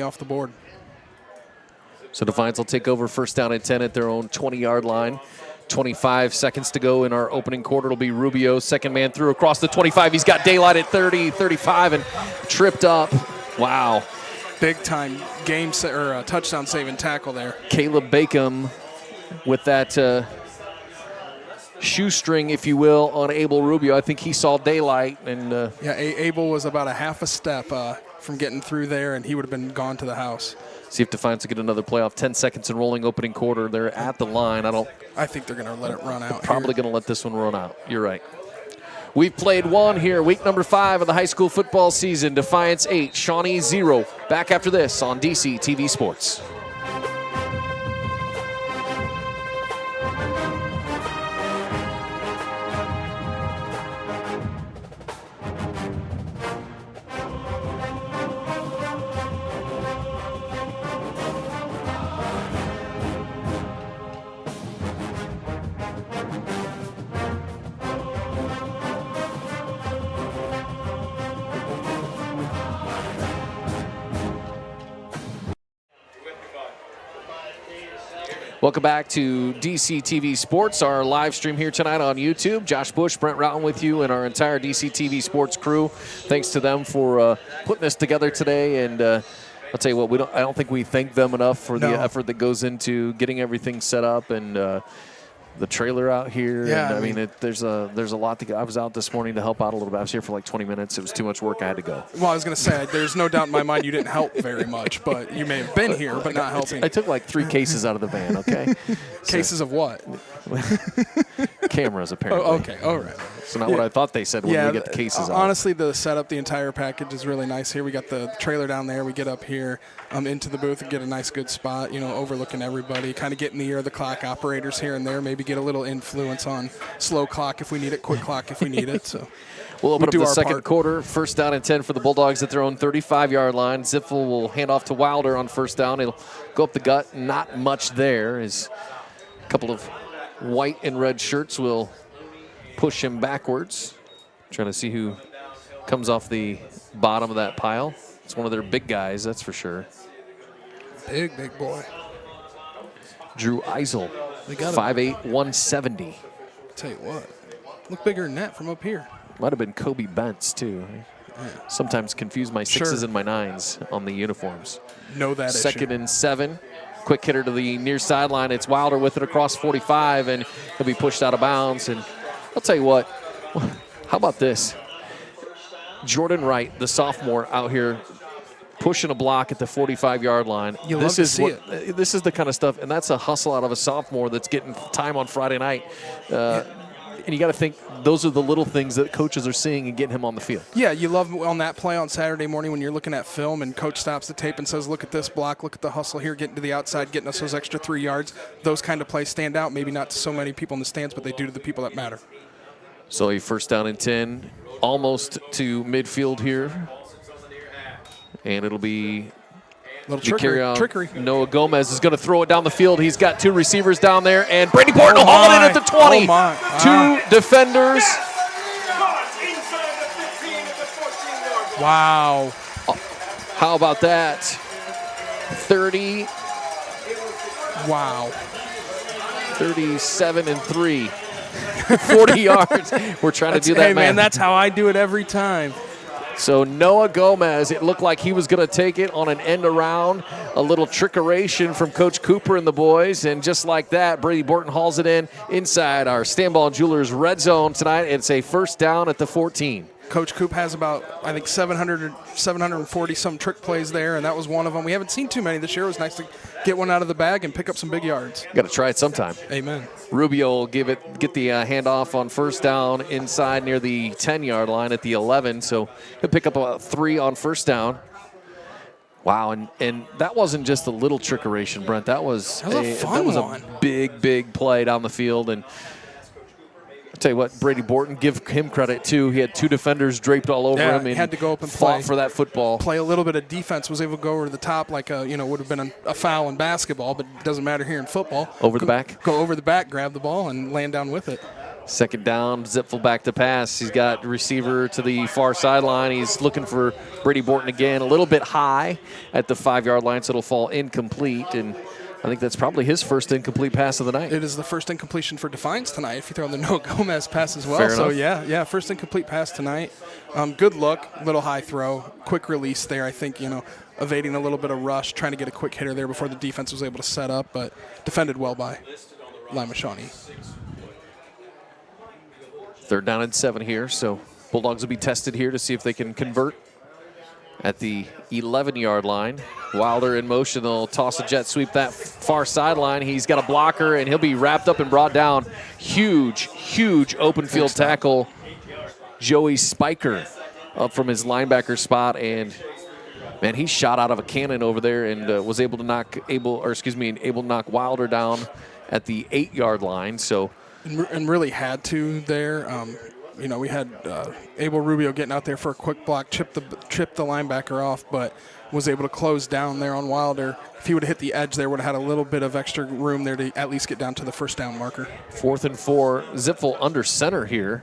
off the board. So Defiance will take over first down and 10 at their own 20-yard line. 25 seconds to go in our opening quarter. It'll be Rubio, second man through across the 25. He's got daylight at 30, 35, and tripped up. Wow. Big time touchdown saving tackle there. Caleb Bacon with that shoestring, if you will, on Abel Rubio. I think he saw daylight. And yeah, Abel was about a half a step from getting through there, and he would have been gone to the house. See if Defiance will get another playoff. 10 seconds in rolling opening quarter. They're at the line. I think they're going to let it run out. Probably going to let this one run out. You're right. We've played one here, week number 5 of the high school football season. Defiance 8, Shawnee 0. Back after this on Dctv Sports. Welcome back to Dctv Sports, our live stream here tonight on YouTube. Josh Bush, Brent Routon with you, and our entire Dctv Sports crew. Thanks to them for putting this together today. And I'll tell you what, I don't think we thank them enough for the effort that goes into getting everything set up and the trailer out here. Yeah, and, I mean there's a lot to go. I was out this morning to help out a little bit. I was here for like 20 minutes. It was too much work. I had to go. Well, I was going to say, there's no doubt in my mind you didn't help very much, but you may have been here, but not helping. I took like 3 cases out of the van, okay? Cases of what? Cameras, apparently. Oh, okay, all right. So not what I thought they said when we get the cases out. Honestly, the setup, the entire package is really nice here. We got the trailer down there. We get up here into the booth and get a nice, good spot, overlooking everybody, kind of get in the ear of the clock operators here and there, maybe get a little influence on slow clock if we need it, quick clock if we need it. So we'll open up the second quarter. First down and 10 for the Bulldogs at their own 35-yard line. Ziffel will hand off to Wilder on first down. He'll go up the gut. Not much there as a couple of white and red shirts will push him backwards. Trying to see who comes off the bottom of that pile. It's one of their big guys, that's for sure. Big boy. Drew Eisel, 5'8", 170. Tell you what, look bigger than that from up here. Might have been Kobe Bentz, too. Yeah. Sometimes confuse my 6s and my 9s on the uniforms. Know that Second issue. and 7. Quick hitter to the near sideline. It's Wilder with it across 45, and he'll be pushed out of bounds. And I'll tell you what, how about this? Jordan Wright, the sophomore, out here pushing a block at the 45-yard line. This is the kind of stuff, and that's a hustle out of a sophomore that's getting time on Friday night. And you got to think those are the little things that coaches are seeing and getting him on the field. Yeah, you love on that play on Saturday morning when you're looking at film and coach stops the tape and says, look at this block, look at the hustle here, getting to the outside, getting us those extra 3 yards. Those kind of plays stand out, maybe not to so many people in the stands, but they do to the people that matter. So a first down and 10, almost to midfield here. And it'll be little trickery. Noah Gomez is going to throw it down the field. He's got 2 receivers down there, and Brady Borton will haul it in at the 20. Oh 2 defenders. Wow. How about that? 30. Wow. 37 and 3. 40 yards. We're trying to do that, hey, man, that's how I do it every time. So Noah Gomez, it looked like he was going to take it on an end around, a little trickeration from Coach Cooper and the boys, and just like that, Brady Borton hauls it in inside our Stanball Jewelers red zone tonight. It's a first down at the 14. Coach Coop has about, I think, 740-some trick plays there, and that was one of them. We haven't seen too many this year. It was nice to get one out of the bag and pick up some big yards. Got to try it sometime. Amen. Rubio will get the handoff on first down inside near the 10-yard line at the 11, so he'll pick up about 3 on first down. Wow, and that wasn't just a little trickeration, Brent. That was a big play down the field, and I'll tell you what, Brady Borton, give him credit, too. He had 2 defenders draped all over him. He had to go up and fought for that football. Play a little bit of defense, was able to go over the top like would have been a foul in basketball, but it doesn't matter here in football. Over the back? Go over the back, grab the ball, and land down with it. Second down, Zipfel back to pass. He's got receiver to the far sideline. He's looking for Brady Borton again, a little bit high at the 5-yard line, so it'll fall incomplete. And I think that's probably his first incomplete pass of the night. It is the first incompletion for Defiance tonight, if you throw in the Noah Gomez pass as well. Fair so, enough. yeah, first incomplete pass tonight. Good look, little high throw, quick release there. I think, evading a little bit of rush, trying to get a quick hitter there before the defense was able to set up, but defended well by Lima Shawnee. Third down and 7 here, so Bulldogs will be tested here to see if they can convert at the 11-yard line. Wilder in motion. They'll toss a jet sweep that far sideline. He's got a blocker, and he'll be wrapped up and brought down. Huge open field tackle. Joey Spiker up from his linebacker spot, and man, he shot out of a cannon over there and was able to knock Wilder down at the 8-yard line. So. And really had to there. We had Abel Rubio getting out there for a quick block, chipped the linebacker off, but was able to close down there on Wilder. If he would have hit the edge there, would have had a little bit of extra room there to at least get down to the first down marker. 4th and 4, Zipfel under center here.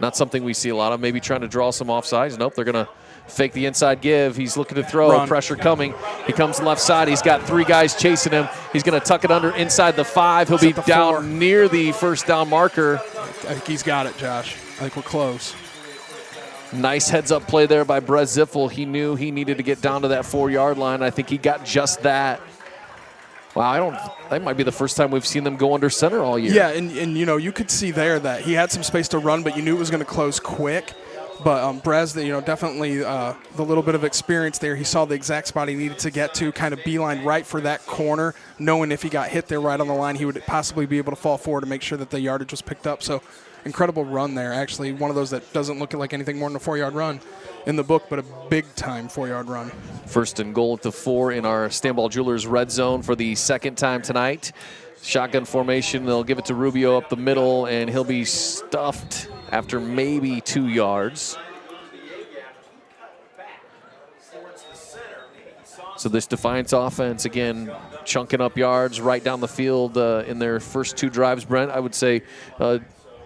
Not something we see a lot of. Maybe trying to draw some offsides. Nope, they're going to fake the inside give. He's looking to throw. Run. Pressure coming. He comes left side. He's got 3 guys chasing him. He's going to tuck it under inside the 5. He'll be down 4. near the first down marker. I think he's got it, Josh. I think we're close. Nice heads-up play there by Brett Zipfel. He knew he needed to get down to that 4-yard line. I think he got just that. Wow, that might be the first time we've seen them go under center all year. Yeah, and you could see there that he had some space to run, but you knew it was going to close quick. But Brez, definitely the little bit of experience there. He saw the exact spot he needed to get to, kind of beeline right for that corner, knowing if he got hit there right on the line, he would possibly be able to fall forward to make sure that the yardage was picked up. So incredible run there. Actually, one of those that doesn't look like anything more than a 4-yard run in the book, but a big-time 4-yard run. First and goal at the 4 in our Stanball Jewelers red zone for the second time tonight. Shotgun formation. They'll give it to Rubio up the middle, and he'll be stuffed after maybe 2 yards. So this Defiance offense, again, chunking up yards right down the field in their first 2 drives, Brent. I would say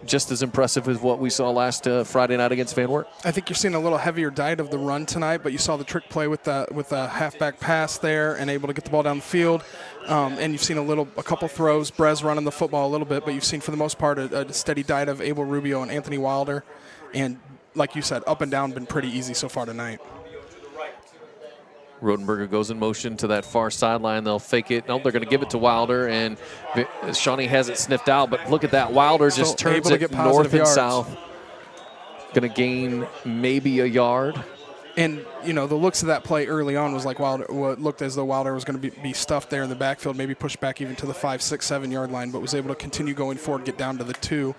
just as impressive as what we saw last Friday night against Van Wert. I think you're seeing a little heavier diet of the run tonight, but you saw the trick play with the halfback pass there and able to get the ball down the field. And you've seen a couple throws, Brez running the football a little bit, but you've seen for the most part a steady diet of Abel Rubio and Anthony Wilder. And like you said, up and down been pretty easy so far tonight. Rodenberger goes in motion to that far sideline. They'll fake it. Nope, they're going to give it to Wilder, and Shawnee has it sniffed out. But look at that. Wilder just turns it north and south. Going to gain maybe a yard. And, the looks of that play early on was like what looked as though Wilder was going to be stuffed there in the backfield, maybe pushed back even to the 5, 6, 7-yard line, but was able to continue going forward, get down to the 2,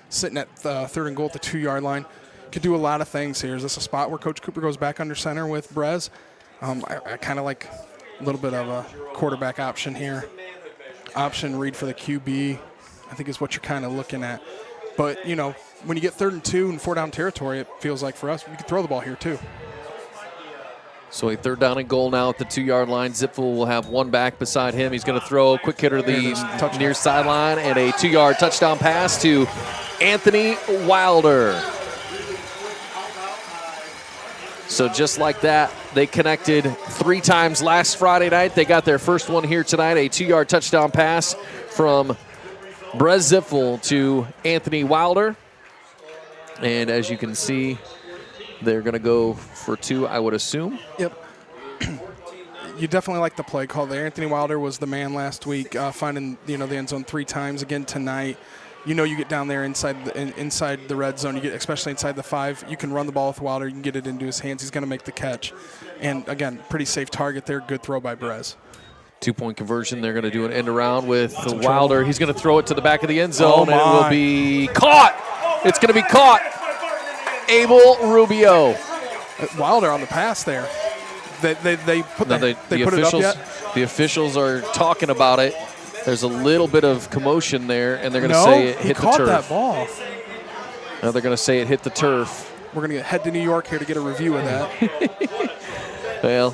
sitting at 3rd and goal at the 2-yard line. Could do a lot of things here. Is this a spot where Coach Cooper goes back under center with Brez? I kind of like a little bit of a quarterback option here. Option read for the QB, I think is what you're kind of looking at. But, when you get 3rd and 2 and 4 down territory, it feels like for us, we could throw the ball here too. So a 3rd down and goal now at the 2-yard line. Zipfel will have 1 back beside him. He's going to throw a quick hitter to the near sideline and a 2-yard touchdown pass to Anthony Wilder. So just like that, they connected 3 times last Friday night. They got their first one here tonight, a 2-yard touchdown pass from Brez Zipfel to Anthony Wilder. And as you can see, they're going to go for 2, I would assume. Yep. You definitely like the play call there. Anthony Wilder was the man last week, finding the end zone 3 times again tonight. You get down there inside the red zone. You get especially inside the 5. You can run the ball with Wilder. You can get it into his hands. He's going to make the catch. And again, pretty safe target there. Good throw by Brez. 2-point conversion. They're going to do an end around with Wilder. He's going to throw it to the back of the end zone, and it will be caught. It's going to be caught. Abel Rubio. Wilder on the pass there. They put it up yet? The officials are talking about it. There's a little bit of commotion there, and they're going to say it hit the turf. He caught that ball. No, they're going to say it hit the turf. We're going to head to New York here to get a review of that. Well,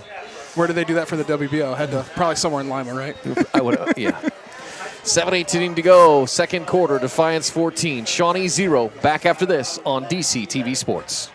where did they do that for the WBO? Had to probably somewhere in Lima, right? I would, yeah. 7:18 to go, second quarter. Defiance 14, Shawnee 0. Back after this on Dctv Sports.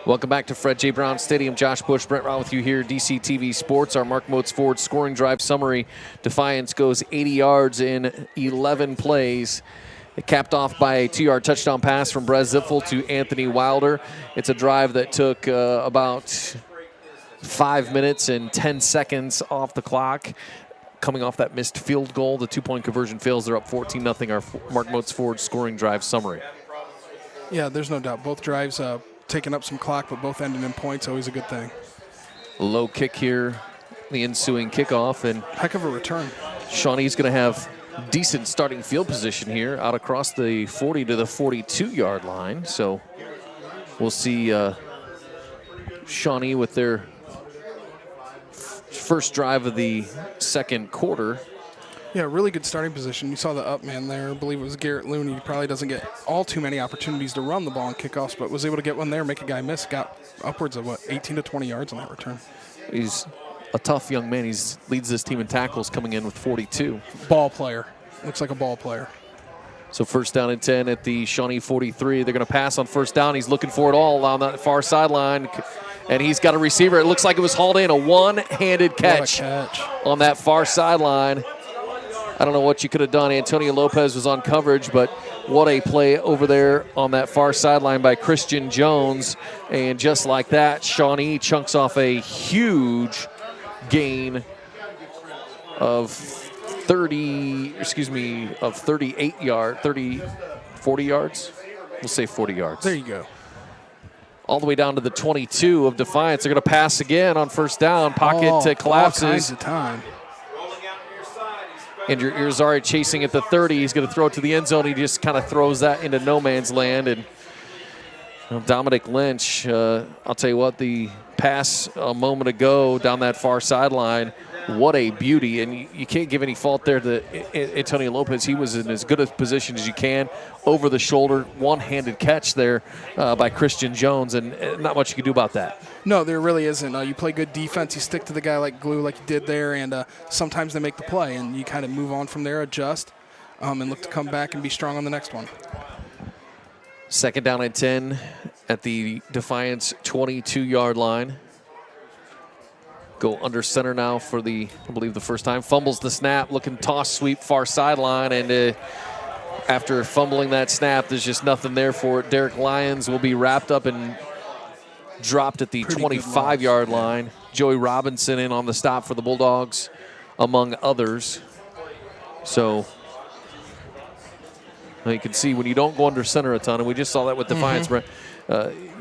Welcome back to Fred J. Brown Stadium. Josh Bush, Brent Rao with you here, DCTV Sports. Our Mark Motes Ford scoring drive summary. Defiance goes 80 yards in 11 plays. It capped off by a 2-yard touchdown pass from Brez Ziffel to Anthony Wilder. It's a drive that took about 5 minutes and 10 seconds off the clock. Coming off that missed field goal, the 2-point conversion fails. They're up 14-0. Our Mark Motes Ford scoring drive summary. Yeah, there's no doubt. Both drives taking up some clock, but both ending in points, always a good thing. Low kick here, the ensuing kickoff, and heck of a return. Shawnee's going to have decent starting field position here out across the 40 to the 42-yard line. So we'll see Shawnee with their first drive of the second quarter. Yeah, really good starting position. You saw the up man there. I believe it was Garrett Looney. He probably doesn't get all too many opportunities to run the ball on kickoffs, but was able to get one there, make a guy miss. Got upwards of, 18 to 20 yards on that return. He's a tough young man. He leads this team in tackles, coming in with 42. Ball player. Looks like a ball player. So first down and 10 at the Shawnee 43. They're going to pass on first down. He's looking for it all on that far sideline. And he's got a receiver. It looks like it was hauled in. A one-handed catch on that far sideline. I don't know what you could have done. Antonio Lopez was on coverage, but what a play over there on that far sideline by Christian Jones. And just like that, Shawnee chunks off a huge gain of 38 40 yards. We'll say 40 yards. There you go. All the way down to the 22 of Defiance. They're going to pass again on first down. Pocket collapses. All kinds of time. And Irizarry chasing at the 30. He's going to throw it to the end zone. He just kind of throws that into no man's land. And Dominic Lynch, I'll tell you what, the pass a moment ago down that far sideline, what a beauty. And you can't give any fault there to Antonio Lopez. He was in as good a position as you can. Over the shoulder, one-handed catch there by Christian Jones, and not much you can do about that. No, there really isn't. You play good defense, you stick to the guy like glue like you did there, and sometimes they make the play, and you kind of move on from there, adjust, and look to come back and be strong on the next one. Second down and 10 at the Defiance 22-yard line. Go under center now for I believe the first time. Fumbles the snap, looking toss sweep far sideline, and after fumbling that snap, there's just nothing there for it. Derek Lyons will be wrapped up and dropped at the 25-yard line. Joey Robinson in on the stop for the Bulldogs, among others. So you can see when you don't go under center a ton, and we just saw that with Defiance,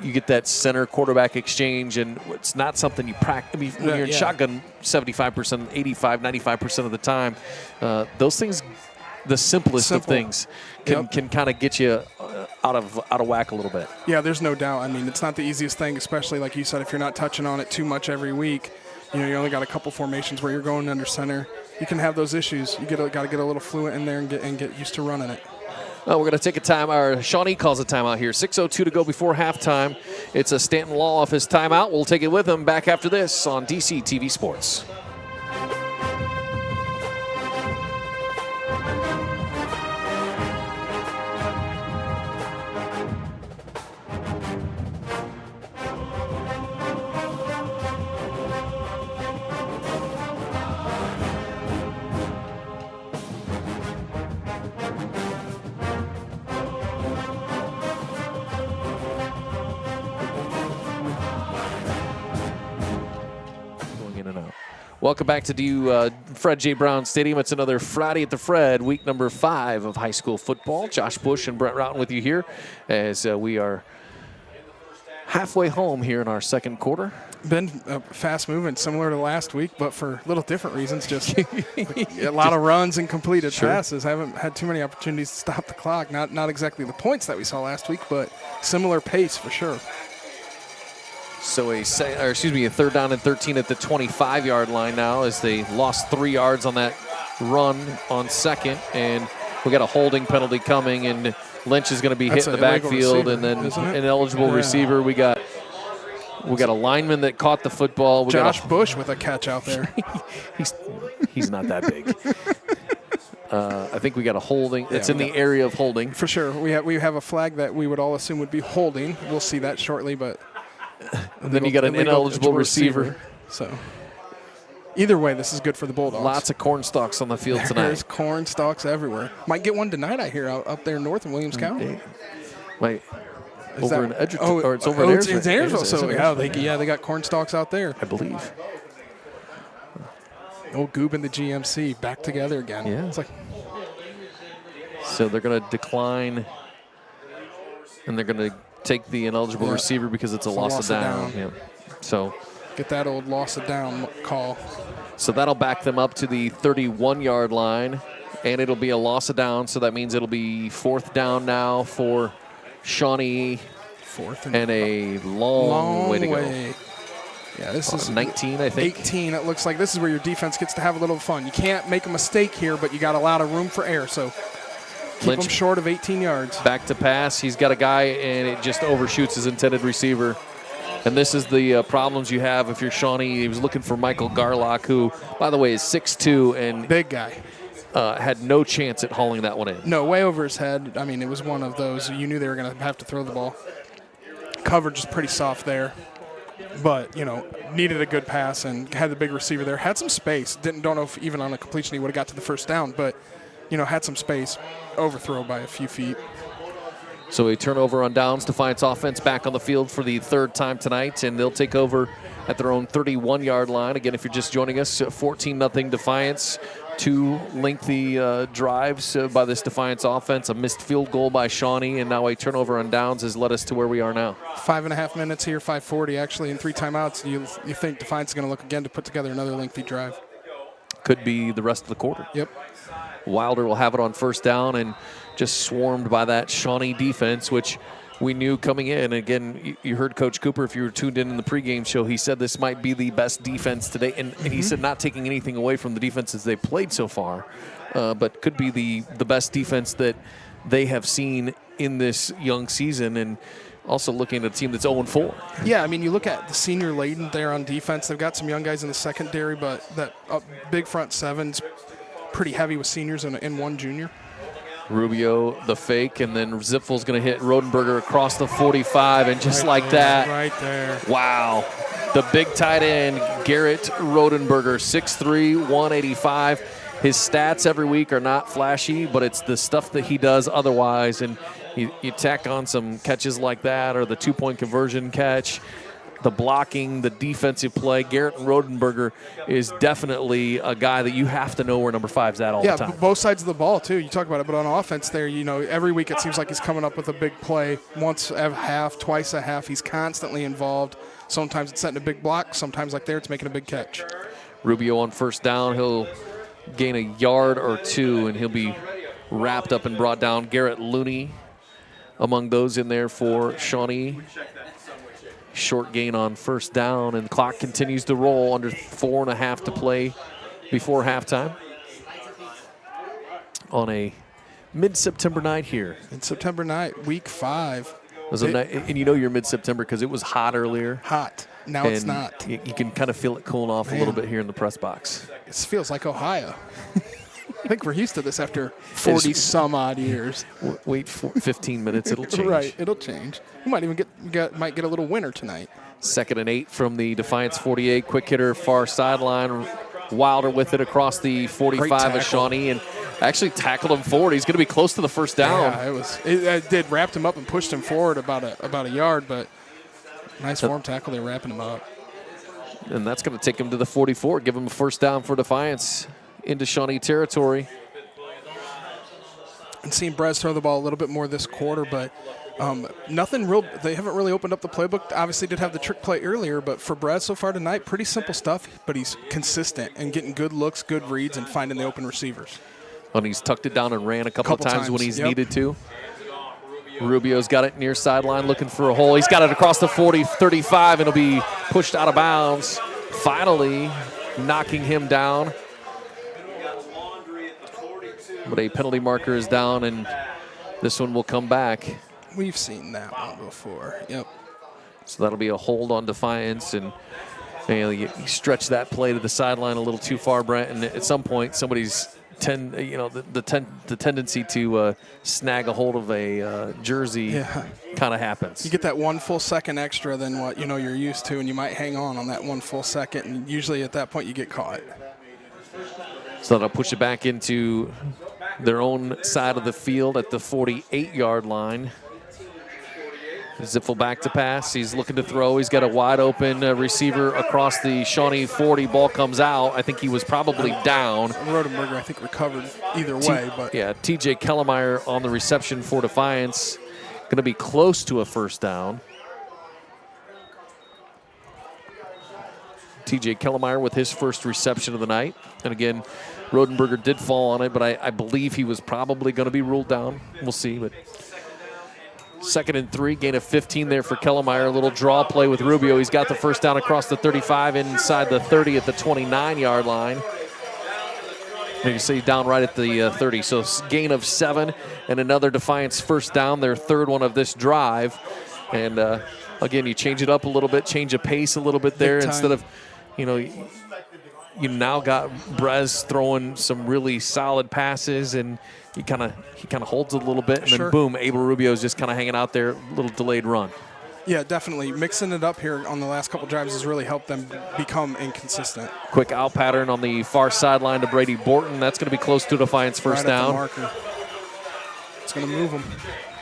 you get that center quarterback exchange, and it's not something you practice. I mean, when you're in shotgun 75%, 85, 95% of the time, those things, the simplest of things, can kind of get you out of whack a little bit. Yeah, there's no doubt. I mean, it's not the easiest thing, especially like you said, if you're not touching on it too much every week. You only got a couple formations where you're going under center. You can have those issues. You got to get a little fluent in there and get used to running it. We're going to take a time. Shawnee calls a timeout here. 6:02 to go before halftime. It's a Stanton Law off his timeout. We'll take it with him back after this on DCTV Sports. Welcome back to Fred J. Brown Stadium. It's another Friday at the Fred, week number 5 of high school football. Josh Bush and Brent Routon with you here as we are halfway home here in our second quarter. been fast moving, similar to last week, but for little different reasons. Just a lot of runs and completed passes. Haven't had too many opportunities to stop the clock. Not exactly the points that we saw last week, but similar pace for sure. So a 3rd down and 13 at the 25-yard line now, as they lost 3 yards on that run on second, and we got a holding penalty coming, and Lynch is going to be hit in the backfield, receiver, and then an ineligible receiver. We got a lineman that caught the football. Josh Bush with a catch out there. he's not that big. I think we got a holding. It's in the area of holding. For sure. We have a flag that we would all assume would be holding. We'll see that shortly, but then you got an ineligible receiver. So either way, this is good for the Bulldogs. Lots of corn stalks on the field tonight. There's corn stalks everywhere. Might get one tonight, I hear, up there north in Williams County. Wait. Over in Edgerton, or it's over in Ayersville. It's Ayersville, so they got corn stalks out there. I believe. Old Goob and the GMC back together again. Yeah. It's like, so they're going to decline, and they're going to take the ineligible receiver because it's a loss of down. Yeah. So get that old loss of down call. So that'll back them up to the 31-yard line, and it'll be a loss of down. So that means it'll be 4th down now for Shawnee. 4th and a long way to go. Yeah, this is 19, I think. 18, it looks like. This is where your defense gets to have a little fun. You can't make a mistake here, but you got a lot of room for error. So keep them short of 18 yards. Back to pass. He's got a guy, and it just overshoots his intended receiver. And this is the problems you have if you're Shawnee. He was looking for Michael Garlock, who, by the way, is 6'2", and big guy. Had no chance at hauling that one in. No, way over his head. I mean, it was one of those. You knew they were going to have to throw the ball. Coverage is pretty soft there. But, needed a good pass and had the big receiver there. Had some space. Don't know if even on a completion he would have got to the 1st down, but, had some space. Overthrow by a few feet. So a turnover on downs. Defiance offense back on the field for the 3rd time tonight, and they'll take over at their own 31-yard line. Again, if you're just joining us, 14-0 Defiance. 2 lengthy drives by this Defiance offense, a missed field goal by Shawnee, and now a turnover on downs has led us to where we are now. 5.5 minutes here, 5:40 actually, and 3 timeouts. You think Defiance is going to look again to put together another lengthy drive? Could be the rest of the quarter. Yep. Wilder will have it on 1st down, and just swarmed by that Shawnee defense, which we knew coming in. Again, you heard Coach Cooper, if you were tuned in the pregame show, he said this might be the best defense today. And he said not taking anything away from the defenses they played so far, but could be the best defense that they have seen in this young season. And also looking at a team that's 0-4. Yeah, I mean, you look at the senior laden there on defense. They've got some young guys in the secondary, but that big front seven's pretty heavy with seniors and 1 junior. Rubio, the fake, and then Zipfel's going to hit Rodenberger across the 45, and just like that. Right there. Wow. The big tight end, Garrett Rodenberger, 6'3", 185. His stats every week are not flashy, but it's the stuff that he does otherwise, and you tack on some catches like that, or the 2-point conversion catch, the blocking, the defensive play. Garrett Rodenberger is definitely a guy that you have to know where number 5's at all the time. Yeah, both sides of the ball, too. You talk about it, but on offense there, every week it seems like he's coming up with a big play. Once a half, twice a half. He's constantly involved. Sometimes it's setting a big block. Sometimes, like there, it's making a big catch. Rubio on 1st down. He'll gain a yard or 2, and he'll be wrapped up and brought down. Garrett Looney among those in there for Shawnee. Short gain on 1st down, and the clock continues to roll. Under 4.5 to play before halftime on a mid-September night here. September night, week 5. And you're mid-September because it was hot earlier. Hot. Now it's not. You can kind of feel it cooling off a little bit here in the press box. It feels like Ohio. I think we're used to this after 40-some-odd years. Wait for 15 minutes, it'll change. Right, it'll change. We might even get a little winter tonight. 2nd and 8 from the Defiance 48. Quick hitter, far sideline. Wilder with it across the 45 of Shawnee, and actually tackled him forward. He's going to be close to the 1st down. Yeah, it did. Wrapped him up and pushed him forward about a yard, but nice form tackle there, wrapping him up. And that's going to take him to the 44, give him a 1st down for Defiance into Shawnee territory. And seeing Brez throw the ball a little bit more this quarter, but Nothing real. They haven't really opened up the playbook. Obviously, did have the trick play earlier, but for Brad so far tonight, pretty simple stuff. But he's consistent and getting good looks, good reads, and finding the open receivers. And he's tucked it down and ran a couple of times when he's yep. needed to. Rubio's got it near sideline looking for a hole. He's got it across the 40, 35, and it'll be pushed out of bounds. Finally knocking him down. But a penalty marker is down, and this one will come back. We've seen that one before. Yep. So that'll be a hold on Defiance, and you stretch that play to the sideline a little too far, Brent. And at some point, somebody's the tendency to snag a hold of a jersey kind of happens. You get that 1 full second extra than what you're used to, and you might hang on that 1 full second, and usually at that point you get caught. So that'll push it back into their own side of the field at the 48-yard line. Ziffel back to pass. He's looking to throw. He's got a wide open receiver across the Shawnee 40. Ball comes out. I think he was probably down. Rodenberger, I think, recovered either way. But yeah, TJ Kellemeyer on the reception for Defiance. Going to be close to a first down. TJ Kellemeyer with his first reception of the night. And again, Rodenberger did fall on it, but I believe he was probably going to be ruled down. We'll see. But 2nd and 3, gain of 15 there for Kellemeyer. A little draw play with Rubio. He's got the first down across the 35, inside the 30 at the 29-yard line. And you see down right at the 30. So gain of 7 and another Defiance first down, their third one of this drive. And again, you change it up a little bit, change the pace a little bit there instead of, you now got Brez throwing some really solid passes, and he kind of holds it a little bit, and then boom, Abel Rubio's just kind of hanging out there, a little delayed run. Yeah, definitely. Mixing it up here on the last couple drives has really helped them become inconsistent. Quick out pattern on the far sideline to Brady Borton. That's going to be close to Defiance first down. It's going to move them.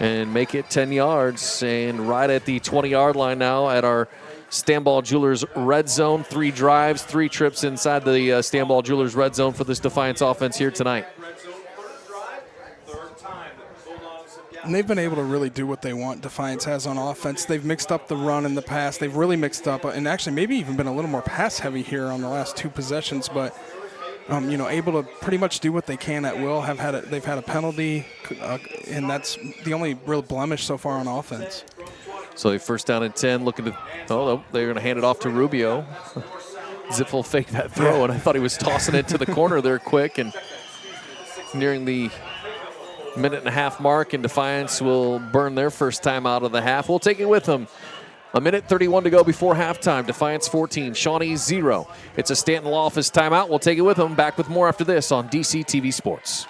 And make it 10 yards. And right at the 20-yard line now at our Stanball Jewelers red zone. 3 drives, 3 trips inside the Stanball Jewelers red zone for this Defiance offense here tonight. And they've been able to really do what they want, Defiance has on offense. They've mixed up the run in the past. They've really mixed up, and actually maybe even been a little more pass-heavy here on the last 2 possessions, but able to pretty much do what they can at will. They've had a penalty, and that's the only real blemish so far on offense. So they first down and 10, looking to, they're going to hand it off to Rubio. Ziffel faked that throw, and I thought he was tossing it to the corner there quick, and nearing the minute-and-a-half mark, and Defiance will burn their first time out of the half. We'll take it with them. 1:31 to go before halftime. Defiance 14, Shawnee 0. It's a Stanton Law Office timeout. We'll take it with them. Back with more after this on DCTV Sports.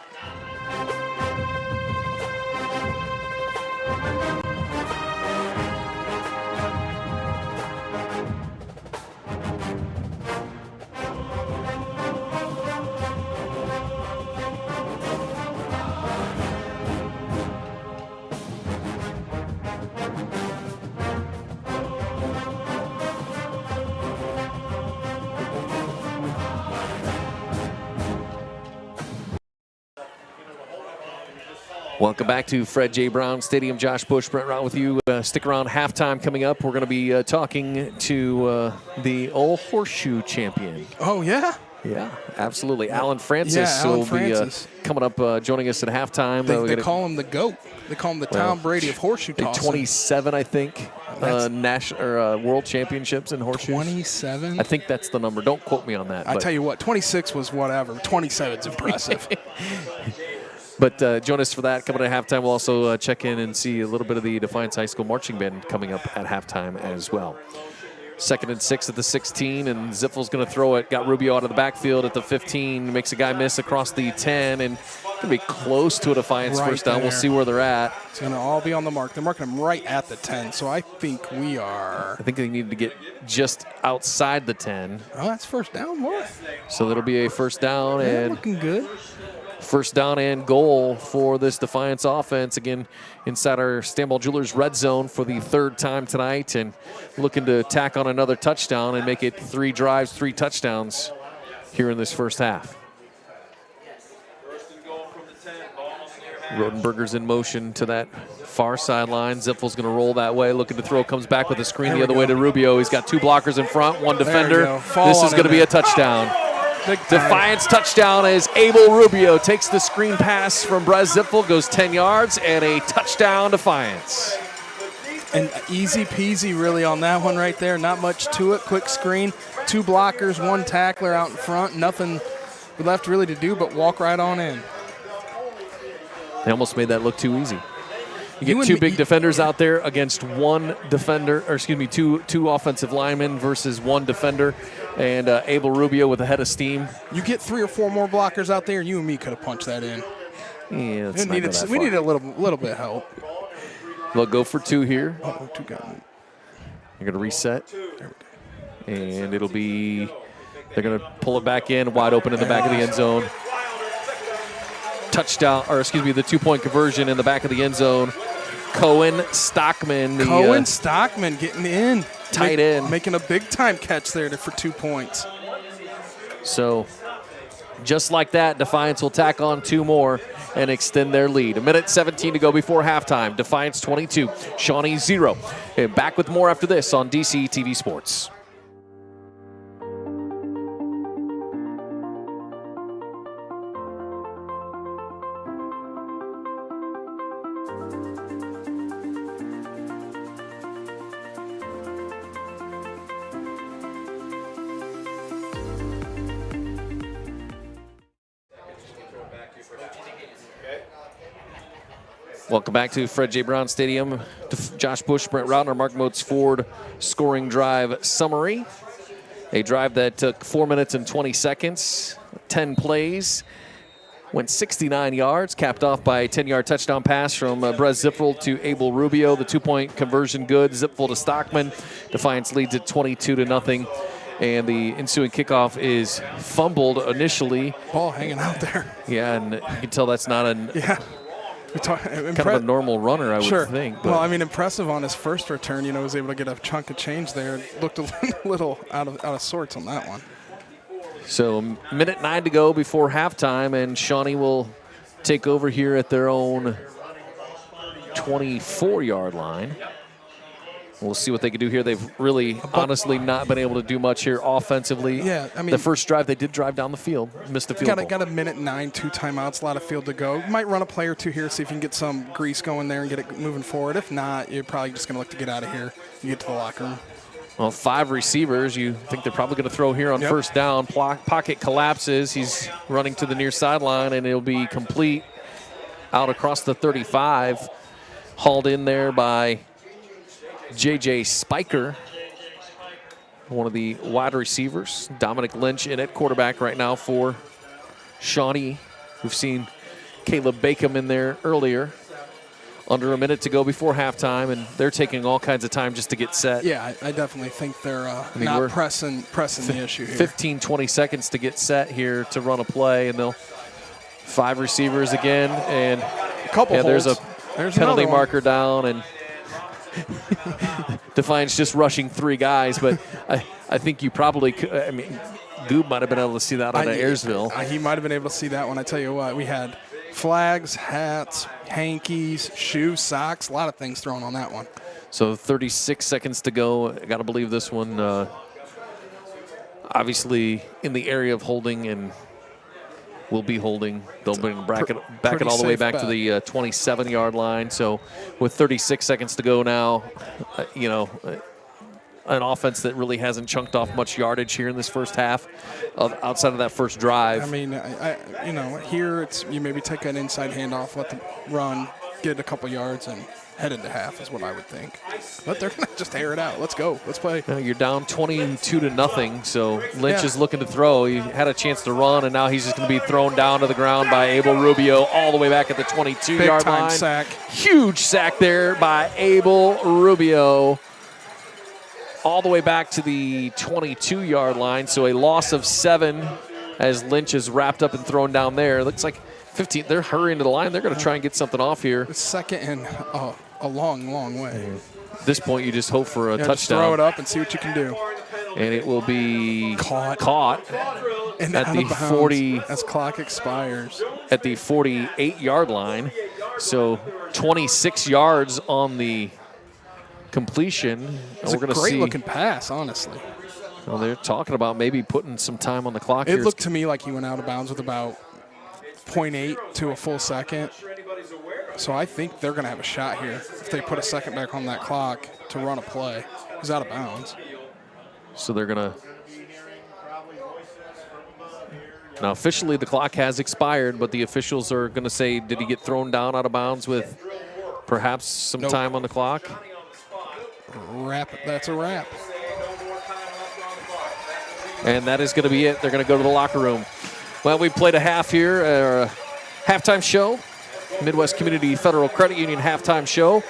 Welcome back to Fred J. Brown Stadium. Josh Bush, Brent Rout with you. Stick around. Halftime coming up. We're going to be talking to the old horseshoe champion. Oh, yeah? Yeah, absolutely. Alan Francis will be coming up joining us at halftime. They call him the GOAT. They call him the Tom Brady of horseshoe tossing. 27, I think, world championships in horseshoes. 27? I think that's the number. Don't quote me on that. I tell you what, 26 was whatever. 27's impressive. But join us for that. Coming at halftime, we'll also check in and see a little bit of the Defiance High School marching band coming up at halftime as well. 2nd and 6 at the 16, and Ziffel's going to throw it. Got Rubio out of the backfield at the 15. Makes a guy miss across the 10, and going to be close to a Defiance first down. We'll see where they're at. It's going to all be on the mark. They're marking them right at the 10, so I think we are. I think they need to get just outside the 10. Oh, that's first down, what? So that'll be a first down. And looking good. First down and goal for this Defiance offense. Again, inside our Stanball Jewelers red zone for the 3rd time tonight, and looking to tack on another touchdown and make it 3 drives, 3 touchdowns here in this first half. Rodenberger's in motion to that far sideline. Zipfel's going to roll that way, looking to throw, comes back with a screen the other way to Rubio. He's got 2 blockers in front, 1 defender. This is going to be a touchdown. Defiance touchdown as Abel Rubio takes the screen pass from Brez Zipfel, goes 10 yards, and a touchdown Defiance. And easy peasy really on that one right there. Not much to it. Quick screen, 2 blockers, 1 tackler out in front. Nothing left really to do but walk right on in. They almost made that look too easy. You get 2 big defenders out there against 1 defender, or excuse me, two offensive linemen versus 1 defender, and Abel Rubio with a head of steam. You get 3 or 4 more blockers out there, you and me could have punched that in. Yeah, we needed a little bit of help. They'll go for 2 here. Oh, 2 got it. They're going to reset. There we go. And it'll be, they're going to pull it back in, wide open in the back of the end zone. Touchdown, or excuse me, the 2-point conversion in the back of the end zone. Cohen Stockman. Stockman getting in. Tight end. Making a big-time catch there for 2 points. So, just like that, Defiance will tack on 2 more and extend their lead. 1:17 to go before halftime. Defiance 22, Shawnee 0. And back with more after this on Dctv Sports. Welcome back to Fred J. Brown Stadium. Josh Bush, Brent Rautner, Mark Motes Ford scoring drive summary. A drive that took 4 minutes and 20 seconds, 10 plays, went 69 yards, capped off by a 10-yard touchdown pass from Brez Zipfel to Abel Rubio. The 2-point conversion good, Zipfel to Stockman. Defiance leads at 22-0. And the ensuing kickoff is fumbled initially. Ball hanging out there. Yeah, and you can tell that's not an... Yeah. Kind of a normal runner, I would think. But. Well, I mean, impressive on his first return. You know, was able to get a chunk of change there. Looked a little out of sorts on that one. So, 1:09 to go before halftime, and Shawnee will take over here at their own 24-yard line. We'll see what they can do here. They've really, honestly, not been able to do much here offensively. Yeah, I mean, the first drive they did drive down the field, missed a field goal. Got a 1:09, 2 timeouts, a lot of field to go. Might run a play or 2 here, see if you can get some grease going there and get it moving forward. If not, you're probably just going to look to get out of here and get to the locker room. Well, 5 receivers. You think they're probably going to throw here on first down. Pocket collapses. He's running to the near sideline, and it'll be complete out across the 35. Hauled in there by J.J. Spiker, one of the wide receivers. Dominic Lynch in at quarterback right now for Shawnee. We've seen Caleb Bacom in there earlier. Under a minute to go before halftime, and they're taking all kinds of time just to get set. Yeah, I definitely think they're not pressing the issue here. 15, 20 seconds to get set here to run a play, and they'll 5 receivers again, and a couple holds. There's a penalty marker down, and Defiance just rushing 3 guys, but I think you probably could. I mean, Goob might have been able to see that on Ayersville. He might have been able to see that one. I tell you what, we had flags, hats, hankies, shoes, socks, a lot of things thrown on that one. So 36 seconds to go. I got to believe this one obviously in the area of holding and will be holding. They'll bring back it all the way back to the 27-yard line. So with 36 seconds to go now, an offense that really hasn't chunked off much yardage here in this first half outside of that first drive. I mean, here it's you maybe take an inside handoff, let them run, get a couple yards, and head into half is what I would think. But they're going to just air it out. Let's go. Let's play. You're down 22-0, so Lynch is looking to throw. He had a chance to run, and now he's just going to be thrown down to the ground by Abel Rubio all the way back at the 22-yard line. Big-time sack. Huge sack there by Abel Rubio all the way back to the 22-yard line, so a loss of 7 as Lynch is wrapped up and thrown down there. It looks like 15. They're hurrying to the line. They're going to try and get something off here. It's second and a long, long way. At this point, you just hope for a touchdown. Just throw it up and see what you can do. And it will be caught and at the 40 as clock expires. At the 48-yard line. So 26 yards on the completion. It's a great looking pass, honestly. Well, they're talking about maybe putting some time on the clock. It looked to me like he went out of bounds with about 0.8 to a full second. So I think they're going to have a shot here if they put a second back on that clock to run a play. He's out of bounds. So they're going to. Now, officially, the clock has expired, but the officials are going to say, did he get thrown down out of bounds with perhaps some time on the clock? Wrap. That's a wrap. And that is going to be it. They're going to go to the locker room. Well, we played a half here, a halftime show. Midwest Community Federal Credit Union halftime show.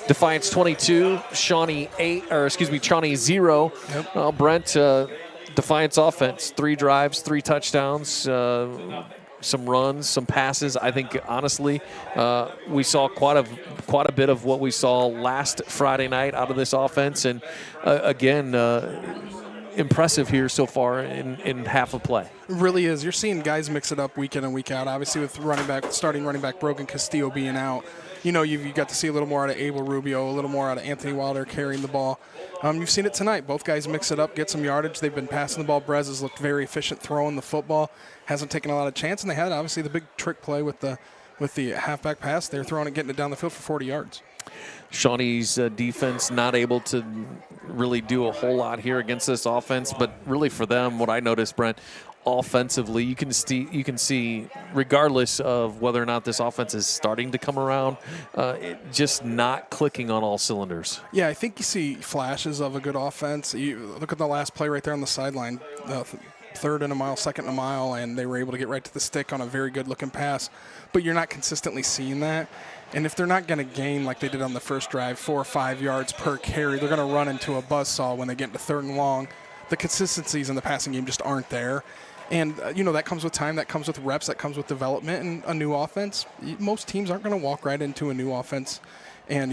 Defiance 22, Shawnee 0. Yep. Well, Brent, Defiance offense, 3 drives, 3 touchdowns, some runs, some passes. I think, honestly, we saw quite a bit of what we saw last Friday night out of this offense. And, again, impressive here so far in half of play. It really is. You're seeing guys mix it up week in and week out. Obviously, with starting running back Brogan Castillo being out, you know, you got to see a little more out of Abel Rubio, a little more out of Anthony Wilder carrying the ball. You've seen it tonight. Both guys mix it up, get some yardage. They've been passing the ball. Brez has looked very efficient throwing the football. Hasn't taken a lot of chance, and they had obviously the big trick play with the halfback pass. They're throwing it, getting it down the field for 40 yards. Shawnee's defense not able to really do a whole lot here against this offense, but really for them, what I noticed, Brent, offensively, you can see, regardless of whether or not this offense is starting to come around, it just not clicking on all cylinders. Yeah, I think you see flashes of a good offense. You look at the last play right there on the sideline, third and a mile, second and a mile, and they were able to get right to the stick on a very good-looking pass. But you're not consistently seeing that. And if they're not going to gain like they did on the first drive, 4 or 5 yards per carry, they're going to run into a buzzsaw when they get into third and long. The consistencies in the passing game just aren't there. And, that comes with time, that comes with reps, that comes with development and a new offense. Most teams aren't going to walk right into a new offense and,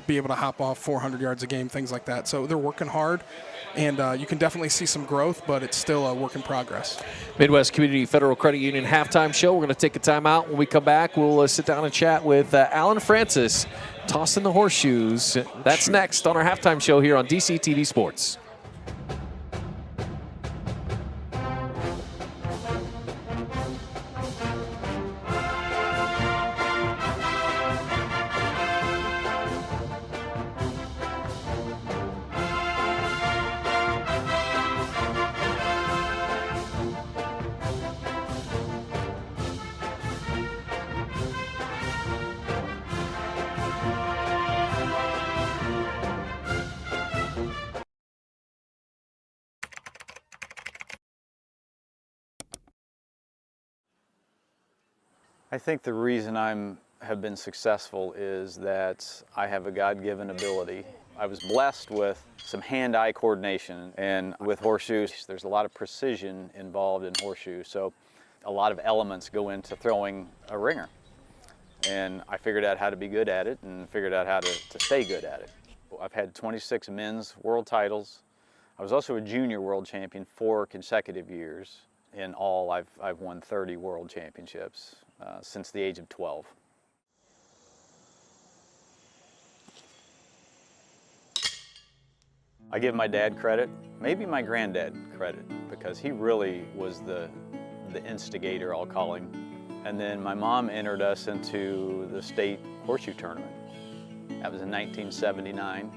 be able to hop off 400 yards a game, things like that. So they're working hard, and you can definitely see some growth, but it's still a work in progress. Midwest Community Federal Credit Union halftime show. We're going to take a timeout. When we come back, we'll sit down and chat with Alan Francis, tossing the horseshoes. That's next on our halftime show here on Dctv Sports. I think the reason have been successful is that I have a God-given ability. I was blessed with some hand-eye coordination, and with horseshoes, there's a lot of precision involved in horseshoes, so a lot of elements go into throwing a ringer. And I figured out how to be good at it and figured out how to stay good at it. I've had 26 men's world titles. I was also a junior world champion 4 consecutive years. In all, I've won 30 world championships since the age of 12. I give my dad credit, maybe my granddad credit, because he really was the instigator, I'll call him. And then my mom entered us into the state horseshoe tournament. That was in 1979.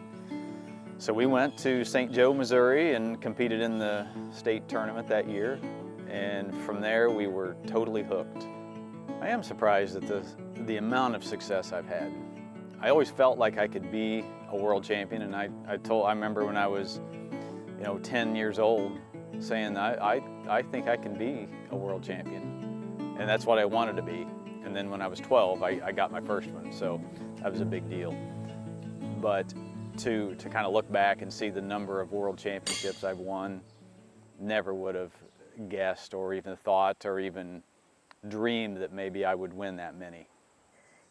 So we went to St. Joe, Missouri and competed in the state tournament that year. And from there, we were totally hooked. I am surprised at the amount of success I've had. I always felt like I could be a world champion, and I remember when I was, 10 years old, saying I think I can be a world champion, and that's what I wanted to be. And then when I was 12, I got my first one, so that was a big deal. But to kind of look back and see the number of world championships I've won, never would have guessed or even thought or even dreamed that maybe I would win that many.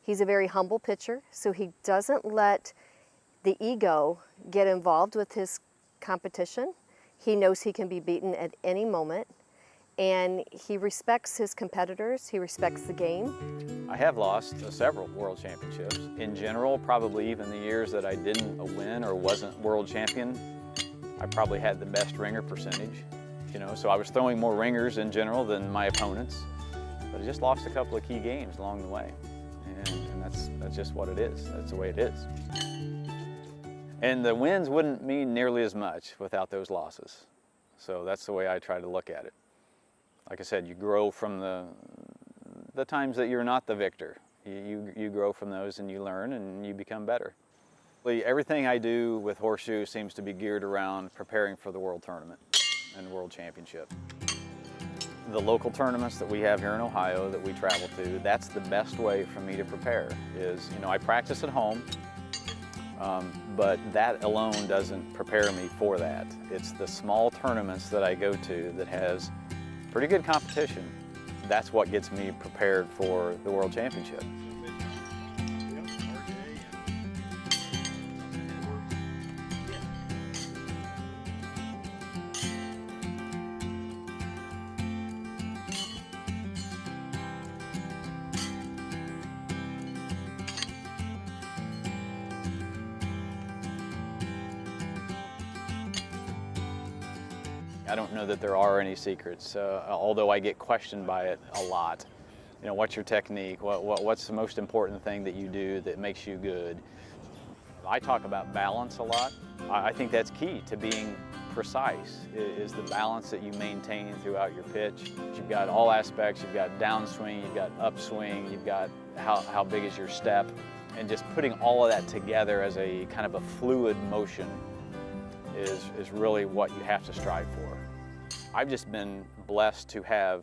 He's a very humble pitcher, so he doesn't let the ego get involved with his competition. He knows he can be beaten at any moment, and he respects his competitors, he respects the game. I have lost several world championships. In general, probably even the years that I didn't win or wasn't world champion, I probably had the best ringer percentage. You know, so I was throwing more ringers in general than my opponents, but I just lost a couple of key games along the way. And that's just what it is. That's the way it is. And the wins wouldn't mean nearly as much without those losses. So that's the way I try to look at it. Like I said, you grow from the times that you're not the victor. You grow from those and you learn and you become better. Everything I do with horseshoe seems to be geared around preparing for the world tournament and world championship. The local tournaments that we have here in Ohio that we travel to, that's the best way for me to prepare is, you know, I practice at home, but that alone doesn't prepare me for that. It's the small tournaments that I go to that has pretty good competition. That's what gets me prepared for the world championship. I don't know that there are any secrets, although I get questioned by it a lot. You know, what's your technique? What's the most important thing that you do that makes you good? I talk about balance a lot. I think that's key to being precise, is the balance that you maintain throughout your pitch. You've got all aspects, you've got downswing, you've got upswing, you've got how big is your step, and just putting all of that together as a kind of a fluid motion is really what you have to strive for. I've just been blessed to have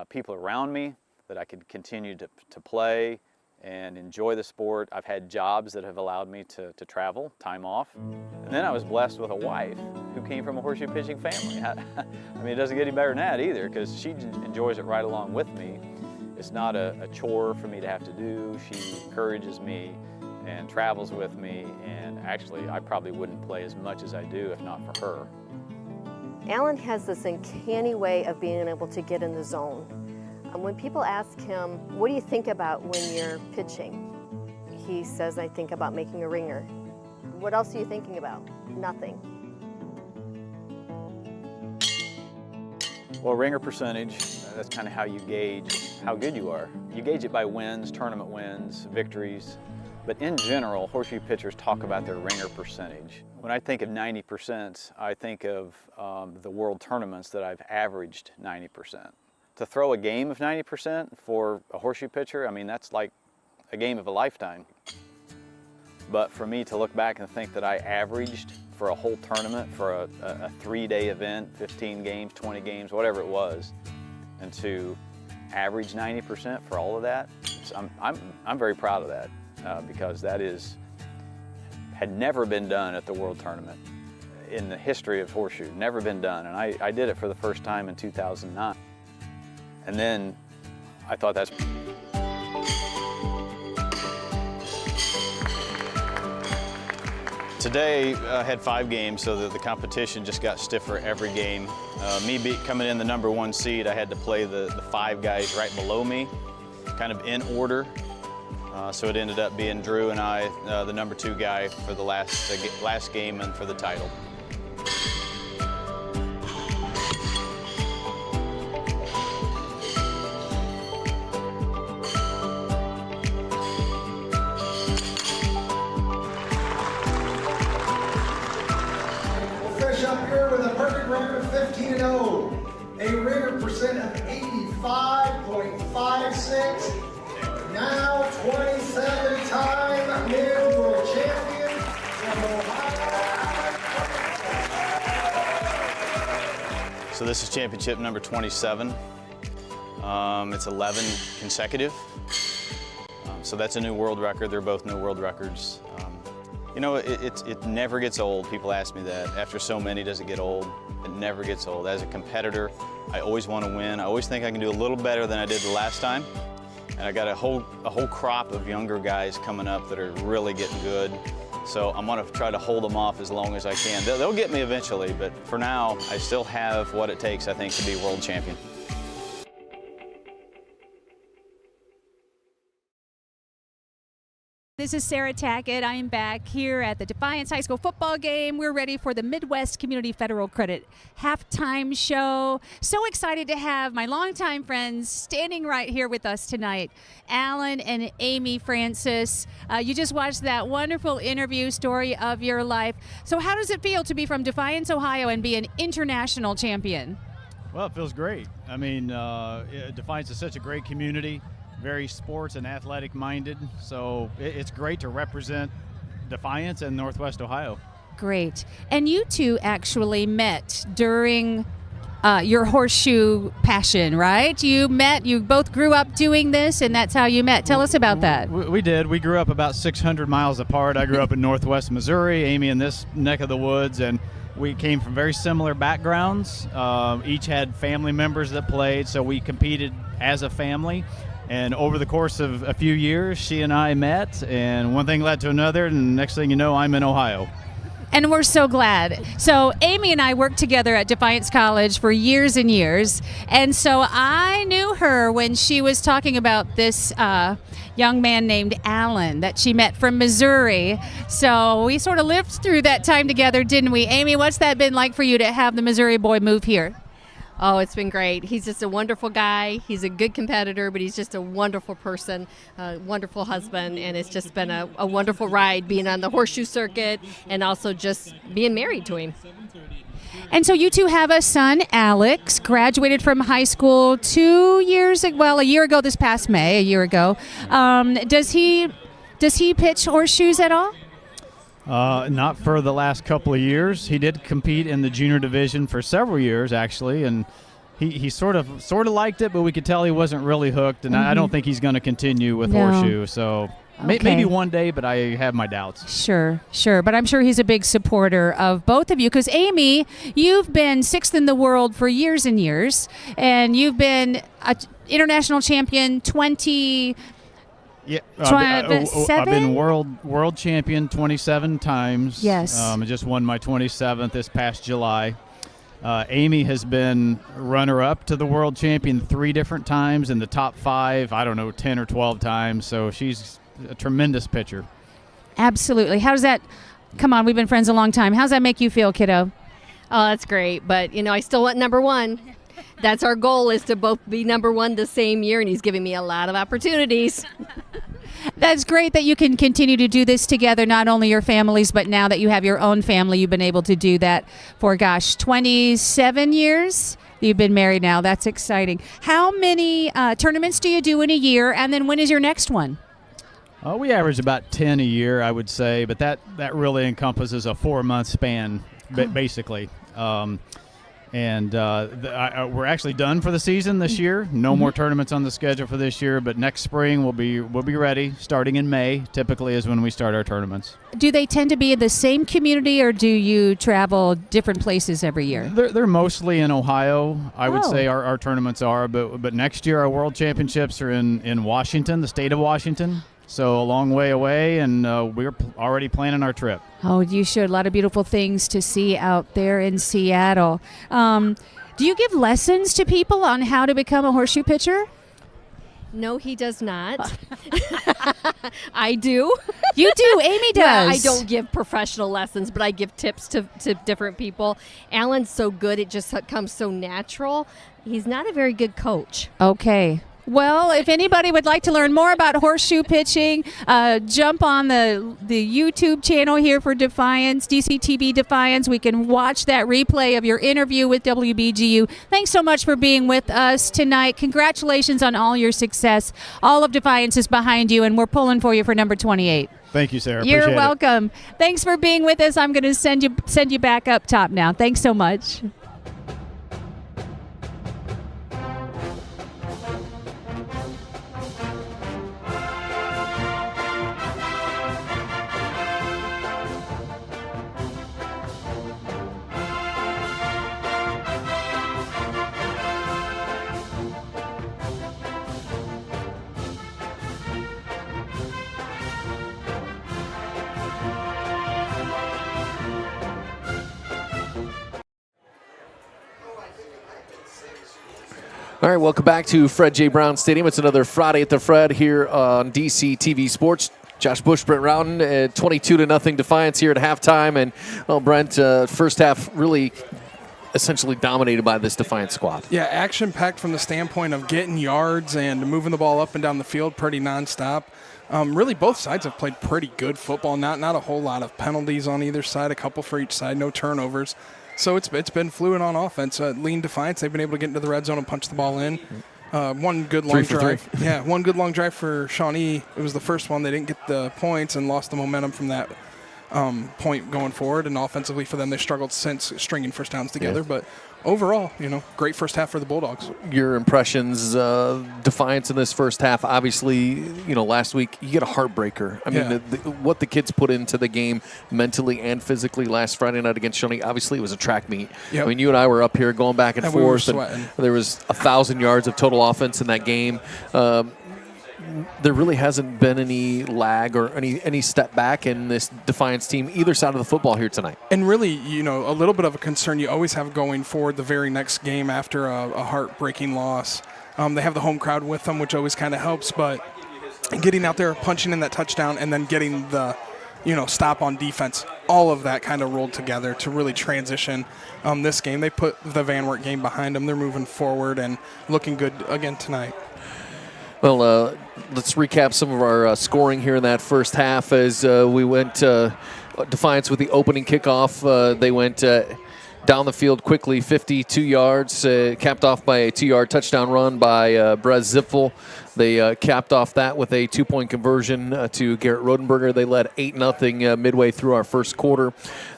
people around me that I could continue to play and enjoy the sport. I've had jobs that have allowed me to travel, time off. And then I was blessed with a wife who came from a horseshoe pitching family. I mean, it doesn't get any better than that either, because she enjoys it right along with me. It's not a chore for me to have to do. She encourages me and travels with me, and actually I probably wouldn't play as much as I do if not for her. Alan has this uncanny way of being able to get in the zone. When people ask him, what do you think about when you're pitching? He says, I think about making a ringer. What else are you thinking about? Nothing. Well, ringer percentage, that's kind of how you gauge how good you are. You gauge it by wins, tournament wins, victories. But in general, horseshoe pitchers talk about their ringer percentage. When I think of 90%, I think of the world tournaments that I've averaged 90%. To throw a game of 90% for a horseshoe pitcher, I mean, that's like a game of a lifetime. But for me to look back and think that I averaged for a whole tournament, for a 3-day event, 15 games, 20 games, whatever it was, and to average 90% for all of that, I'm very proud of that. Because that had never been done at the World Tournament in the history of horseshoe, never been done. And I did it for the first time in 2009. And then I thought that's... Today I had 5 games, so that the competition just got stiffer every game. Coming in the #1 seed, I had to play the 5 guys right below me, kind of in order. So it ended up being Drew and I, the #2 guy for the last game and for the title. We'll finish up here with a perfect record of 15-0, a ringer percent of 85.56. Now 27-time men's world champion from Ohio. So this is championship number 27. It's 11 consecutive. So that's a new world record. They're both new world records. You know, it never gets old. People ask me that. After so many, does it get old? It never gets old. As a competitor, I always want to win. I always think I can do a little better than I did the last time. And I got a whole crop of younger guys coming up that are really getting good. So I'm going to try to hold them off as long as I can. They'll get me eventually, but for now, I still have what it takes, I think, to be world champion. This is Sarah Tackett. I am back here at the Defiance High School football game. We're ready for the Midwest Community Federal Credit halftime show. So excited to have my longtime friends standing right here with us tonight, Alan and Amy Francis. You just watched that wonderful interview, story of your life. So how does it feel to be from Defiance, Ohio, and be an international champion? Well, it feels great. I mean, Defiance is such a great community. Very sports and athletic minded, so it's great to represent Defiance and Northwest Ohio. Great. And you two actually met during your horseshoe passion, right? You both grew up doing this, and that's how you met. Tell us about that. We did. We grew up about 600 miles apart. I grew up in Northwest Missouri, Amy in this neck of the woods, and we came from very similar backgrounds. Each had family members that played, so we competed as a family. And over the course of a few years, she and I met, and one thing led to another, and next thing you know, I'm in Ohio. And we're so glad. So Amy and I worked together at Defiance College for years and years, and so I knew her when she was talking about this young man named Alan that she met from Missouri. So we sort of lived through that time together, didn't we? Amy, what's that been like for you to have the Missouri boy move here? Oh, it's been great. He's just a wonderful guy. He's a good competitor, but he's just a wonderful person, a wonderful husband, and it's just been a wonderful ride being on the horseshoe circuit and also just being married to him. And so you two have a son, Alex, graduated from high school a year ago this past May, a year ago. Does he pitch horseshoes at all? Not for the last couple of years. He did compete in the junior division for several years, actually, and he sort of liked it, but we could tell he wasn't really hooked, and I don't think he's going to continue with horseshoe. So maybe one day, but I have my doubts. Sure. But I'm sure he's a big supporter of both of you, because Amy, you've been 6th in the world for years and years, and you've been an international champion 20. Yeah, I've been world champion 27 times. Yes. I just won my 27th this past July. Amy has been runner-up to the world champion 3 different times, in the top 5, 10 or 12 times. So she's a tremendous pitcher. Absolutely. How does that, come on, we've been friends a long time. How does that make you feel, kiddo? Oh, that's great. But, I still want number 1. That's our goal, is to both be number 1 the same year, and he's giving me a lot of opportunities. That's great that you can continue to do this together, not only your families, but now that you have your own family, you've been able to do that for, 27 years? You've been married now. That's exciting. How many tournaments do you do in a year, and then when is your next one? We average about 10 a year, I would say, but that really encompasses a 4-month span, basically. And we're actually done for the season this year. No more tournaments on the schedule for this year, but next spring we'll be ready. Starting in May, typically, is when we start our tournaments. Do they tend to be in the same community, or do you travel different places every year? They're mostly in Ohio, I would say our tournaments are, but next year our World Championships are in Washington, the state of Washington. So a long way away, and we're already planning our trip. Oh, you should. A lot of beautiful things to see out there in Seattle. Do you give lessons to people on how to become a horseshoe pitcher? No, he does not. I do. You do. Amy does. Yeah, I don't give professional lessons, but I give tips to different people. Alan's so good, it just comes so natural. He's not a very good coach. Okay. Well, if anybody would like to learn more about horseshoe pitching, jump on the YouTube channel here for Defiance, Dctv Defiance. We can watch that replay of your interview with WBGU. Thanks so much for being with us tonight. Congratulations on all your success. All of Defiance is behind you, and we're pulling for you for number 28. Thank you, Sarah. You're Appreciate welcome. Thanks for being with us. I'm going to send you back up top now. Thanks so much. All right, welcome back to Fred J. Brown Stadium. It's another Friday at the Fred here on Dctv Sports. Josh Bush, Brent Rowden, 22-0 Defiance here at halftime. And, well, Brent, first half really essentially dominated by this Defiance squad. Yeah, action-packed from the standpoint of getting yards and moving the ball up and down the field pretty nonstop. Really, both sides have played pretty good football. Not a whole lot of penalties on either side, a couple for each side, no turnovers. So it's been fluid on offense. Lean Defiance, they've been able to get into the red zone and punch the ball in. One good long drive. Yeah, one good long drive for Shawnee. It was the first one. They didn't get the points and lost the momentum from that point going forward. And offensively for them, they struggled since stringing first downs together. Yeah. But overall, great first half for the Bulldogs. Your impressions, Defiance in this first half. Obviously, last week you get a heartbreaker. I mean, what the kids put into the game mentally and physically last Friday night against Shawnee. Obviously, it was a track meet. Yep. I mean, you and I were up here going back and forth. We were sweating. There was 1,000 yards of total offense in that game. There really hasn't been any lag or any step back in this Defiance team, either side of the football here tonight. And really, a little bit of a concern you always have going forward the very next game after a heartbreaking loss. They have the home crowd with them, which always kind of helps, but getting out there, punching in that touchdown, and then getting the stop on defense, all of that kind of rolled together to really transition this game. They put the Van Wert game behind them. They're moving forward and looking good again tonight. Well, let's recap some of our scoring here in that first half as we went Defiance with the opening kickoff. They went down the field quickly, 52 yards, capped off by a 2-yard touchdown run by Brez Zipfel. They capped off that with a 2-point conversion to Garrett Rodenberger. They led 8-0 midway through our first quarter.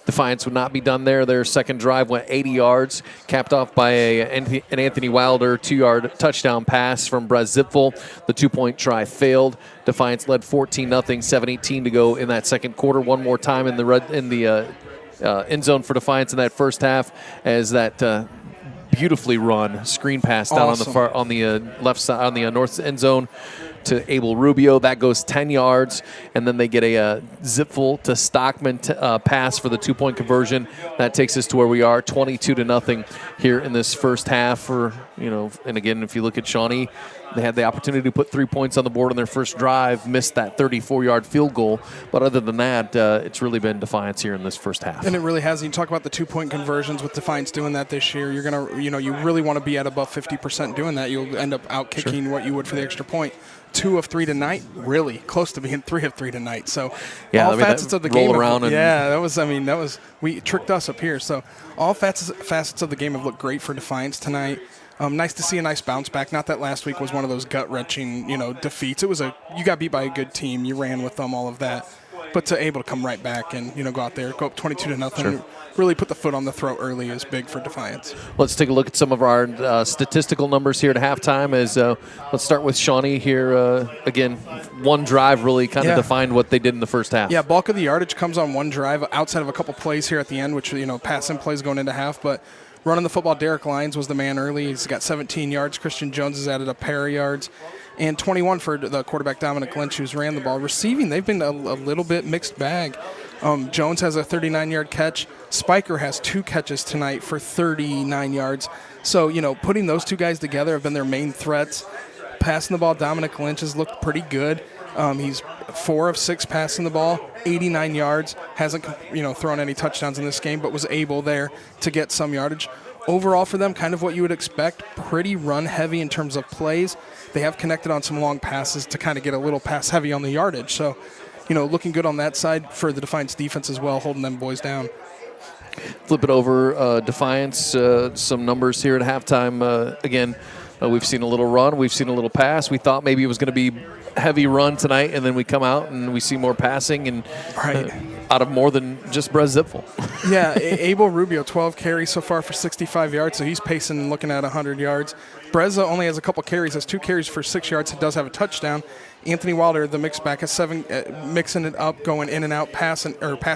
Defiance would not be done there. Their second drive went 80 yards, capped off by an Anthony Wilder 2-yard touchdown pass from Brez Zipfel. The 2-point try failed. Defiance led 14-0, 7:18 to go in that second quarter. One more time in the end zone for Defiance in that first half as that beautifully run screen pass down on the left side on the north end zone to Abel Rubio. That goes 10 yards, and then they get a Zipfel to Stockman pass for the 2-point conversion. That takes us to where we are, 22-0 here in this first half. And again, if you look at Shawnee, they had the opportunity to put 3 points on the board on their first drive, missed that 34-yard field goal. But other than that, it's really been Defiance here in this first half. And it really has. You talk about the 2-point conversions with Defiance doing that this year. You're gonna, you really want to be at above 50% doing that. You'll end up out kicking what you would for the extra point. 2 of 3 tonight, really close to being 3 of 3 tonight. So all facets of the game. That was we tricked us up here. So all facets of the game have looked great for Defiance tonight. Nice to see a nice bounce back. Not that last week was one of those gut-wrenching, defeats. It was you got beat by a good team. You ran with them, all of that. But to able to come right back and, go out there, go up 22-0, really put the foot on the throat early is big for Defiance. Let's take a look at some of our statistical numbers here at halftime. Let's start with Shawnee here. Again, one drive really kind of defined what they did in the first half. Yeah, bulk of the yardage comes on one drive outside of a couple plays here at the end, which, passing plays going into half. But running the football, Derek Lyons was the man early. He's got 17 yards. Christian Jones has added a pair of yards. And 21 for the quarterback, Dominic Lynch, who's ran the ball. Receiving, they've been a little bit mixed bag. Jones has a 39-yard catch. Spiker has 2 catches tonight for 39 yards. So, putting those 2 guys together have been their main threats. Passing the ball, Dominic Lynch has looked pretty good. He's 4 of 6 passing the ball, 89 yards. Hasn't, thrown any touchdowns in this game, but was able there to get some yardage. Overall for them, kind of what you would expect, pretty run-heavy in terms of plays. They have connected on some long passes to kind of get a little pass-heavy on the yardage. So, looking good on that side for the Defiance defense as well, holding them boys down. Flip it over, Defiance, some numbers here at halftime. Again, we've seen a little run, we've seen a little pass. We thought maybe it was going to be heavy run tonight, and then we come out and we see more passing and out of more than just Brez Zipfel. Yeah, Abel Rubio, 12 carries so far for 65 yards, so he's pacing and looking at 100 yards. Breza only has a couple carries, has 2 carries for 6 yards. He does have a touchdown. Anthony Wilder, the mixed back, has 7, mixing it up, going in and out, pass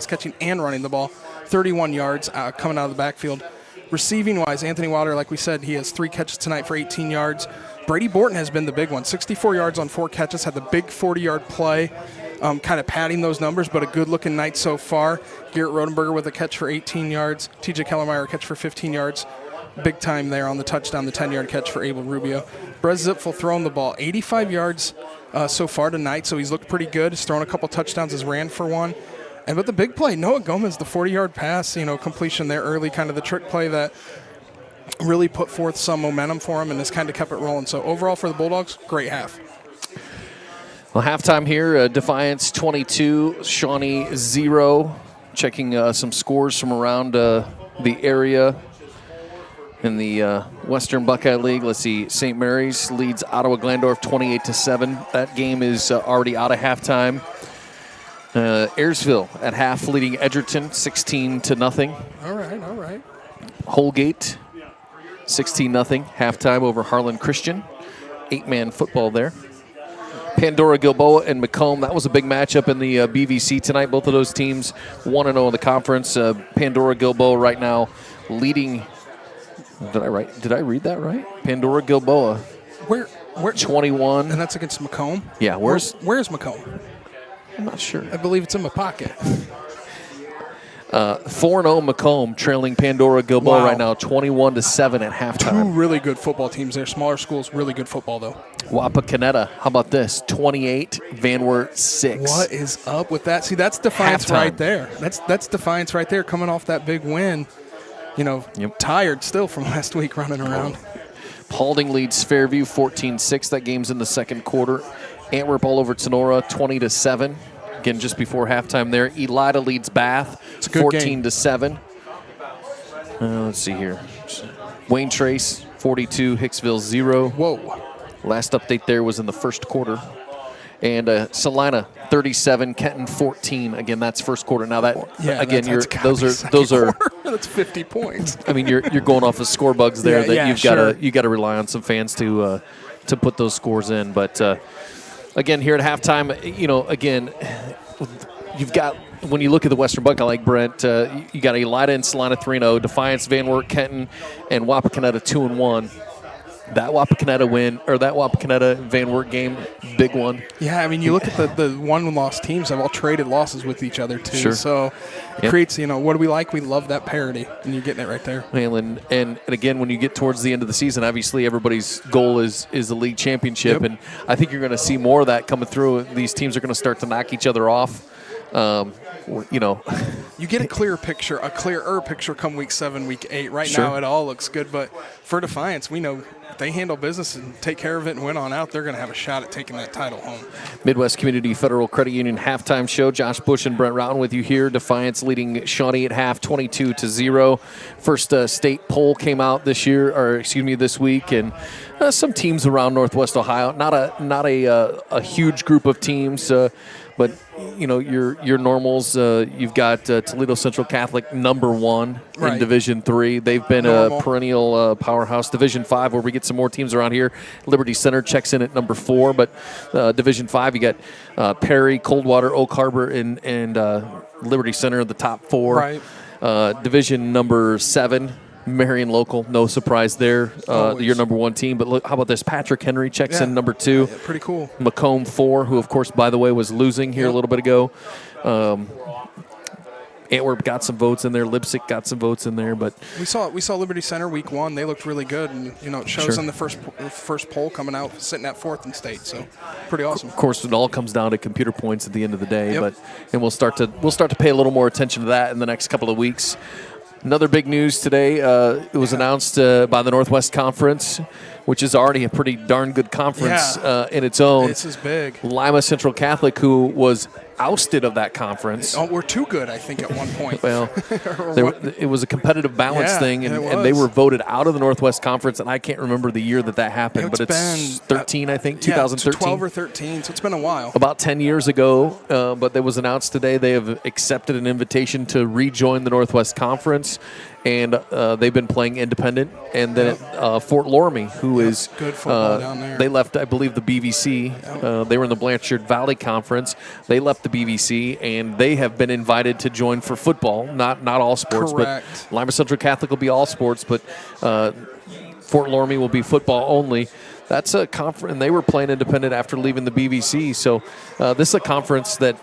catching and running the ball. 31 yards coming out of the backfield. Receiving-wise, Anthony Wilder, like we said, he has 3 catches tonight for 18 yards. Brady Borton has been the big one. 64 yards on 4 catches, had the big 40-yard play, kind of padding those numbers, but a good-looking night so far. Garrett Rodenberger with a catch for 18 yards. TJ Kellermeyer a catch for 15 yards. big time there on the touchdown, the 10-yard catch for Abel Rubio. Brez Zipfel throwing the ball 85 yards so far tonight, so he's looked pretty good. He's thrown a couple touchdowns, has ran for one. And with the big play, Noah Gomez, the 40-yard pass, completion there early, kind of the trick play that really put forth some momentum for him and has kind of kept it rolling. So overall for the Bulldogs, great half. Well, halftime here, Defiance 22, Shawnee 0. Checking some scores from around the area in the Western Buckeye League. Let's see, St. Mary's leads Ottawa Glandorf 28-7. That game is already out of halftime. Ayersville at half leading Edgerton 16-0. All right. Holgate 16-0 halftime over Harlan Christian. 8-man football there. Pandora Gilboa and Macomb. That was a big matchup in the BVC tonight. Both of those teams 1-0 in the conference. Pandora Gilboa right now leading. Did I read that right? Pandora Gilboa. Where 21. And that's against Macomb? Yeah. Where's Macomb? I'm not sure. I believe it's in my pocket. 4-0 Macomb trailing Pandora Gilboa right now, 21-7 at halftime. Two really good football teams there. Smaller schools, really good football though. Wapakoneta, how about this? 28, Van Wert 6. What is up with that? See, that's Defiance Halftime. right there. That's Defiance right there, coming off that big win. Tired still from last week running around. Paulding leads Fairview 14-6. That game's in the second quarter. Antwerp all over Sonora 20-7. Again, just before halftime there. Elida leads Bath 14-7. Let's see here. Wayne Trace 42, Hicksville 0. Whoa. Last update there was in the first quarter. And Salina 37, Kenton 14. Again, that's first quarter. Now that again, those are that's 50 points. I mean, you're going off of score bugs there you got to rely on some fans to put those scores in. But again, here at halftime, again, you've got, when you look at the Western Buckeye League, Brent, you got Elida and Salina 3-0, Defiance, Van Wert, Kenton, and Wapakoneta 2-1. That Wapakoneta win, or that Wapakoneta Van Wert game, big one. Yeah, I mean, you look at the one-loss teams have all traded losses with each other, too. Sure. So it creates, what do we like? We love that parity, and you're getting it right there. Well, and again, when you get towards the end of the season, obviously everybody's goal is the league championship, and I think you're going to see more of that coming through. These teams are going to start to knock each other off. You get a clearer picture come week 7, week 8. Right now it all looks good, but for Defiance, we know if they handle business and take care of it and win on out, they're going to have a shot at taking that title home. Midwest Community Federal Credit Union halftime show. Josh Bush and Brent Routen with you here. Defiance leading Shawnee at half 22-0. First state poll came out this week, and some teams around Northwest Ohio, not a huge group of teams, but your normals. You've got Toledo Central Catholic number 1 in Division 3. They've been a perennial powerhouse. Division 5, where we get some more teams around here. Liberty Center checks in at number 4, but Division 5, you got Perry, Coldwater, Oak Harbor, and Liberty Center, the top 4. Right. Division number 7. Marion local, no surprise there. Your number 1 team. But look, how about this? Patrick Henry checks in number 2. Yeah, pretty cool. Macomb 4, who of course, by the way, was losing here a little bit ago. Antwerp got some votes in there. Lipsick got some votes in there, but we saw Liberty Center week 1. They looked really good, and it shows in the first poll coming out, sitting at 4th in state. So pretty awesome. Of course, it all comes down to computer points at the end of the day. And we'll start to pay a little more attention to that in the next couple of weeks. Another big news today, it was announced by the Northwest Conference, which is already a pretty darn good conference in its own. This is big. Lima Central Catholic, who was ousted of that conference. Oh, we're too good, I think, at one point. Well, it was a competitive balance thing, and they were voted out of the Northwest Conference, and I can't remember the year that happened, but it's 13, I think, 2013. 12 or 13, so it's been a while. About 10 years ago, but it was announced today they have accepted an invitation to rejoin the Northwest Conference, and they've been playing independent. And then Fort Loramie, who is good football down there. They left, I believe, the BVC. They were in the Blanchard Valley Conference. They left the BVC, and they have been invited to join for football. Not all sports, Correct. but Lima Central Catholic will be all sports, but Fort Loramie will be football only. That's a conference, and they were playing independent after leaving the BVC. So this is a conference that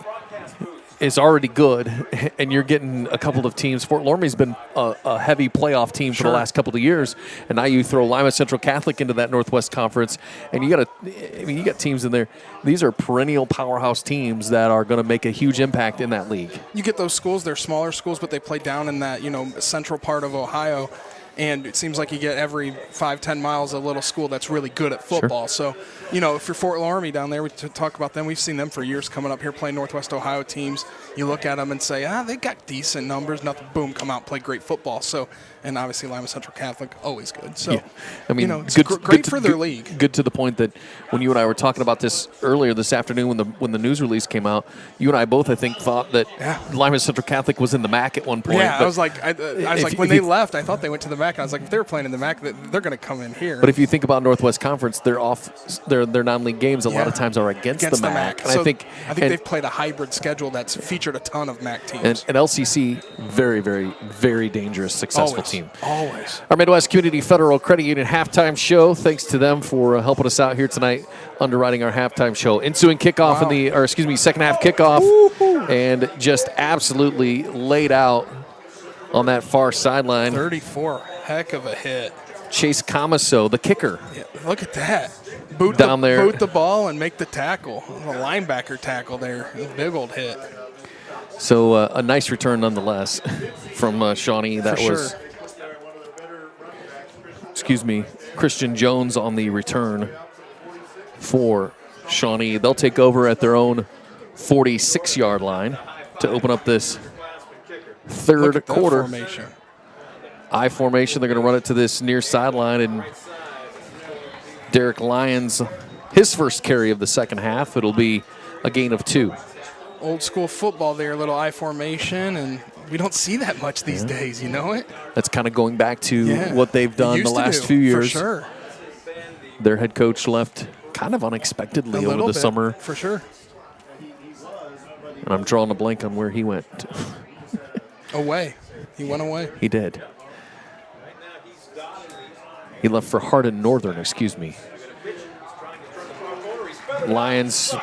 is already good, and you're getting a couple of teams. Fort Loramie's been a heavy playoff team for the last couple of years, and now you throw Lima Central Catholic into that Northwest Conference, and you got teams in there. These are perennial powerhouse teams that are going to make a huge impact in that league. You get those schools; they're smaller schools, but they play down in that central part of Ohio. And it seems like you get every 5-10 miles a little school that's really good at football. Sure. So, if you're Fort Loramie down there, we talk about them. We've seen them for years coming up here playing Northwest Ohio teams. You look at them and say, they got decent numbers. Nothing, boom, come out and play great football. So, and obviously Lima Central Catholic, always good. So, yeah. I mean, it's great for their league. Good to the point that when you and I were talking about this earlier this afternoon when the news release came out, you and I both, I think, thought that Lima Central Catholic was in the MAC at one point. Yeah, I was like, when they left, I thought they went to the MAC. And I was like, if they were playing in the MAC, they're going to come in here. But if you think about Northwest Conference, their non-league games a lot of times are against the MAC. And so I think they've played a hybrid schedule that's featured a ton of MAC teams. And LCC, very, very, very dangerous, successful team. Always. Our Midwest Community Federal Credit Union halftime show. Thanks to them for helping us out here tonight, underwriting our halftime show. Ensuing kickoff second half kickoff, and just absolutely laid out on that far sideline. 34, heck of a hit. Chase Camaso, the kicker. Yeah, look at that. Boot the ball and make the tackle. A linebacker tackle there. A big old hit. So a nice return nonetheless from Shawnee. That was, Christian Jones on the return for Shawnee. They'll take over at their own 46-yard line to open up this third quarter. Formation. I formation. They're going to run it to this near sideline, and Derek Lyons, his first carry of the second half, it'll be a gain of 2. Old school football there, little I formation, and we don't see that much these days, you know it? That's kind of going back to what they've done the last few years. For sure. Their head coach left kind of unexpectedly over the summer. For sure. And I'm drawing a blank on where he went. Away. He went away. He did. He left for Hardin Northern, Lions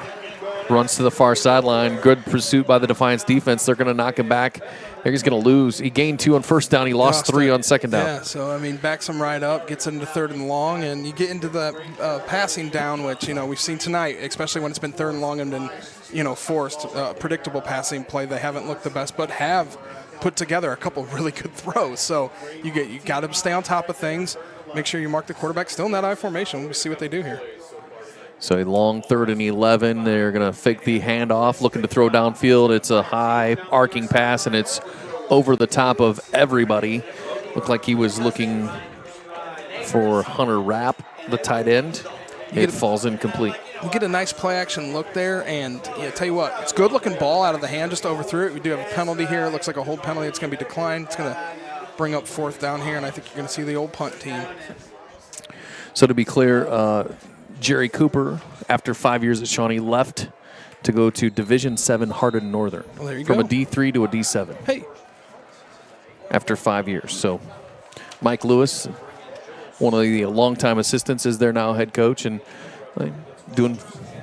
runs to the far sideline. Good pursuit by the Defiance defense. They're going to knock him back. He's going to lose. He gained 2 on first down. He lost 3 on second down. Yeah, so, backs him right up, gets into third and long, and you get into the passing down, which, we've seen tonight, especially when it's been third and long and been, forced. Predictable passing play. They haven't looked the best, but have put together a couple really good throws. So you got to stay on top of things. Make sure you mark the quarterback still in that I formation. We'll see what they do here. So a long 3rd and 11. They're going to fake the handoff, looking to throw downfield. It's a high arcing pass, and it's over the top of everybody. Looked like he was looking for Hunter Rapp, the tight end. It falls incomplete. You get a nice play action look there, and tell you what, it's good looking ball out of the hand, just overthrew it. We do have a penalty here. It looks like a hold penalty. It's going to be declined. It's going to bring up 4th down here, and I think you're going to see the old punt team. So to be clear, Jerry Cooper, after 5 years at Shawnee, left to go to Division 7 Hardin Northern. Well, there you from go. A D3 to a D7. Hey. After 5 years. So Mike Lewis, one of the longtime assistants, is there now head coach, and doing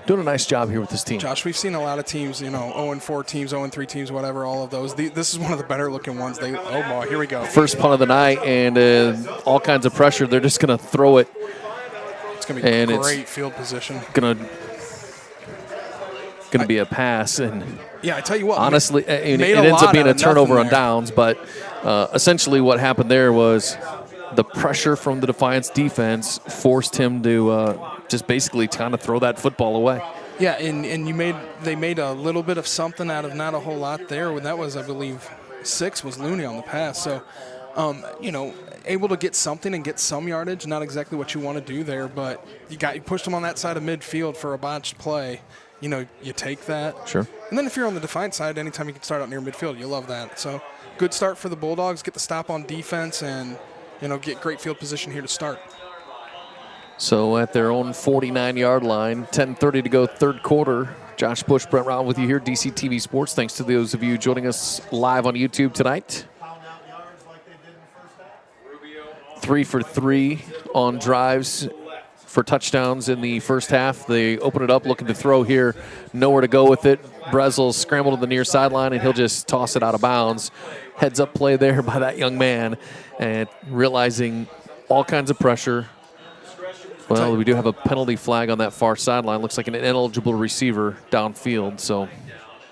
a nice job here with this team. Josh, we've seen a lot of teams, 0-4 teams, 0-3 teams, whatever, all of those. This is one of the better looking ones. Oh, boy, here we go. First punt of the night, and all kinds of pressure. They're just going to throw it. It's going to be great field position. Going to be a pass, and yeah, I tell you what. Honestly, it ends up being a turnover on downs, but essentially what happened there was the pressure from the Defiance defense forced him to just basically kind of throw that football away. Yeah, and they made a little bit of something out of not a whole lot there. When that was, I believe, 6 was Looney on the pass. So, able to get something and get some yardage. Not exactly what you want to do there, but you pushed them on that side of midfield for a botched play. You take that. Sure. And then if you're on the Defiance side, anytime you can start out near midfield, you love that. So, good start for the Bulldogs. Get the stop on defense and get great field position here to start. So at their own 49-yard line, 10:30 to go, third quarter. Josh Bush, Brent Rowell with you here, Dctv Sports. Thanks to those of you joining us live on YouTube tonight. 3 for 3 on drives for touchdowns in the first half. They open it up looking to throw here. Nowhere to go with it. Bresl's scramble to the near sideline, and he'll just toss it out of bounds. Heads up play there by that young man, and realizing all kinds of pressure. Well, we do have a penalty flag on that far sideline. Looks like an ineligible receiver downfield. So,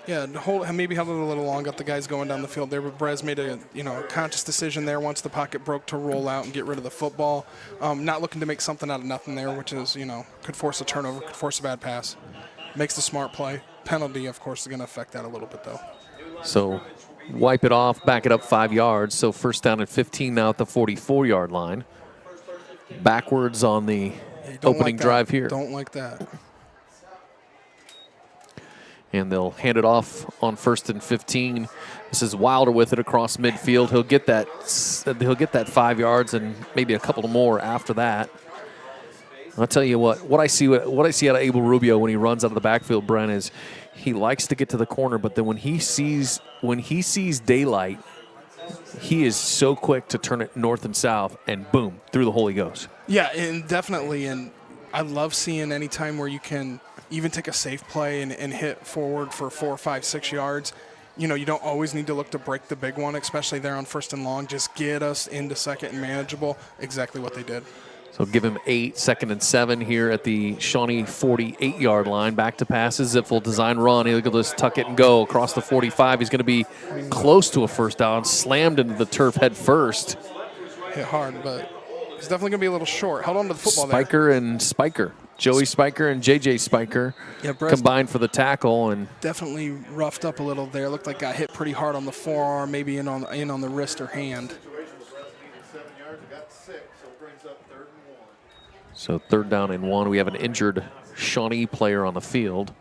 yeah, maybe held it a little long. Got the guys going down the field there, but Brez made a conscious decision there once the pocket broke to roll out and get rid of the football. Not looking to make something out of nothing there, which is could force a turnover, could force a bad pass. Makes the smart play. Penalty, of course, is going to affect that a little bit though. So, wipe it off, back it up 5 yards. So first down at 15 now at the 44-yard line. Backwards on the opening drive here. Don't like that. And they'll hand it off on 1st and 15. This is Wilder with it across midfield. He'll get that 5 yards and maybe a couple more after that. I'll tell you what I see out of Abel Rubio when he runs out of the backfield, Brent, is he likes to get to the corner, but then when he sees daylight, he is so quick to turn it north and south, and boom, through the hole he goes. Yeah, and definitely. And I love seeing any time where you can even take a safe play and hit forward for 4, 5, 6 yards. You don't always need to look to break the big one, especially there on 1st and long. Just get us into 2nd and manageable. Exactly what they did. So give him 8, 2nd and 7 here at the Shawnee 48-yard line. Back to passes. Ziffel design run. He'll just tuck it and go across the 45. He's going to be close to a first down. Slammed into the turf head first. Hit hard, but he's definitely going to be a little short. Held on to the football Spiker and Spiker. Joey Spiker and JJ Spiker combined for the tackle. And definitely roughed up a little there. Looked like got hit pretty hard on the forearm, maybe in on the wrist or hand. So 3rd down and 1. We have an injured Shawnee player on the field.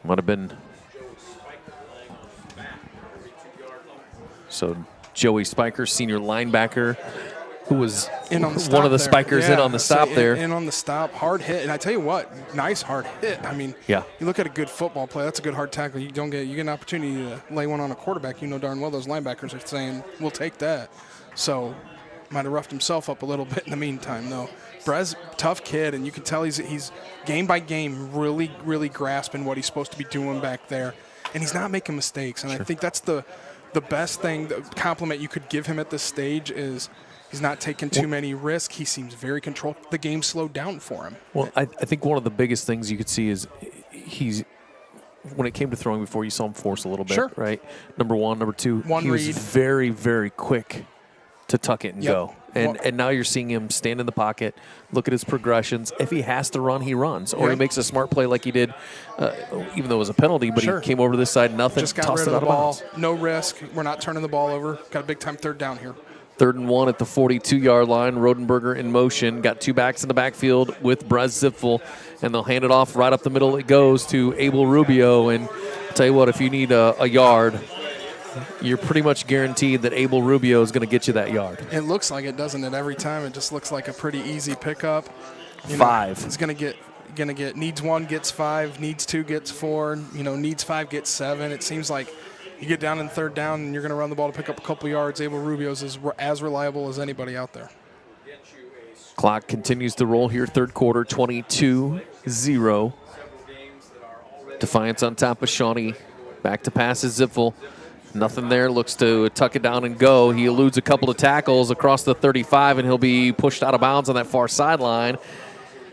Might have been. So Joey Spiker, senior linebacker, who was one of the Spikers in on the stop there. In on the stop, hard hit. And I tell you what, nice hard hit. I mean, you look at a good football play, that's a good hard tackle. You get an opportunity to lay one on a quarterback. You know darn well those linebackers are saying, we'll take that. So might have roughed himself up a little bit in the meantime, though. Brez, tough kid, and you can tell he's game by game really, really grasping what he's supposed to be doing back there. And he's not making mistakes. And I think that's the best thing, the compliment you could give him at this stage is he's not taking too many risks. He seems very controlled. The game slowed down for him. Well, I think one of the biggest things you could see is when it came to throwing before, you saw him force a little bit, right? Number 1, number 2, he was very, very quick to tuck it and go. And now you're seeing him stand in the pocket, look at his progressions. If he has to run, he runs. Or he makes a smart play like he did, even though it was a penalty, but he came over to this side, nothing, just got tossed rid it of out the of ball. bounds. No risk. We're not turning the ball over. Got a big-time 3rd down here. 3rd and 1 at the 42-yard line. Rodenberger in motion. Got 2 backs in the backfield with Brez Zipfel, and they'll hand it off right up the middle. It goes to Abel Rubio. And I'll tell you what, if you need a yard, you're pretty much guaranteed that Abel Rubio is going to get you that yard. It looks like it, doesn't it? Every time it just looks like a pretty easy pickup. 5. It's going to get needs 1 gets 5, needs 2 gets 4, needs 5 gets 7. It seems like you get down in 3rd down and you're going to run the ball to pick up a couple yards. Abel Rubio's is as reliable as anybody out there. Clock continues to roll here, 3rd quarter, 22-0. Defiance on top of Shawnee. Back to passes, Ziffel. Nothing there, looks to tuck it down and go. He eludes a couple of tackles across the 35, and he'll be pushed out of bounds on that far sideline.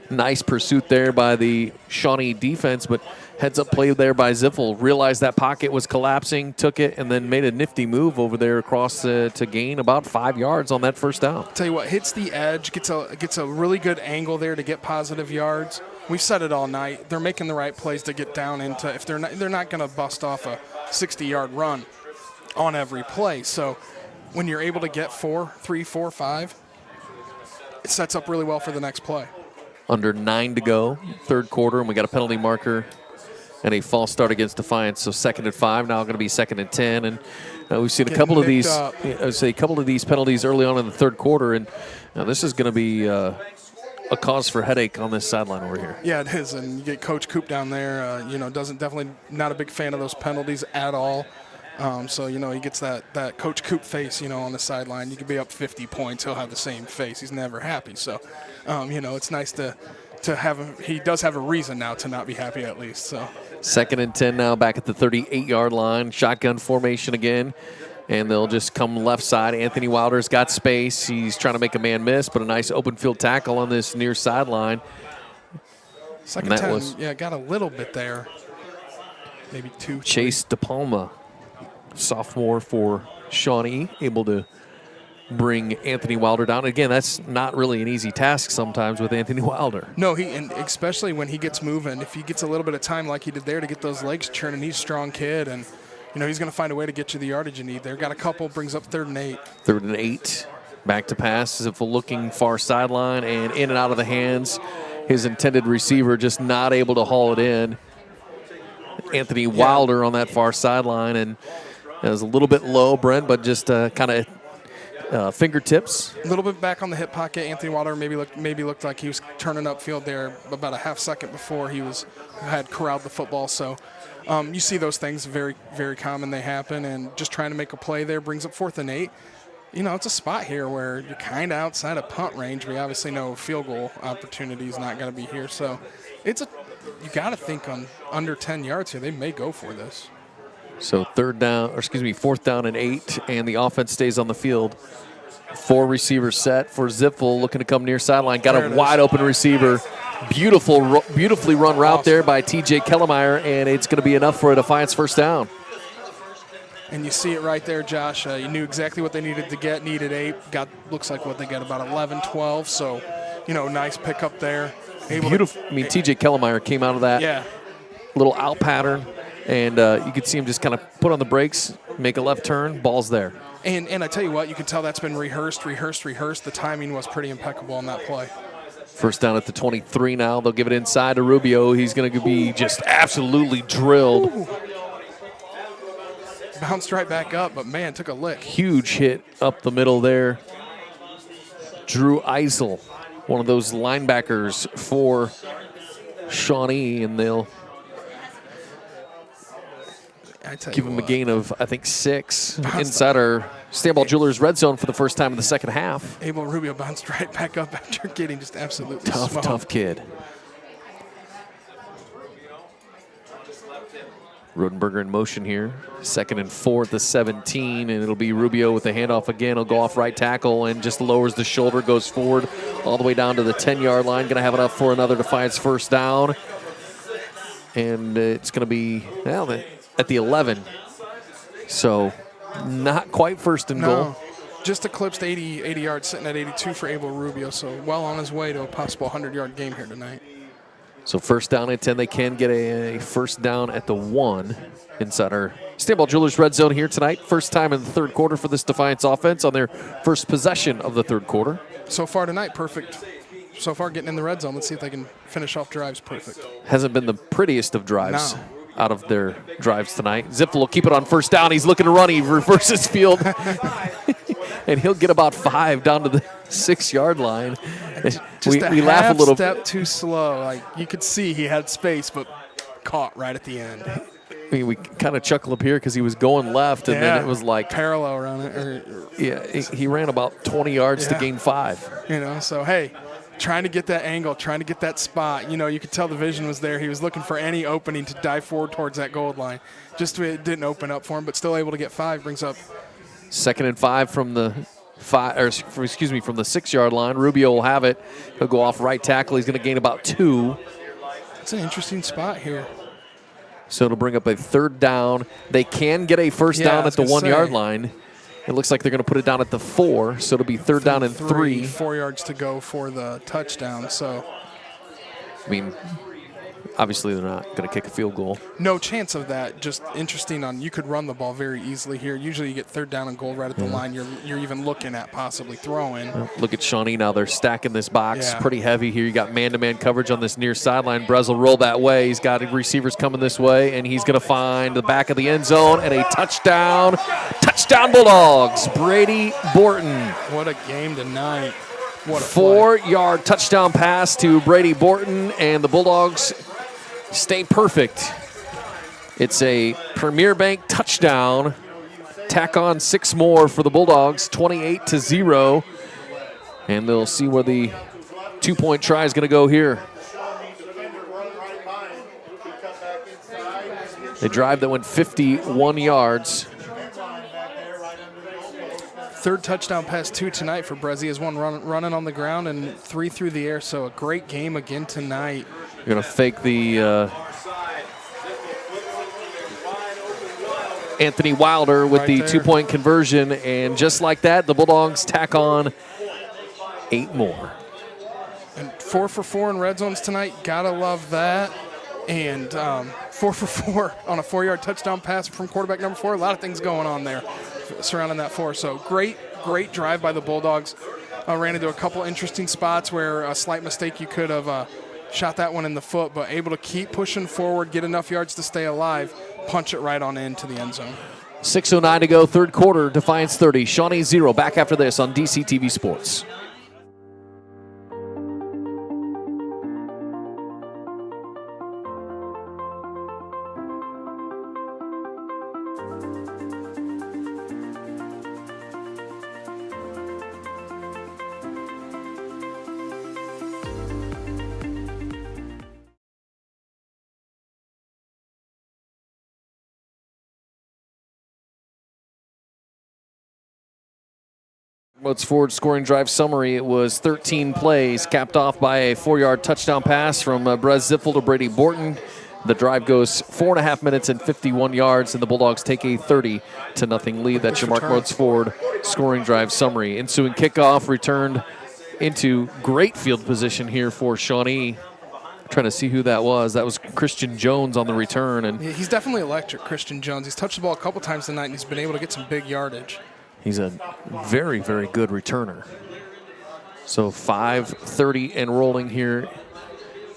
Nice pursuit there by the Shawnee defense, but heads up play there by Ziffel. Realized that pocket was collapsing, took it, and then made a nifty move over there across to gain about 5 yards on that 1st down. Tell you what, hits the edge, gets a really good angle there to get positive yards. We've said it all night. They're making the right plays to get down into. If they're not going to bust off a 60-yard run on every play. So when you're able to get 3, 4, 5, it sets up really well for the next play. Under 9 to go, 3rd quarter, and we got a penalty marker and a false start against Defiance. So 2nd and 5, now going to be 2nd and 10. And we've seen a couple of these. I would say a couple of these penalties early on in the 3rd quarter, and this is going to be a cause for headache on this sideline over here. Yeah, it is, and you get Coach Coop down there. Definitely not a big fan of those penalties at all. So, he gets that Coach Coop face, on the sideline. You could be up 50 points. He'll have the same face. He's never happy. So It's nice to have he does have a reason now to not be happy at least. So 2nd and 10 now, back at the 38-yard line. Shotgun formation again. And they'll just come left side. Anthony Wilder's got space. He's trying to make a man miss, but a nice open field tackle on this near sideline. Second time, got a little bit there. Maybe 2. Chase DePalma, sophomore for Shawnee, able to bring Anthony Wilder down. Again, that's not really an easy task sometimes with Anthony Wilder. No, and especially when he gets moving. If he gets a little bit of time like he did there to get those legs churning, he's a strong kid, and he's going to find a way to get you the yardage you need there. Got a couple, brings up 3rd and 8. 3rd and 8. Back to pass. Ziffel looking far sideline and in and out of the hands. His intended receiver just not able to haul it in. Anthony Wilder on that far sideline, and it was a little bit low, Brent, but just kind of fingertips. A little bit back on the hip pocket. Anthony Wilder maybe looked like he was turning upfield there about a half second before he had corralled the football. So you see those things very, very common. They happen, and just trying to make a play there brings up 4th and 8. It's a spot here where you're kind of outside of punt range. We obviously know field goal opportunity is not going to be here. So you got to think on under 10 yards here. They may go for this. So 4th down and 8, and the offense stays on the field. 4 receivers set for Ziffel, looking to come near sideline. Got a wide open receiver. Beautifully run route there by T.J. Kellemeyer, and it's going to be enough for a Defiance 1st down. And you see it right there, Josh. You knew exactly what they needed to get. Needed 8. Looks like what they got, about 11, 12. So, nice pickup there. Beautiful. T.J. Kellemeyer came out of that little out pattern, and you could see him just kind of put on the brakes, make a left turn, ball's there. And I tell you what, you can tell that's been rehearsed. The timing was pretty impeccable on that play. 1st down at the 23 now. They'll give it inside to Rubio. He's going to be just absolutely drilled. Ooh. Bounced right back up, but, man, took a lick. Huge hit up the middle there. Drew Eisel, one of those linebackers for Shawnee, and they'll give him a gain of, I think, 6 inside our Stanball Jewelers red zone for the first time in the second half. Abel Rubio bounced right back up after getting just absolutely smoked. Tough kid. Rodenberger in motion here. 2nd and 4 at the 17, and it'll be Rubio with the handoff again. He'll go off right tackle and just lowers the shoulder, goes forward all the way down to the 10-yard line. Going to have enough for another Defiance 1st down. And it's going to be at the 11. So not quite 1st and goal. Just eclipsed 80 yards, sitting at 82 for Abel Rubio. So well on his way to a possible 100-yard game here tonight. So 1st down and 10, they can get a 1st down at the 1 inside our Stanball Jewelers red zone here tonight. First time in the 3rd quarter for this Defiance offense on their first possession of the 3rd quarter. So far tonight, perfect. So far getting in the red zone. Let's see if they can finish off drives perfect. Hasn't been the prettiest of drives out of their drives tonight. Ziffel will keep it on 1st down. He's looking to run. He reverses field. And he'll get about 5 down to the 6-yard line. Just we laugh a little step too slow. Like you could see he had space, but caught right at the end. We kind of chuckle up here because he was going left, and then it was like parallel around it. He ran about 20 yards to gain 5. So hey, trying to get that angle, trying to get that spot. You could tell the vision was there. He was looking for any opening to dive forward towards that goal line. Just it didn't open up for him, but still able to get 5. Brings up 2nd and 5 from the from the 6-yard line. Rubio will have it. He'll go off right tackle. He's going to gain about 2. It's an interesting spot here. So it'll bring up a 3rd down. They can get a 1st down at the 1-yard line. It looks like they're going to put it down at the 4, so it'll be 3rd down and 3. 4 yards to go for the touchdown. So, obviously they're not going to kick a field goal. No chance of that. Just interesting you could run the ball very easily here. Usually you get 3rd down and goal right at the line. You're even looking at possibly throwing. Look at Shawnee now. They're stacking this box pretty heavy here. You got man-to-man coverage on this near sideline. Brez will roll that way. He's got receivers coming this way, and he's going to find the back of the end zone and a touchdown. Touchdown Bulldogs. Brady Borton. What a game tonight. What a 4-yard touchdown pass to Brady Borton, and the Bulldogs stay perfect. It's a Premier Bank touchdown. Tack on 6 more for the Bulldogs, 28-0. And they'll see where the 2-point try is going to go here. A drive that went 51 yards. Third touchdown pass, 2 tonight for Brez. He has 1 running on the ground and 3 through the air, so a great game again tonight. You're going to fake the Anthony Wilder with Right the there. 2-point conversion, and just like that, the Bulldogs tack on 8 more. And 4 for 4 in red zones tonight. Gotta love that. And 4 for 4 on a 4-yard touchdown pass from quarterback number 4. A lot of things going on there surrounding that 4. So great drive by the Bulldogs. Ran into a couple interesting spots where a slight mistake you could have shot that one in the foot, but able to keep pushing forward, get enough yards to stay alive, punch it right on into the end zone. 6:09 to go, third quarter. Defiance 30, Shawnee 0. Back after this on Dctv Sports. What's forward scoring drive summary. It was 13 plays, capped off by a 4-yard touchdown pass from Brez Ziffel to Brady Borton. The drive goes 4.5 minutes and 51 yards, and the Bulldogs take a 30-0 lead. That's your Mark Modes Ford scoring drive summary. Ensuing kickoff returned into great field position here for Shawnee. Trying to see who that was. That was Christian Jones on the return. And Yeah, he's definitely electric, Christian Jones. He's touched the ball a couple times tonight, and he's been able to get some big yardage. he's a very, very good returner. So 5:30 and rolling here.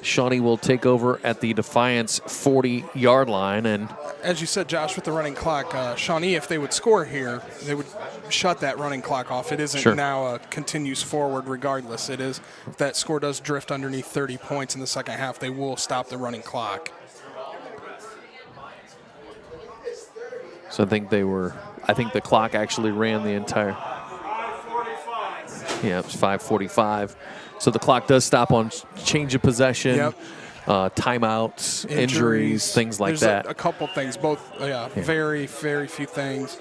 Shawnee will take over at the Defiance 40-yard line. And as you said, Josh, with the running clock, Shawnee, if they would score here, they would shut that running clock off. It isn't now continues forward regardless. It is, if that score does drift underneath 30 points in the second half, they will stop the running clock. so I think the clock actually ran the entire. Yeah, it was 5:45. So the clock does stop on change of possession, timeouts, injuries, things like There's that. A couple things, very, very few things.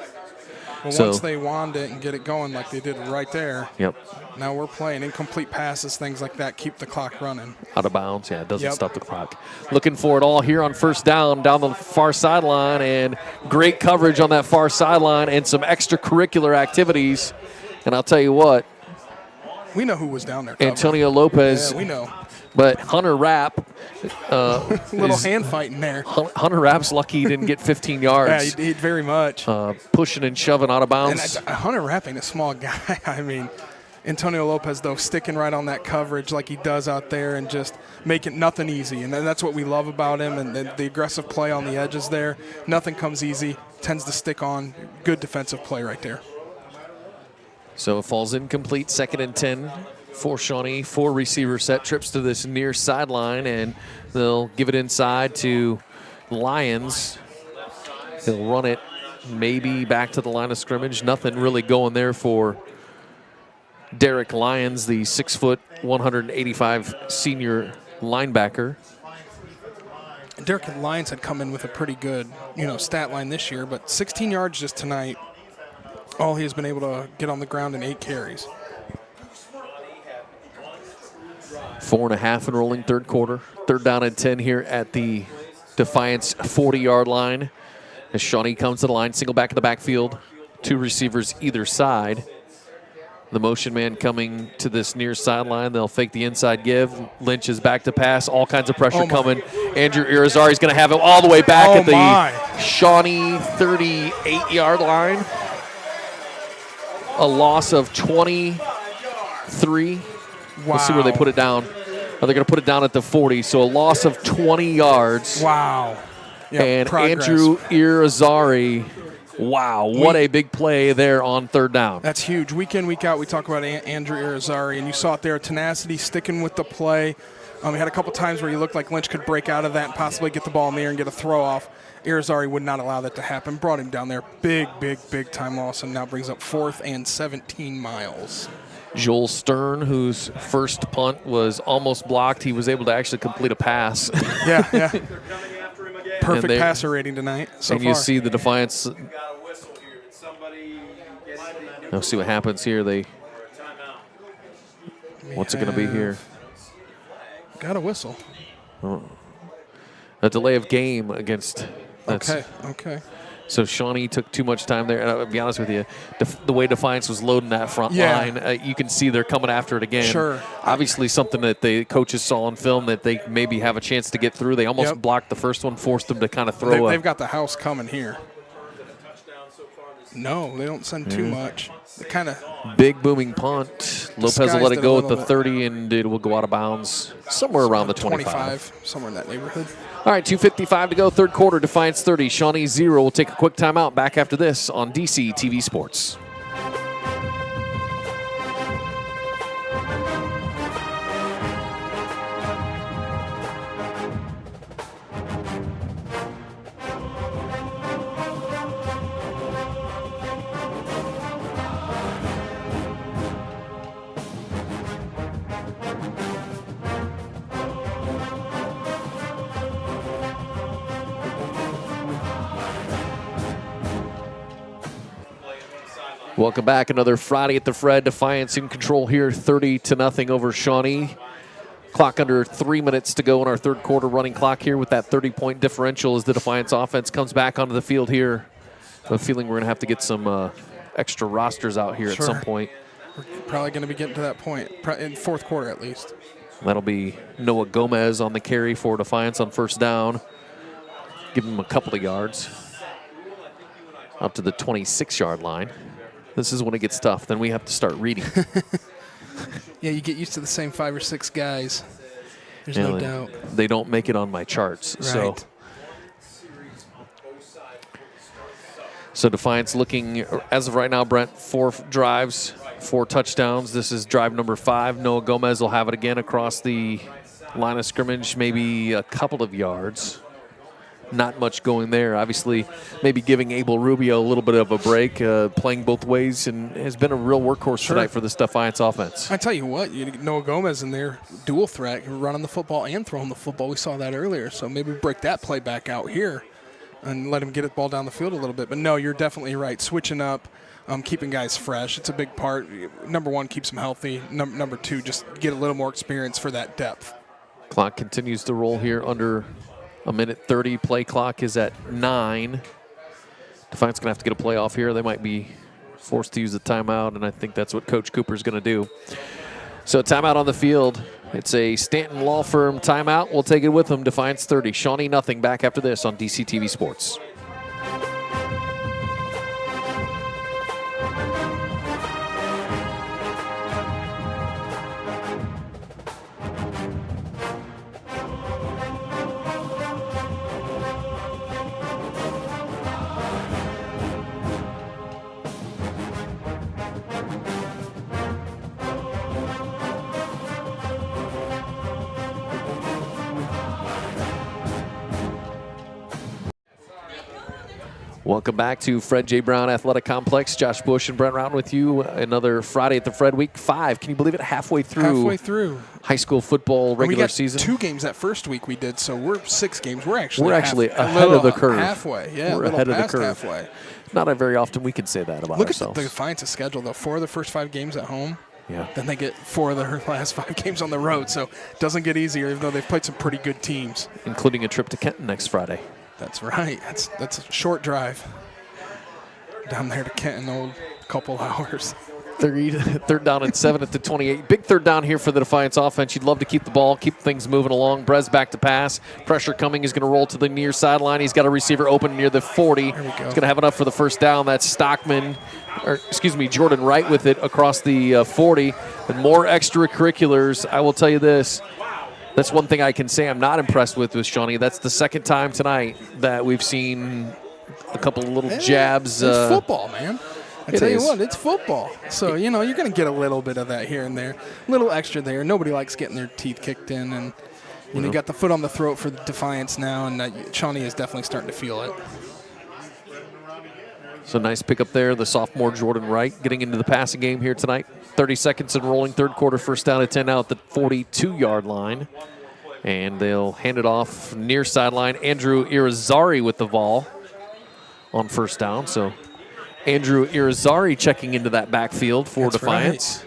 But So- once they wand it and get it going like they did right there, Yep. now we're playing incomplete passes, things like that, keep the clock running. Out of bounds, yeah, it doesn't Yep. stop the clock. Looking for it all here on first down the far sideline, and great coverage on that far sideline and some extracurricular activities. And I'll tell you what, We know who was down there. covering. Antonio Lopez, Yeah, we know. but Hunter Rapp, Little hand fighting there. Hunter Rapp's lucky he didn't get 15 Yeah, yards. he did very much. Pushing and shoving out of And bounds. Hunter Rapp ain't a small guy. I mean, Antonio Lopez, though, sticking right on that coverage like he does out there and just making nothing easy. And that's what we love about him, and the aggressive play on the edges there. Nothing comes easy, tends to stick on. Good defensive play right there. So it falls incomplete, 2nd and 10 for Shawnee. 4 receiver set, trips to this near sideline, and they'll give it inside to Lyons. He'll run it maybe back to the line of scrimmage. Nothing really going there for Derek Lyons, the 6', 185 senior linebacker. Derek Lyons had come in with a pretty good, stat line this year, but 16 yards just tonight. All he has been able to get on the ground in 8 carries. 4.5 and rolling third quarter. 3rd down and 10 here at the Defiance 40-yard line. As Shawnee comes to the line, single back in the backfield. 2 receivers either side. The motion man coming to this near sideline. They'll fake the inside give. Lynch is back to pass. All kinds of pressure coming. Andrew Irizarry's going to have it all the way back at the Shawnee 38-yard line. A loss of 23. Wow. Let's see where they put it down. They're going to put it down at the 40. So a loss of 20 yards. Wow. Yep, And progress. Andrew Irizarry, wow, what a big play there on 3rd down. That's huge. Week in, week out, we talk about Andrew Irizarry, and you saw it there, tenacity, sticking with the play. We had a couple times where you looked like Lynch could break out of that and possibly get the ball in the air and get a throw off. Irizarry would not allow that to happen. Brought him down there. Big, big, big time loss, and now brings up 4th and 17 miles. Joel Stern, whose first punt was almost blocked, he was able to actually complete a pass. Yeah, yeah. Perfect there- passer rating tonight so and far. you see the Defiance. Let's see what happens here. What's it going to be here? Got a whistle. A delay of game against. Okay. So Shawnee took too much time there. And I'll be honest with you, the way Defiance was loading that front line, you can see they're coming after it again. Sure. Obviously something that the coaches saw on film that they maybe have a chance to get through. They almost blocked the first one, forced them to kind of throw They've got the house coming here. No, they don't send too much. They kind of big booming punt. Lopez will let it go at the bit. 30, and it will go out of bounds somewhere around the 25. Somewhere in that neighborhood. All right, 2:55 to go, third quarter. Defiance 30, Shawnee 0. We'll take a quick timeout. Back after this on Dctv Sports. Welcome back. Another Friday at the Fred. Defiance in control here, 30-0 over Shawnee. Clock under 3 minutes to go in our third quarter running clock here with that 30-point differential as the Defiance offense comes back onto the field here. I have a feeling we're going to have to get some extra rosters out here at some point. We're probably going to be getting to that point in fourth quarter at least. That'll be Noah Gomez on the carry for Defiance on first down. Give him a couple of yards. Up to the 26-yard line. This is when it gets tough. Then we have to start reading. Yeah, you get used to the same 5 or 6 guys. There's no doubt. They don't make it on my charts. Right. So Defiance looking, as of right now, Brent, 4 drives, 4 touchdowns. This is drive number 5. Noah Gomez will have it again across the line of scrimmage, maybe a couple of yards. Not much going there. Obviously, maybe giving Abel Rubio a little bit of a break, playing both ways, and has been a real workhorse tonight for this Defiance offense. I tell you what, Noah Gomez in there, dual threat, running the football and throwing the football. We saw that earlier, so maybe break that play back out here and let him get the ball down the field a little bit. But no, you're definitely right. Switching up, keeping guys fresh, it's a big part. Number 1, keeps them healthy. Number 2, just get a little more experience for that depth. Clock continues to roll here under a minute 30. Play clock is at 9. Defiance going to have to get a play off here. They might be forced to use the timeout, and I think that's what Coach Cooper's going to do. So timeout on the field. It's a Stanton Law Firm timeout. We'll take it with them. Defiance 30, Shawnee nothing. Back after this on DCTV Sports. Welcome back to Fred J. Brown Athletic Complex. Josh Bush and Brent Routen with you. Another Friday at the Fred, week 5. Can you believe it? Halfway through high school football regular season. 2 games that first week we did, so we're 6 games. We're actually ahead of the curve. Halfway, yeah. We're ahead of the curve. Halfway. Not very often we can say that about Look ourselves. at the Defiance's schedule, though. 4 of the first 5 games at home. Yeah. Then they get 4 of their last 5 games on the road, so it doesn't get easier, even though they've played some pretty good teams. Including a trip to Kenton next Friday. That's right. That's a short drive. Down there to Kenton, old couple hours. Third down and 7 at the 28. Big third down here for the Defiance offense. You'd love to keep the ball, keep things moving along. Brez back to pass. Pressure coming. He's going to roll to the near sideline. He's got a receiver open near the 40. There we go. He's going to have enough for the first down. That's Jordan Wright with it across the 40. And more extracurriculars. I will tell you this. That's one thing I can say I'm not impressed with Shawnee. That's the second time tonight that we've seen a couple of little jabs. It's football, man. I tell you is. what, it's football. So, you're going to get a little bit of that here and there. A little extra there. Nobody likes getting their teeth kicked in. And you got the foot on the throat for the Defiance now, and Shawnee is definitely starting to feel it. So nice pickup there. The sophomore Jordan Wright getting into the passing game here tonight. 30 seconds and rolling, third quarter, first down at 10 now at the 42-yard line. And they'll hand it off near sideline. Andrew Irizarry with the ball on first down. So Andrew Irizarry checking into that backfield for Defiance.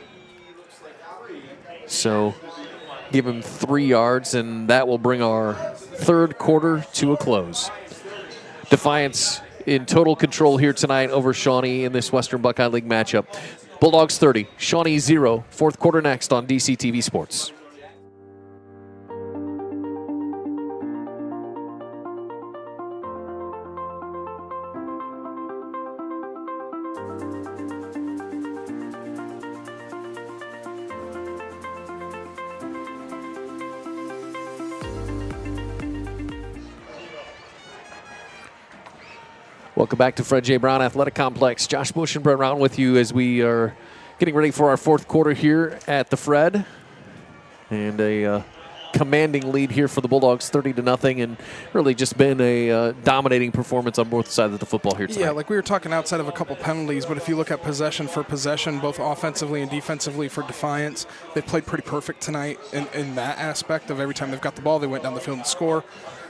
Right. So give him 3 yards, and that will bring our third quarter to a close. Defiance in total control here tonight over Shawnee in this Western Buckeye League matchup. Bulldogs 30, Shawnee 0. Fourth quarter next on Dctv Sports. Welcome back to Fred J. Brown Athletic Complex. Josh Bush and Brett Round with you as we are getting ready for our fourth quarter here at the Fred. And a commanding lead here for the Bulldogs, 30-0, and really just been a dominating performance on both sides of the football here tonight. Yeah, like we were talking outside of a couple penalties, but if you look at possession for possession, both offensively and defensively for Defiance, they played pretty perfect tonight in that aspect of every time they've got the ball, they went down the field and score.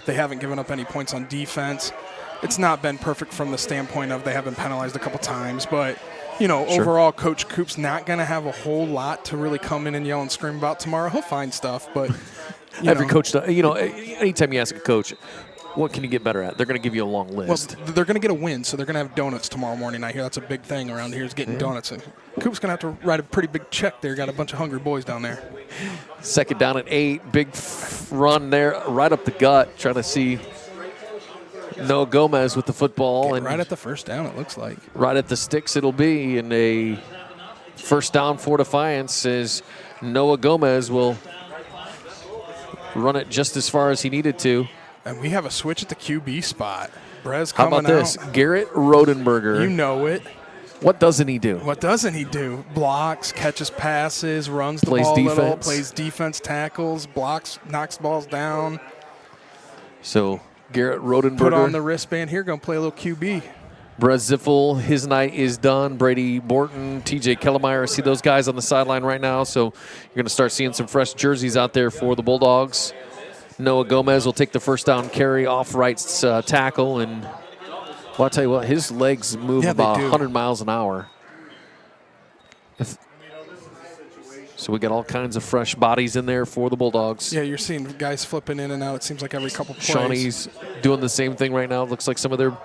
They haven't given up any points on defense. It's not been perfect from the standpoint of they have been penalized a couple times, but, you know, Sure. Overall, Coach Coop's not going to have a whole lot to really come in and yell and scream about tomorrow. He'll find stuff, but, Every coach, you know, anytime you ask a coach, what can you get better at? They're going to give you a long list. Well, they're going to get a win, so they're going to have donuts tomorrow morning. I hear that's a big thing around here is getting donuts. And Coop's going to have to write a pretty big check there. Got a bunch of hungry boys down there. Second down at 8, big run there, right up the gut, trying to see Noah Gomez with the football. And right at the first down, it looks like. Right at the sticks it'll be, and a first down for Defiance as Noah Gomez will run it just as far as he needed to. And we have a switch at the QB spot. Brez How coming about this? out. Garrett Rodenberger. You know it. What doesn't he do? What doesn't he do? Blocks, catches passes, runs the Plays ball a little, defense. plays defense, tackles, blocks, knocks balls down. So Garrett Rodenberger. Put on the wristband here, going to play a little QB. Brez Ziffel, his night is done. Brady Borton, TJ Kellemeyer. I see those guys on the sideline right now, so you're going to start seeing some fresh jerseys out there for the Bulldogs. Noah Gomez will take the first down carry off right tackle, and well, I'll tell you what, his legs move about 100 miles an hour. So we got all kinds of fresh bodies in there for the Bulldogs. Yeah, you're seeing guys flipping in and out. It seems like every couple plays. Shawnee's doing the same thing right now. It looks like some of their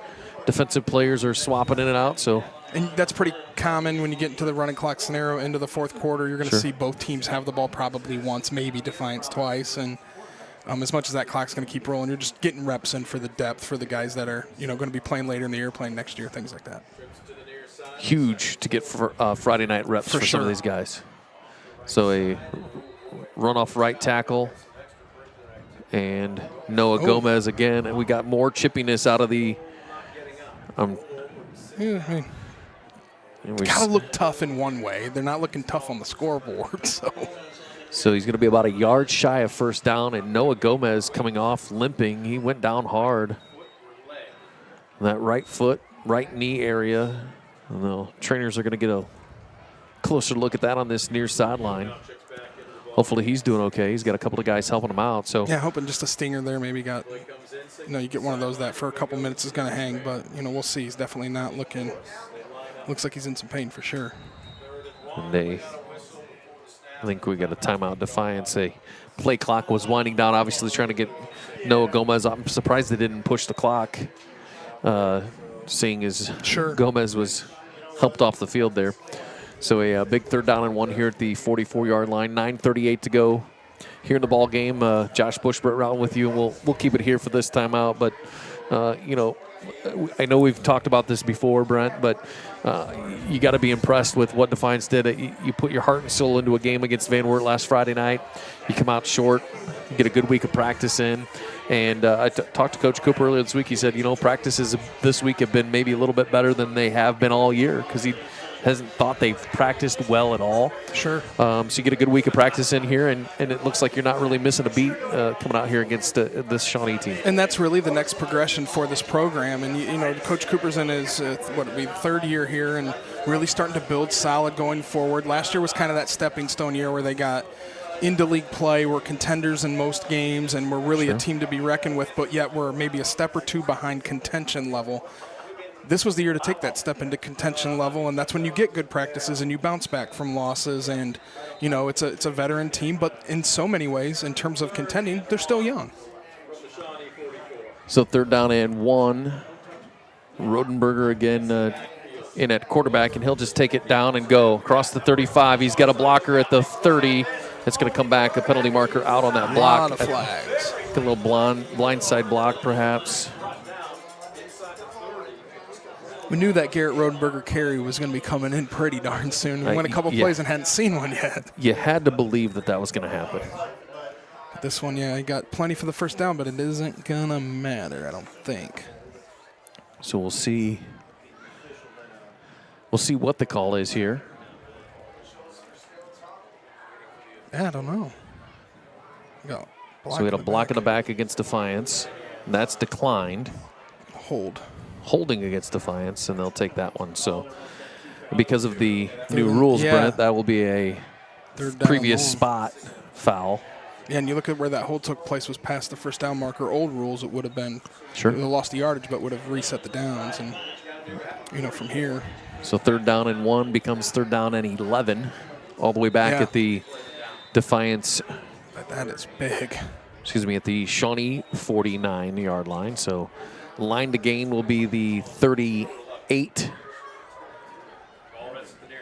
defensive players are swapping in and out. So, and that's pretty common when you get into the running clock scenario into the fourth quarter. You're going to see both teams have the ball probably once, maybe Defiance twice. And as much as that clock's going to keep rolling, you're just getting reps in for the depth for the guys that are, you know, going to be playing later in the year, playing next year, things like that. Huge to get for Friday night reps for some of these guys. So a run off right tackle. And Noah Gomez again. And we got more chippiness out of the it's got to look tough in one way. They're not looking tough on the scoreboard. So he's going to be about a yard shy of first down. And Noah Gomez coming off limping. He went down hard. That right foot, right knee area. The trainers are going to get a closer look at that on this near sideline. Hopefully he's doing okay. He's got a couple of guys helping him out. So yeah, hoping just a stinger there. Maybe got, you know, you get one of those that for a couple minutes is going to hang, but you know, we'll see. He's definitely not looking. Looks like he's in some pain for sure. And I think we got a timeout. Defiance. A play clock was winding down. Obviously trying to get Noah Gomez. I'm surprised they didn't push the clock, seeing as Gomez was helped off the field there. So a big third down and 1 here at the 44-yard line. 9:38 to go here in the ball game. Josh Bush, Brett Round with you. We'll keep it here for this timeout. But you know, I know we've talked about this before, Brent, but you got to be impressed with what Defiance did. You put your heart and soul into a game against Van Wert last Friday night. You come out short. You get a good week of practice in. And I talked to Coach Cooper earlier this week. He said, you know, practices this week have been maybe a little bit better than they have been all year because he hasn't thought they've practiced well at all. Sure. So you get a good week of practice in here, and it looks like you're not really missing a beat coming out here against this Shawnee team. And that's really the next progression for this program. And, you know, Coach Cooper's in his, third year here, and really starting to build solid going forward. Last year was kind of that stepping stone year where they got into league play, were contenders in most games, and were really a team to be reckoned with, but yet we're maybe a step or two behind contention level. This was the year to take that step into contention level, and that's when you get good practices and you bounce back from losses. And, you know, it's a veteran team, but in so many ways, in terms of contending, they're still young. So 3rd down and 1. Rodenberger again in at quarterback, and he'll just take it down and go across the 35. He's got a blocker at the 30. It's going to come back, a penalty marker out on that block. A lot of flags. A little blindside block, perhaps. We knew that Garrett Rodenberger carry was going to be coming in pretty darn soon. We went a couple plays and hadn't seen one yet. You had to believe that was going to happen. This one, he got plenty for the first down, but it isn't going to matter, I don't think. So we'll see. We'll see what the call is here. Yeah, I don't know. So we had a block in the back against Defiance, and that's declined. Holding against Defiance, and they'll take that one. So because of the new rules, Brent, that will be a previous spot foul. Yeah, and you look at where that hold took place was past the first down marker. Old rules, it would have been, they lost the yardage, but would have reset the downs. And, you know, from here. So 3rd down and 1 becomes 3rd down and 11, all the way back at the Defiance. That is big. Excuse me, at the Shawnee 49-yard line. So line to gain will be the 38.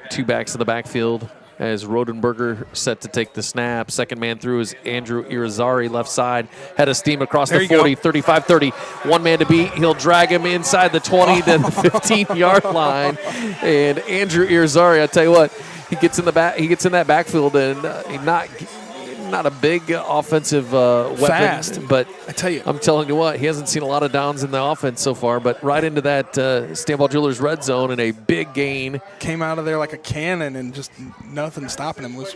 2 backs in the backfield as Rodenberger set to take the snap. Second man through is Andrew Irizarry, left side. Head of steam across the 40, 35-30. 1 man to beat. He'll drag him inside the 20 to the 15-yard line. And Andrew Irizarry, I tell you what, he gets in that backfield, and not a big offensive weapon, fast, but I tell you, I'm telling you what, he hasn't seen a lot of downs in the offense so far, but right into that Stanball Jewelers red zone and a big gain. Came out of there like a cannon and just nothing stopping him. Was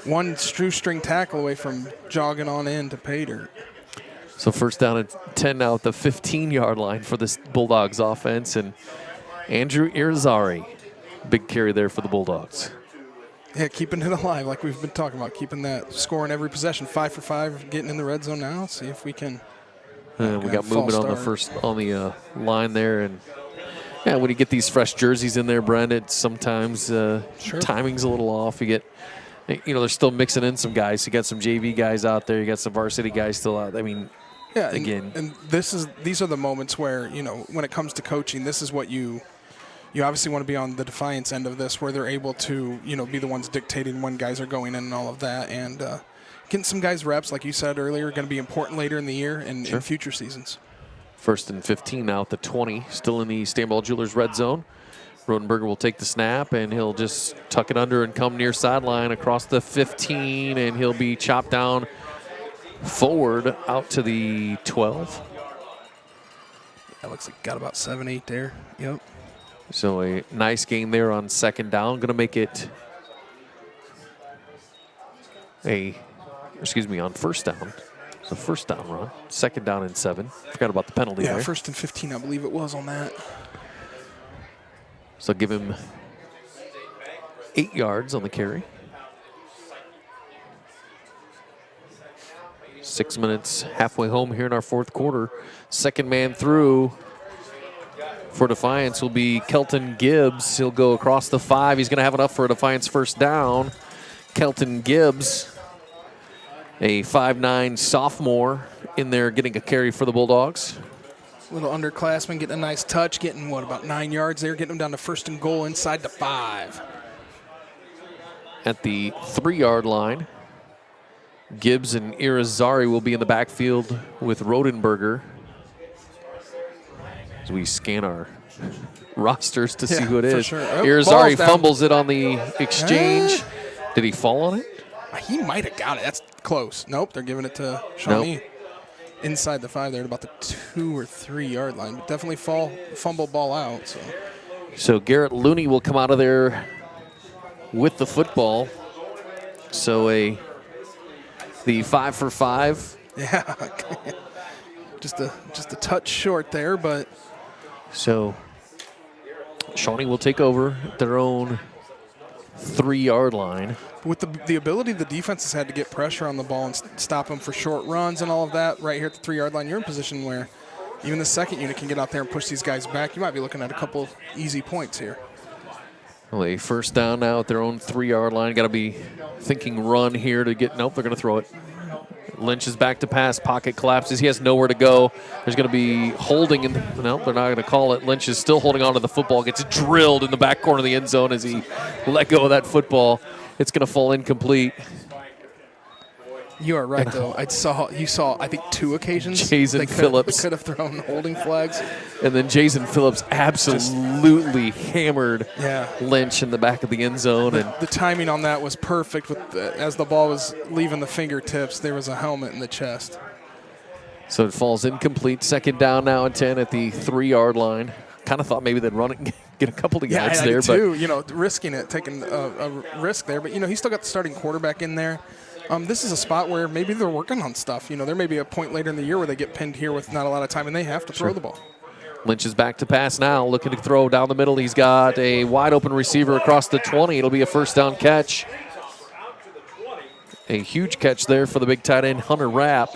one shoestring tackle away from jogging on in to pay dirt. So 1st down and 10 now at the 15-yard line for this Bulldogs offense, and Andrew Irizarry, big carry there for the Bulldogs. Yeah, keeping it alive like we've been talking about, keeping that score in every possession. 5 for 5, getting in the red zone now. See if we can. We got movement on the line there, and when you get these fresh jerseys in there, Brent, it's sometimes timing's a little off. You get, they're still mixing in some guys. You got some JV guys out there. You got some varsity guys still out. I mean, and these are the moments where when it comes to coaching, this is what you obviously want to be on the Defiance end of this, where they're able to, be the ones dictating when guys are going in and all of that. And getting some guys reps, like you said earlier, going to be important later in the year and in future seasons. 1st and 15 now at the 20, still in the Stanball Jewelers red zone. Rodenberger will take the snap, and he'll just tuck it under and come near sideline across the 15, and he'll be chopped down forward out to the 12. That looks like got about 7-8 there. Yep. So a nice gain there on 2nd down. Going to make it on 1st down. So 1st down run. 2nd down and 7. Forgot about the penalty there. 1st and 15, I believe it was on that. So give him 8 yards on the carry. 6 minutes halfway home here in our 4th quarter. Second man through for Defiance will be Kelton Gibbs. He'll go across the 5. He's going to have enough for a Defiance 1st down. Kelton Gibbs, a 5'9" sophomore, in there getting a carry for the Bulldogs. Little underclassman getting a nice touch, getting about 9 yards there, getting him down to 1st and goal inside the 5. At the 3-yard line, Gibbs and Irizarry will be in the backfield with Rodenberger. As we scan our rosters to see who it is. Sure. Irizarry fumbles it on the exchange. Did he fall on it? He might have got it. That's close. Nope, they're giving it to Shawnee. Nope. Inside the 5 there at about the 2 or 3 yard line. But definitely fumble ball out. So Garrett Looney will come out of there with the football. So the 5 for 5. Yeah. just a touch short there, but. So Shawnee will take over at their own 3-yard line. With the ability the defense has had to get pressure on the ball and stop them for short runs and all of that right here at the 3-yard line, you're in a position where even the second unit can get out there and push these guys back. You might be looking at a couple easy points here. Well, a first down now at their own 3-yard line. Got to be thinking run here to get, nope, they're going to throw it. Lynch is back to pass, pocket collapses. He has nowhere to go. There's going to be holding. Nope, they're not going to call it. Lynch is still holding on to the football. Gets drilled in the back corner of the end zone as he let go of that football. It's going to fall incomplete. You are right, though. You saw, I think, 2 occasions Jason Phillips could have thrown holding flags. And then Jason Phillips absolutely hammered Lynch in the back of the end zone. And the timing on that was perfect. As the ball was leaving the fingertips, there was a helmet in the chest. So it falls incomplete. Second down now and 10 at the 3-yard line. Kind of thought maybe they'd run it and get a couple of yards there. Too. Risking it, taking a risk there. But, he's still got the starting quarterback in there. This is a spot where maybe they're working on stuff. There may be a point later in the year where they get pinned here with not a lot of time, and they have to throw the ball. Lynch is back to pass now, looking to throw down the middle. He's got a wide-open receiver across the 20. It'll be a first down catch. A huge catch there for the big tight end, Hunter Rapp.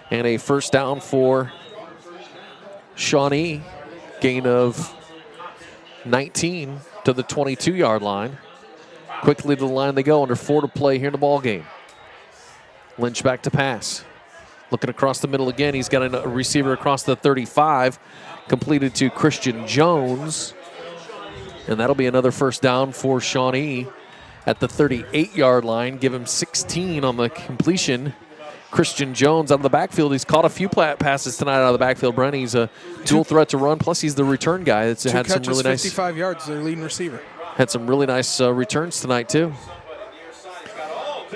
And a first down for Shawnee. Gain of 19 to the 22-yard line. Quickly to the line they go, under 4 to play here in the ball game. Lynch back to pass. Looking across the middle again. He's got a receiver across the 35. Completed to Christian Jones. And that'll be another first down for Shawnee at the 38-yard line. Give him 16 on the completion. Christian Jones out of the backfield. He's caught a few passes tonight out of the backfield, Brent. He's a dual threat to run, plus he's the return guy. That's had some really nice. 55 yards, their leading receiver. Had some really nice returns tonight, too.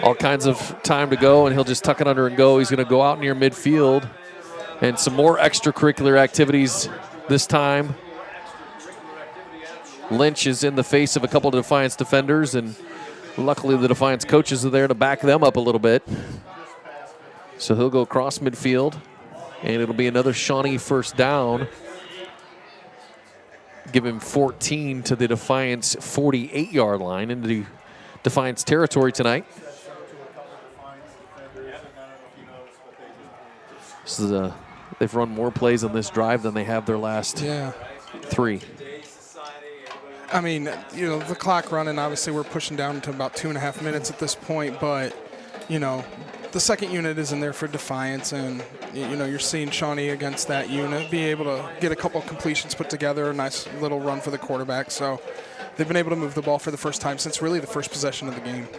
All kinds of time to go, and he'll just tuck it under and go. He's going to go out near midfield. And some more extracurricular activities this time. Lynch is in the face of a couple of Defiance defenders, and luckily the Defiance coaches are there to back them up a little bit. So he'll go across midfield, and it'll be another Shawnee first down. Give him 14 to the Defiance 48-yard line into the Defiance territory tonight. So they've run more plays on this drive than they have their last 3. I mean, the clock running, obviously we're pushing down to about 2.5 minutes at this point, but, the second unit is in there for Defiance, and, you're seeing Shawnee against that unit be able to get a couple completions put together, a nice little run for the quarterback. So they've been able to move the ball for the first time since really the first possession of the game.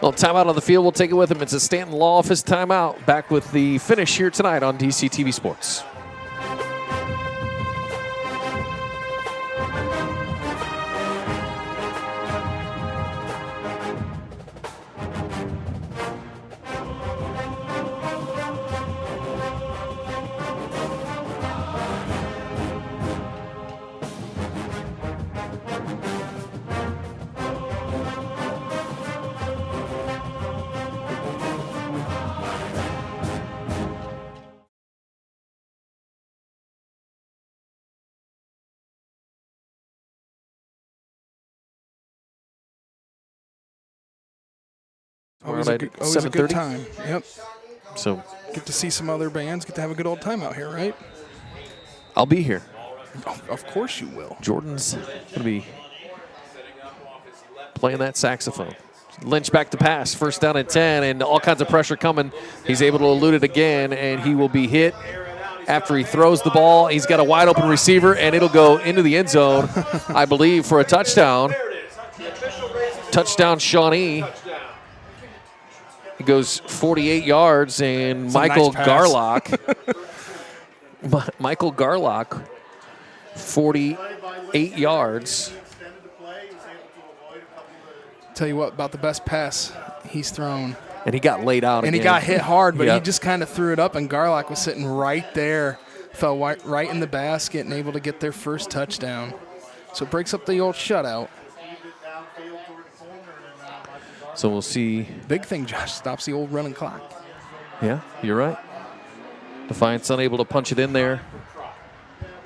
Well, timeout on the field. We'll take it with him. It's a Stanton Law Office timeout. Back with the finish here tonight on Dctv Sports. Always a good time. Yep. So get to see some other bands. Get to have a good old time out here, right? I'll be here. Of course you will. Jordan's going to be playing that saxophone. Lynch back to pass. First down and 10, and all kinds of pressure coming. He's able to elude it again, and he will be hit after he throws the ball. He's got a wide open receiver, and it'll go into the end zone, I believe, for a touchdown. Touchdown, Shawnee. He goes 48 yards, and Michael Garlock, 48 yards. Tell you what, about the best pass he's thrown. And he got laid out and again. He got hit hard, but he just kind of threw it up, and Garlock was sitting right there, fell right in the basket and able to get their first touchdown. So it breaks up the old shutout. So we'll see. Big thing, Josh, stops the old running clock. Yeah, you're right. Defiance unable to punch it in there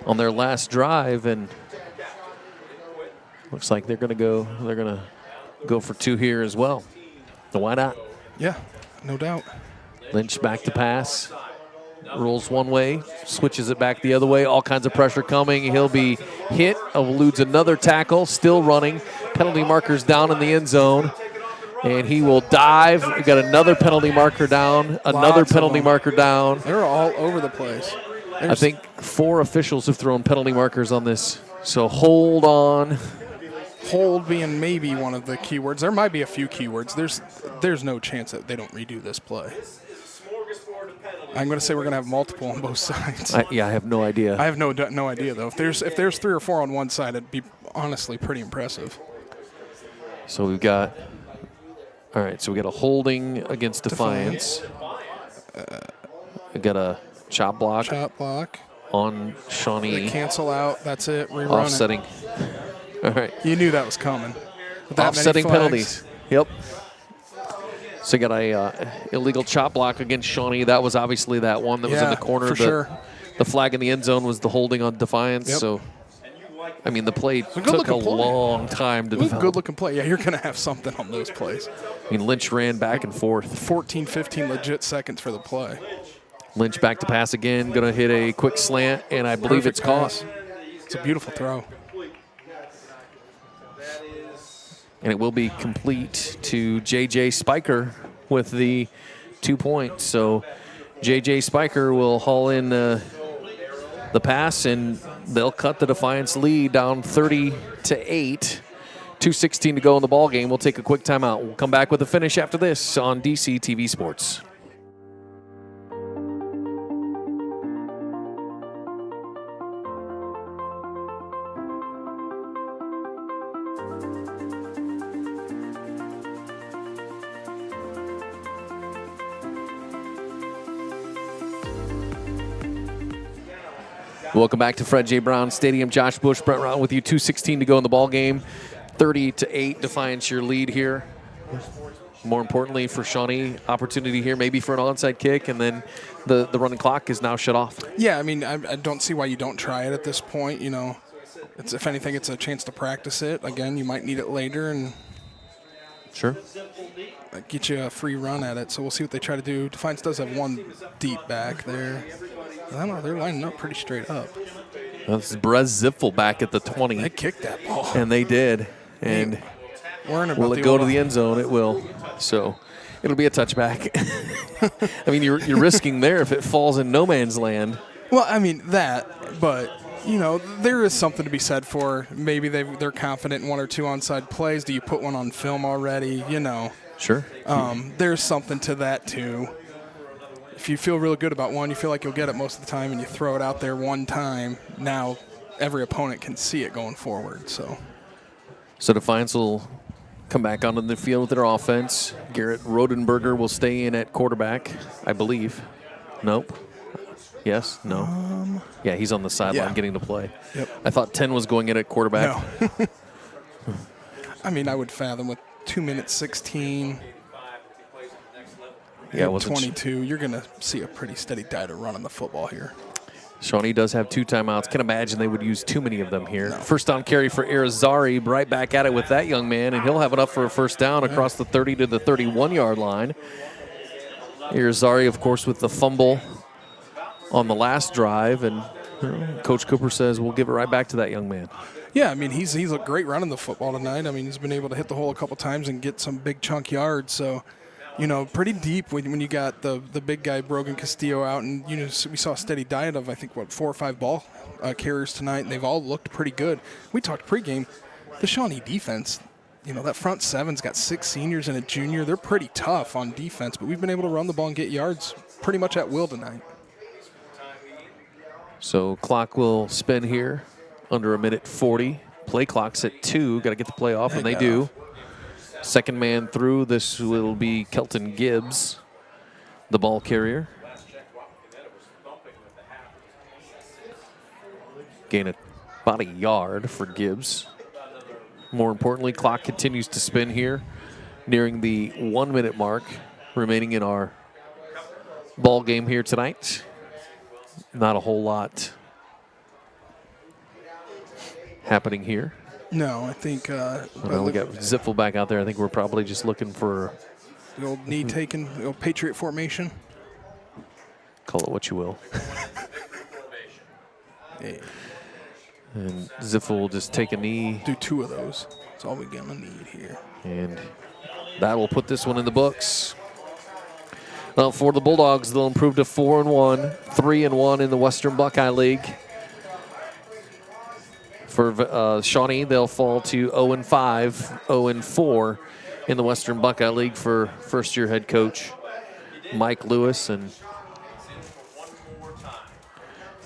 on their last drive, and Looks like they're going to go for 2 here as well. So why not? Yeah, no doubt. Lynch back to pass. Rolls one way, switches it back the other way. All kinds of pressure coming. He'll be hit, eludes another tackle, still running. Penalty markers down in the end zone. And he will dive. We got another penalty marker down, another Lots of penalty them. marker down. They're all over the place. I think 4 officials have thrown penalty markers on this. So hold on. Hold being maybe one of the keywords. There might be a few keywords. There's no chance that they don't redo this play. I'm going to say we're going to have multiple on both sides. I have no idea. I have no idea though. If there's 3 or 4 on one side, it'd be honestly pretty impressive. So we've got. All right, so we got a holding against Defiance. We got a chop block Chop block. on Shawnee. They cancel out. That's it. Rerun Offsetting. All right. it. You knew that was coming. With that Offsetting many flags. penalties. Yep. So you got a illegal chop block against Shawnee. That was obviously that one that was in the corner. For sure. The flag in the end zone was the holding on Defiance. Yep. So, I mean, the play took a good-looking play. long time to It was a develop. good looking play. Yeah, you're going to have something on those plays. I mean, Lynch ran back and forth. 14, 15 legit seconds for the play. Lynch back to pass again. Going to hit a quick slant, and I believe Perfect it's caught. pass. It's a beautiful throw. And it will be complete to J.J. Spiker with the 2 points. So J.J. Spiker will haul in the pass, and they'll cut the Defiance lead down 30-8. 2:16 to go in the ball game. We'll take a quick timeout. We'll come back with the finish after this on Dctv Sports. Welcome back to Fred J. Brown Stadium. Josh Bush, Brent Round with you. 2:16 to go in the ball game. 30-8, Defiance your lead here. More importantly for Shawnee, opportunity here maybe for an onside kick, and then the running clock is now shut off. Yeah, I mean, I don't see why you don't try it at this point. You know, if anything, it's a chance to practice it. Again, you might need it later and Sure. get you a free run at it. So we'll see what they try to do. Defiance does have one deep back there. I don't know, they're lining up pretty straight up. This is Brez Ziffel back at the 20. They kicked that ball. And they did. And Worrying about will it go to the end zone? It will. So it'll be a touchback. I mean, you're risking there if it falls in no man's land. Well, I mean, but, you know, there is something to be said for maybe they're confident in 1 or 2 onside plays. Do you put one on film already? You know. Sure. There's something to that, too. If you feel really good about one, you feel like you'll get it most of the time, and you throw it out there one time, now every opponent can see it going forward. So Defiance will come back onto the field with their offense. Garrett Rodenberger will stay in at quarterback, I believe. Nope. Yes? No? Yeah, he's on the sideline getting to play. Yep. I thought 10 was going in at quarterback. No. I mean, I would fathom with 2 minutes 16. Yeah, At 22, you're going to see a pretty steady diet of running the football here. Shawnee does have 2 timeouts. Can't imagine they would use too many of them here. No. First down carry for Irizarry, right back at it with that young man, and he'll have enough for a first down across the 30 to the 31-yard line. Irizarry, of course, with the fumble on the last drive, and Coach Cooper says we'll give it right back to that young man. Yeah, I mean, he's looked great running the football tonight. I mean, he's been able to hit the hole a couple times and get some big chunk yards, so – you know, pretty deep when you got the big guy Brogan Castillo out, and you know we saw a steady diet of I think 4 or 5 ball carriers tonight, and they've all looked pretty good. We talked pregame, the Shawnee defense, you know that front seven's got 6 seniors and a junior. They're pretty tough on defense, but we've been able to run the ball and get yards pretty much at will tonight. So clock will spin here under 1:40. Play clock's at 2. Got to get the play off, and they do. Second man through, this will be Kelton Gibbs, the ball carrier. Gain about a yard for Gibbs. More importantly, clock continues to spin here, nearing the 1-minute mark remaining in our ball game here tonight. Not a whole lot happening here. No, I think Well, we got Ziffel back out there. I think we're probably just looking for the old knee taken, the old Patriot formation. Call it what you will. Hey, And Ziffel will just take a knee, do 2 of those. That's all we're gonna need here. and that will put this one in the books. Well, for the Bulldogs, they'll improve to 4-1, 3-1 in the Western Buckeye League. For Shawnee, they'll fall to 0-5, 0-4 in the Western Buckeye League for first-year head coach Mike Lewis, and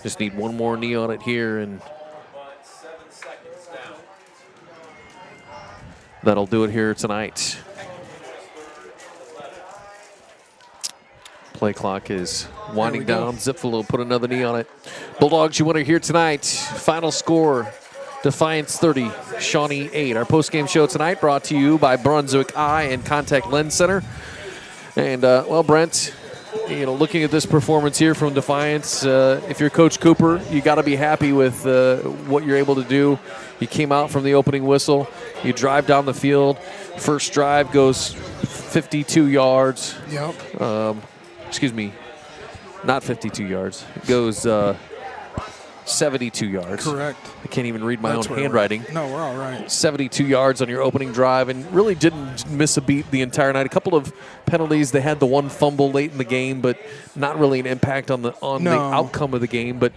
just need one more knee on it here, and that'll do it here tonight. Play clock is winding down. Ziffel will put another knee on it. Bulldogs, you want to hear tonight. Final score, Defiance 30, Shawnee 8. Our post-game show tonight brought to you by Brunswick Eye and Contact Lens Center. And, well, Brent, you know, looking at this performance here from Defiance, if you're Coach Cooper, you got to be happy with what you're able to do. You came out from the opening whistle. You drive down the field. First drive goes 52 yards. Yep. Excuse me, not 52 yards. It goes 72 yards. Correct. I can't even read my That's own where handwriting. No, we're all right. 72 yards on your opening drive, and really didn't miss a beat the entire night. A couple of penalties. They had the one fumble late in the game, but not really an impact on the outcome of the game. But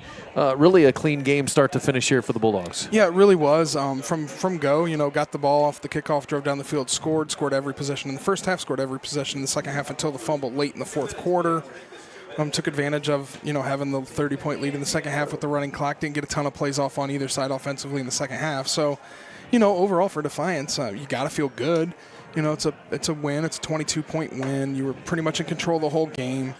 really a clean game start to finish here for the Bulldogs. Yeah, it really was. From go, you know, got the ball off the kickoff, drove down the field, scored every possession in the first half, scored every possession in the second half until the fumble late in the fourth quarter. Took advantage of, you know, having the 30-point lead in the second half with the running clock. Didn't get a ton of plays off on either side offensively in the second half. So, you know, overall for Defiance, you got to feel good. You know, it's a win. It's a 22-point win. You were pretty much in control the whole game.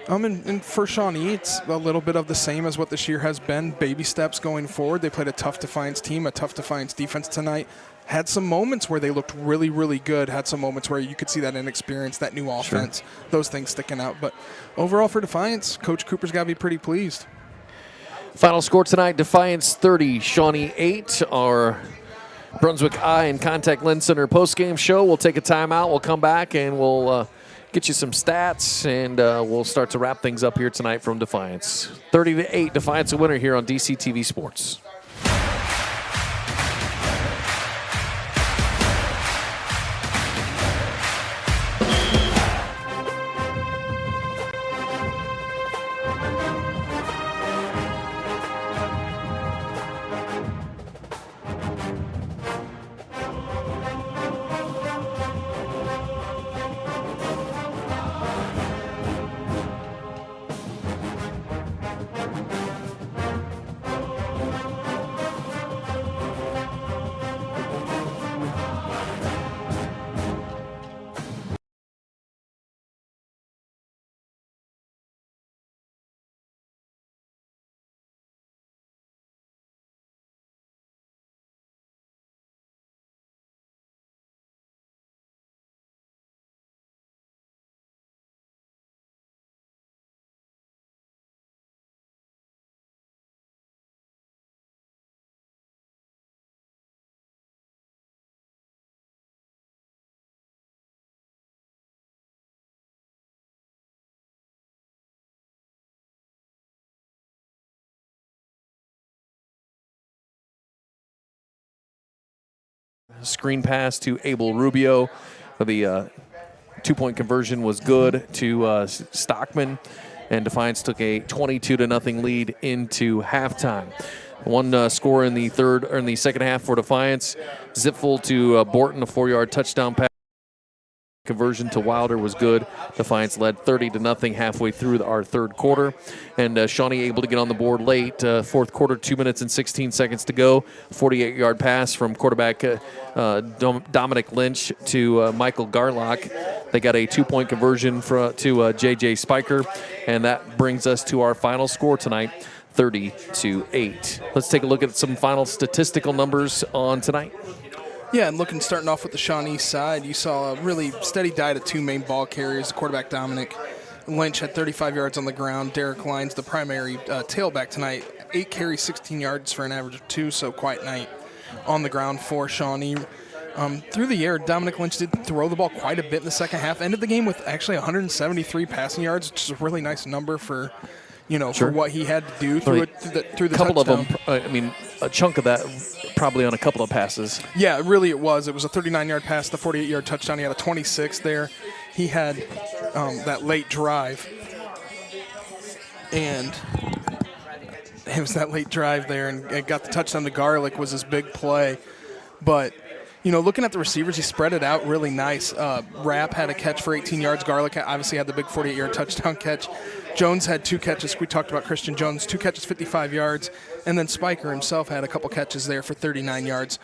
And for Shawnee, it's a little bit of the same as what this year has been. Baby steps going forward. They played a tough Defiance team, a tough Defiance defense tonight. Had some moments where they looked really, really good. Had some moments where you could see that inexperience, that new offense, those things sticking out. But overall for Defiance, Coach Cooper's got to be pretty pleased. Final score tonight, Defiance 30, Shawnee 8. Our Brunswick Eye and Contact Lens Center postgame show. We'll take a timeout. We'll come back and we'll get you some stats, and we'll start to wrap things up here tonight from Defiance. 30-8, Defiance a winner here on Dctv Sports. Screen pass to Abel Rubio. The two-point conversion was good to Stockman, and Defiance took a 22-0 lead into halftime. One score in the second half for Defiance. Zipfel to Borton, a 4-yard touchdown pass. Conversion to Wilder was good. Defiance led 30-0 halfway through our third quarter. And Shawnee able to get on the board late. Fourth quarter, 2 minutes and 16 seconds to go. 48-yard pass from quarterback Dominic Lynch to Michael Garlock. They got a 2-point conversion to J.J. Spiker. And that brings us to our final score tonight, 30-8. Let's take a look at some final statistical numbers on tonight. Yeah, and starting off with the Shawnee side, you saw a really steady diet of two main ball carriers. Quarterback Dominic Lynch had 35 yards on the ground. Derek Lyons, the primary tailback tonight, 8 carries, 16 yards for an average of 2, so quiet night on the ground for Shawnee. Through the air, Dominic Lynch did throw the ball quite a bit in the second half. Ended the game with actually 173 passing yards, which is a really nice number for, for what he had to do through the couple touchdown. of them. A chunk of that probably on a couple of passes. Yeah, really it was. It was a 39-yard pass, the 48-yard touchdown. He had a 26 there. He had that late drive. And it was that late drive there, and it got the touchdown to Garlick was his big play. But, looking at the receivers, he spread it out really nice. Rapp had a catch for 18 yards. Garlick obviously had the big 48-yard touchdown catch. Jones had 2 catches. We talked about Christian Jones, 2 catches, 55 yards. And then Spiker himself had a couple catches there for 39 yards.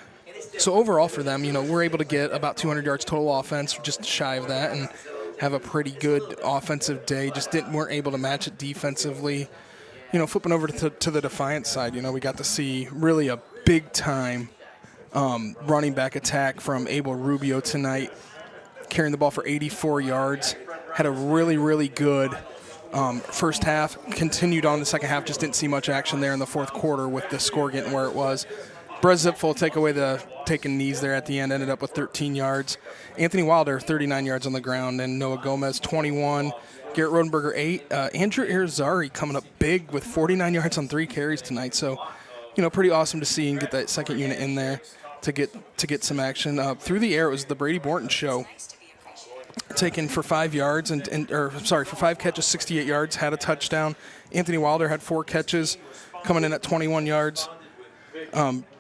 So overall for them, we're able to get about 200 yards total offense, just shy of that, and have a pretty good offensive day. Just weren't able to match it defensively. Flipping over to the Defiance side, we got to see really a big-time running back attack from Abel Rubio tonight, carrying the ball for 84 yards. Had a really, really good first half. Continued on the second half. Just didn't see much action there in the fourth quarter with the score getting where it was. Brez Zipful take away the taking knees there at the end. Ended up with 13 yards. Anthony Wilder, 39 yards on the ground. And Noah Gomez, 21. Garrett Rodenberger, 8. Andrew Irizarry coming up big with 49 yards on 3 carries tonight. So, pretty awesome to see and get that second unit in there to get some action. Through the air, it was the Brady Borton show. Taken for 5 yards for 5 catches, 68 yards, had a touchdown. Anthony Wilder had 4 catches, coming in at 21 yards.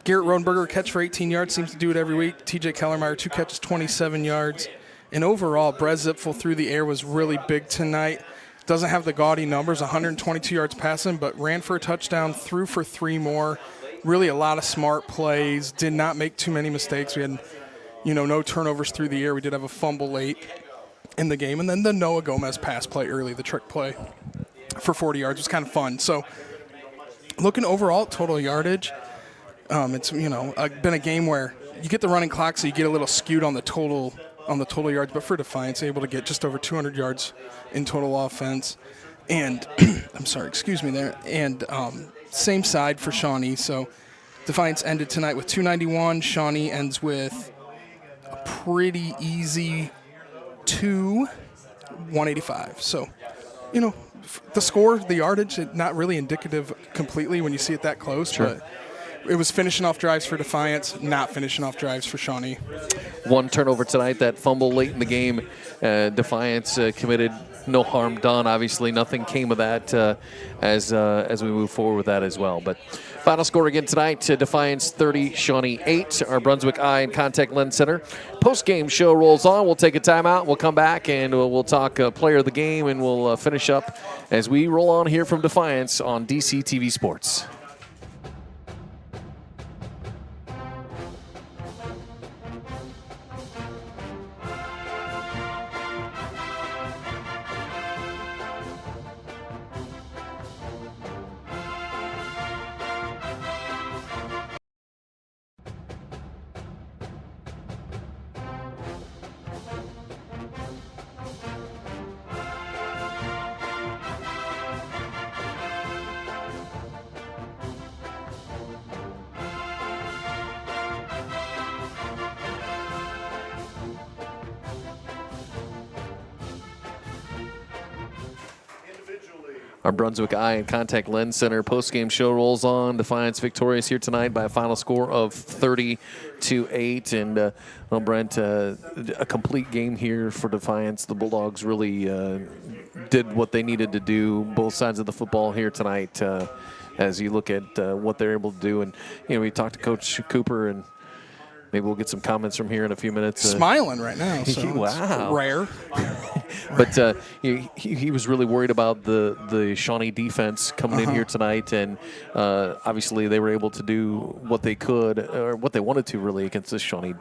Garrett Rodenberger, catch for 18 yards, seems to do it every week. TJ Kellermeyer, 2 catches, 27 yards. And overall, Brez Zipful through the air was really big tonight. Doesn't have the gaudy numbers, 122 yards passing, but ran for a touchdown, threw for 3 more. Really a lot of smart plays, did not make too many mistakes. We had, no turnovers through the air. We did have a fumble late in the game. And then the Noah Gomez pass play early, the trick play for 40 yards was kind of fun. So looking overall at total yardage, it's, been a game where you get the running clock, so you get a little skewed on the total yards, but for Defiance, able to get just over 200 yards in total offense. And I'm sorry, excuse me there. And same side for Shawnee. So Defiance ended tonight with 291. Shawnee ends with a pretty easy 185. So, the score, the yardage, not really indicative completely when you see it that close, sure. But it was finishing off drives for Defiance, not finishing off drives for Shawnee. 1 turnover tonight, that fumble late in the game. Defiance committed no harm done. Obviously, nothing came of that as we move forward with that as well. But final score again tonight, Defiance 30, Shawnee 8. Our Brunswick Eye and Contact Lens Center post-game show rolls on. We'll take a timeout. We'll come back and we'll talk player of the game, and we'll finish up as we roll on here from Defiance on Dctv Sports. Our Brunswick Eye and Contact Lens Center post-game show rolls on. Defiance victorious here tonight by a final score of 30-8. And, Brent, a complete game here for Defiance. The Bulldogs really did what they needed to do, both sides of the football here tonight, as you look at what they're able to do. And, we talked to Coach Cooper, and maybe we'll get some comments from here in a few minutes. Smiling right now, so wow. It's rare. But he was really worried about the Shawnee defense coming in here tonight, and obviously they were able to do what they could, or what they wanted to really, against this Shawnee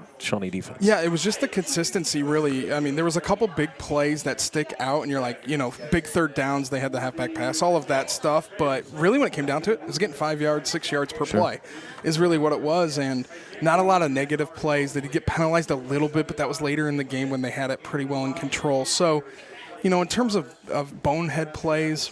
defense. Yeah, it was just the consistency, really. I mean, there was a couple big plays that stick out, and you're like, big third downs, they had the halfback pass, all of that stuff. But really when it came down to it, it was getting 5 yards, 6 yards per play is really what it was, and not a lot of negative plays. They did get penalized a little bit, but that was later in the game when they had it pretty well in control. So, in terms of bonehead plays,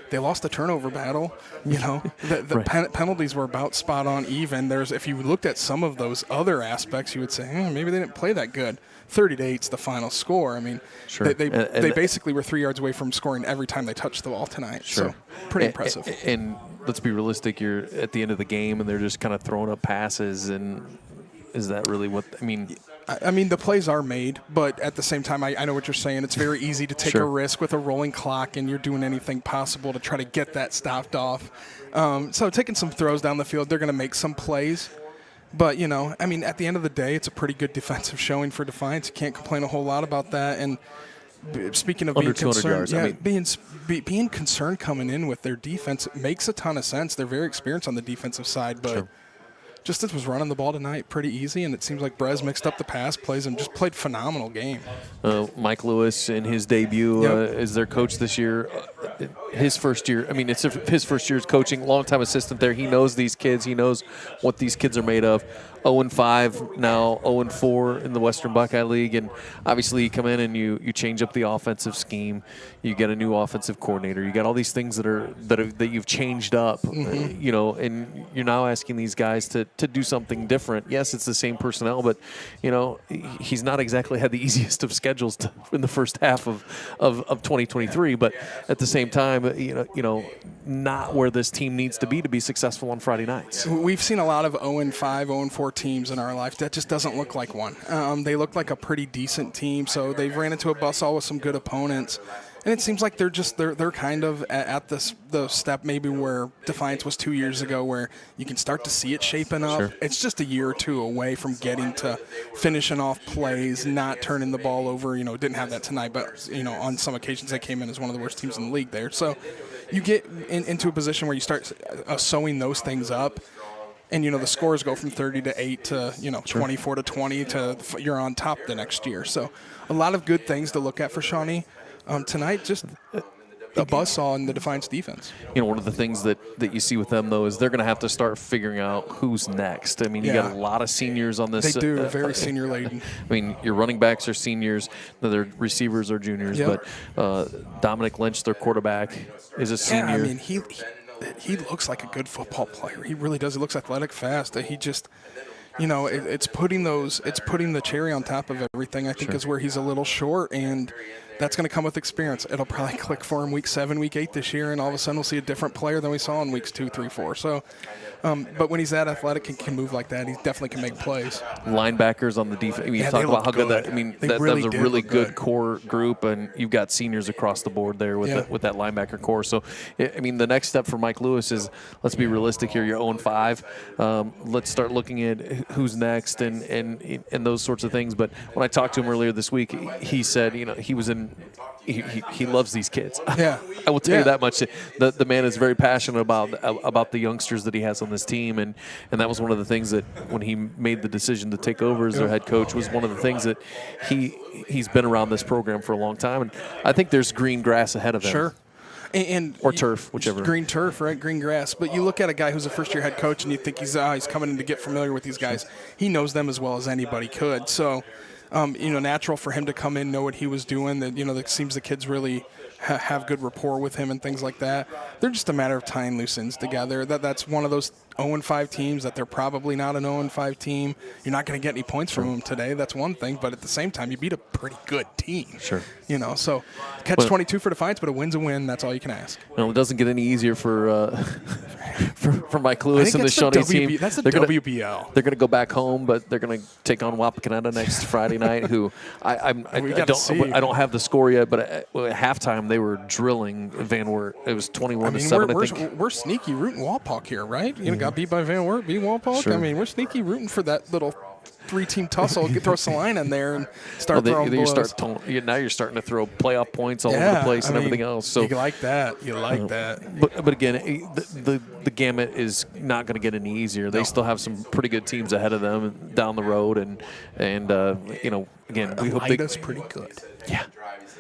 they lost the turnover battle. You know, the penalties were about spot on even. If you looked at some of those other aspects, you would say maybe they didn't play that good. 30-8 is the final score. I mean, they basically were 3 yards away from scoring every time they touched the ball tonight. Sure. So pretty impressive. And let's be realistic. You're at the end of the game, and they're just kind of throwing up passes. And is that really what I mean? I mean, the plays are made, but at the same time, I know what you're saying. It's very easy to take a risk with a rolling clock, and you're doing anything possible to try to get that stopped off. So taking some throws down the field, they're going to make some plays. But, you know, I mean, at the end of the day, it's a pretty good defensive showing for Defiance. You can't complain a whole lot about that. And speaking of being concerned, being concerned coming in with their defense, it makes a ton of sense. They're very experienced on the defensive side, but Justice was running the ball tonight pretty easy, and it seems like Brez mixed up the pass plays and just played phenomenal game. Mike Lewis in his debut as their coach this year, his first year. I mean, it's his first year as coaching, longtime assistant there. He knows these kids. He knows what these kids are made of. 0-5 now, 0-4 in the Western Buckeye League, and obviously you come in and you change up the offensive scheme. You get a new offensive coordinator. You got all these things that you've changed up, you know, and you're now asking these guys to do something different. Yes, it's the same personnel, but you know he's not exactly had the easiest of schedules in the first half of 2023. But at the same time, you know, not where this team needs to be successful on Friday nights. We've seen a lot of 0-5, 0-4 teams in our life. That just doesn't look like one. They look like a pretty decent team, so they've ran into a buzzsaw with some good opponents. And it seems like they're kind of at the step maybe where Defiance was 2 years ago, where you can start to see it shaping up. Sure. It's just a year or two away from getting to finishing off plays, not turning the ball over. You know, didn't have that tonight, but you know, on some occasions they came in as one of the worst teams in the league there. So you get into a position where you start sewing those things up. And, you know, the scores go from 30-8 to, you know, 24-20 to you're on top the next year. So a lot of good things to look at for Shawnee. Tonight, just a buzzsaw in the Defiance defense. You know, one of the things that you see with them, though, is they're going to have to start figuring out who's next. I mean, you got a lot of seniors on this. They do, very senior laden. I mean, your running backs are seniors, their receivers are juniors, but Dominic Lynch, their quarterback, is a senior. Yeah, I mean, he looks like a good football player. He really does. He looks athletic, fast. He just, you know, it's putting the cherry on top of everything, I think, is where he's a little short, and that's going to come with experience. It'll probably click for him week 7, week 8 this year, and all of a sudden we'll see a different player than we saw in weeks 2, 3, 4. So, but when he's that athletic and can move like that, he definitely can make plays. Linebackers on the defense. I mean, you talk about how good that. I mean, that was a really good core group, and you've got seniors across the board there with that linebacker core. So, I mean, the next step for Mike Lewis is, let's be realistic here. You're 0-5. Let's start looking at who's next and those sorts of things. But when I talked to him earlier this week, he said, you know, he was in. He loves these kids. Yeah, I will tell you that much. The man is very passionate about the youngsters that he has on this team, and that was one of the things that when he made the decision to take over as their head coach was one of the things that he's been around this program for a long time, and I think there's green grass ahead of him. Sure. Or turf, whichever. Green turf, right? Green grass. But you look at a guy who's a first-year head coach, and you think he's coming in to get familiar with these guys. He knows them as well as anybody could. So, you know, natural for him to come in, know what he was doing. That, you know, it seems the kids really have good rapport with him and things like that. They're just a matter of tying loose ends together. That's one of those 0-5 teams that they're probably not an 0-5 team. You're not going to get any points from them today. That's one thing. But at the same time, you beat a pretty good team. Sure. You know, so catch-22 for Defiance, but a win's a win. That's all you can ask. Well, it doesn't get any easier for Mike Lewis and the Shawnee team. That's the WBL. They're going to go back home, but they're going to take on Wapakoneta next Friday night, who I don't have the score yet, but at halftime they were drilling Van Wert. It was 21-7, I think. We're sneaky rooting Walpock here, right? You know, got beat by Van Wert, beat Walpock. Sure. I mean, we're sneaky rooting for that little 3-team tussle. Throw Salina in there and start throwing blows. Now you're starting to throw playoff points all over the place and everything else. So you like that. You like that. But again, the gamut is not going to get any easier. They still have some pretty good teams ahead of them down the road, and you know, again, we hope Elida's pretty good. Yeah.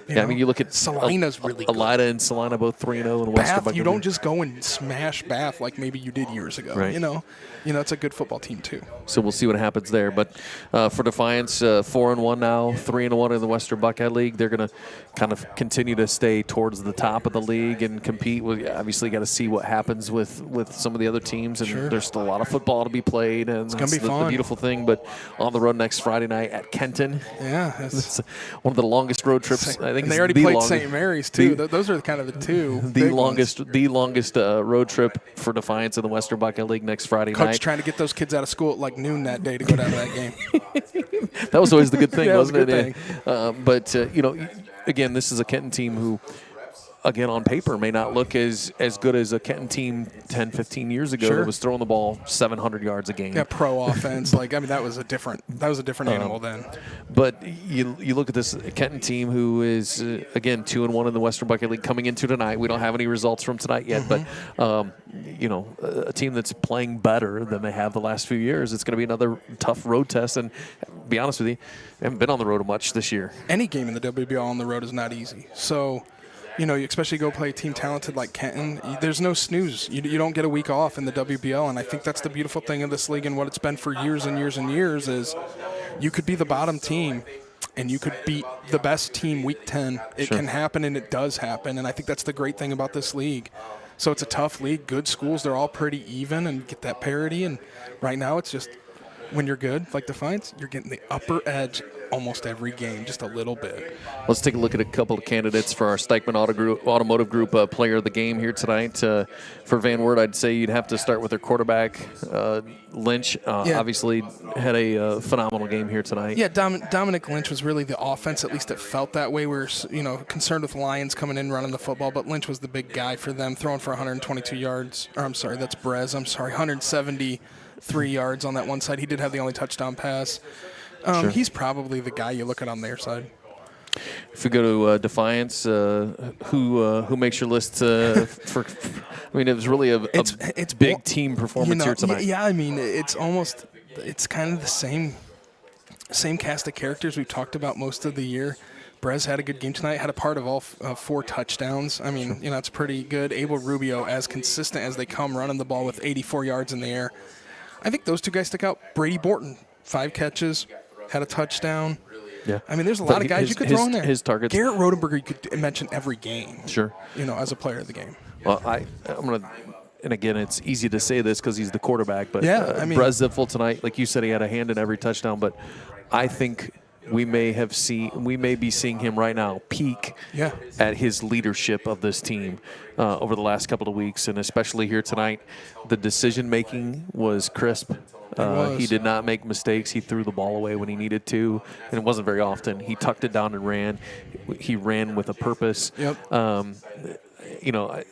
I mean, you look at Salina's really good. Elida and Salina both 3-0 in Western Buckeye. You don't just go and smash Bath like maybe you did years ago. Right. You know, it's a good football team too. So we'll see what happens there. But For Defiance, 4-1 now, 3-1 in the Western Buckeye League. They're going to kind of continue to stay towards the top of the league and compete. We obviously got to see what happens with some of the other teams, and there's still a lot of football to be played, and it's going to be fun. The beautiful thing. But on the road next Friday night at Kenton. Yeah, it's one of the longest road trips. I think and they already played St. Mary's too. Those are kind of the two. The longest road trip for Defiance in the Western Buckeye League next Friday night. Coach trying to get those kids out of school at like noon that day to go down to that game. That was always the good thing, wasn't it? But again, this is a Kenton team who, again, on paper may not look as good as a Kenton team 10, 15 years ago that was throwing the ball 700 yards a game. Yeah, pro offense. that was a different animal then. But you look at this Kenton team who is, again, 2-1 in the Western Buckeye League coming into tonight. We don't have any results from tonight yet, but, a team that's playing better than they have the last few years. It's going to be another tough road test. And to be honest with you, I haven't been on the road much this year. Any game in the WBL on the road is not easy. So, you especially go play a team talented like Kenton, there's no snooze. You don't get a week off in the WBL, and I think that's the beautiful thing of this league and what it's been for years and years and years is you could be the bottom team and you could beat the best team week 10. It can happen, and it does happen, and I think that's the great thing about this league. So it's a tough league, good schools, they're all pretty even and get that parity, and right now it's just when you're good, like Defiance, you're getting the upper edge almost every game, just a little bit. Let's take a look at a couple of candidates for our Stikeman Automotive Group Player of the Game here tonight. For Van Wert, I'd say you'd have to start with their quarterback, Lynch. Obviously had a phenomenal game here tonight. Yeah, Dominic Lynch was really the offense. At least it felt that way. We were concerned with Lions coming in running the football, but Lynch was the big guy for them, throwing for 122 yards. Or I'm sorry, that's Brez. 173 yards on that one side. He did have the only touchdown pass. He's probably the guy you look at on their side. If we go to Defiance, who makes your list for? I mean, it was really it's big team performance here tonight. Yeah, I mean, it's kind of the same cast of characters we've talked about most of the year. Brez had a good game tonight, had a part of all 4 touchdowns. I mean, it's pretty good. Abel Rubio, as consistent as they come, running the ball with 84 yards in the air. I think those two guys stick out. Brady Borton, 5 catches. Had a touchdown. Yeah. I mean, there's a lot of guys you could throw in there. His targets. Garrett Rodenberger, you could mention every game. Sure. As a player of the game. Well, I'm going to, and again, it's easy to say this because he's the quarterback, but Brez Ziffel tonight, like you said, he had a hand in every touchdown, but I think we may be seeing him right now peak at his leadership of this team over the last couple of weeks, and especially here tonight. The decision-making was crisp. He did not make mistakes. He threw the ball away when he needed to, and it wasn't very often. He tucked it down and ran. He ran with a purpose. Yep.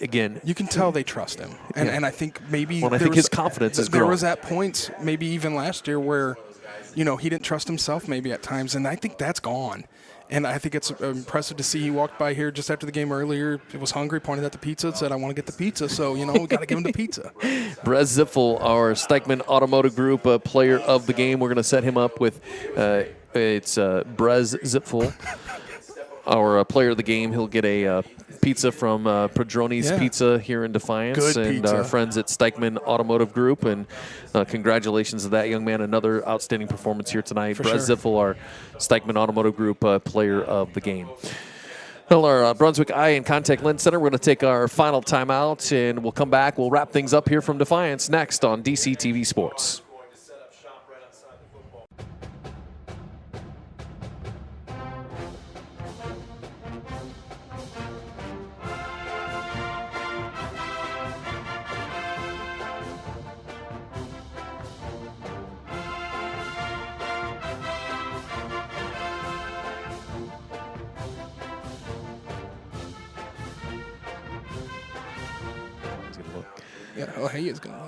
Again, you can tell they trust him, and I think maybe his confidence is growing. There was at points, maybe even last year, where he didn't trust himself maybe at times, and I think that's gone. And I think it's impressive to see he walked by here just after the game earlier. He was hungry, pointed at the pizza, said, I want to get the pizza. So, we got to give him the pizza. Brez Ziffel, our Stikeman Automotive Group Player of the Game. We're going to set him up with it's Brez Ziffel, our Player of the Game. He'll get a pizza from Padroni's Pizza here in Defiance. Good and pizza. Our friends at Stikeman Automotive Group. And congratulations to that young man. Another outstanding performance here tonight. Brez Ziffel, our Stikeman Automotive Group Player of the Game. Well, our Brunswick Eye and Contact Lens Center, we're going to take our final timeout, and we'll come back. We'll wrap things up here from Defiance next on Dctv Sports.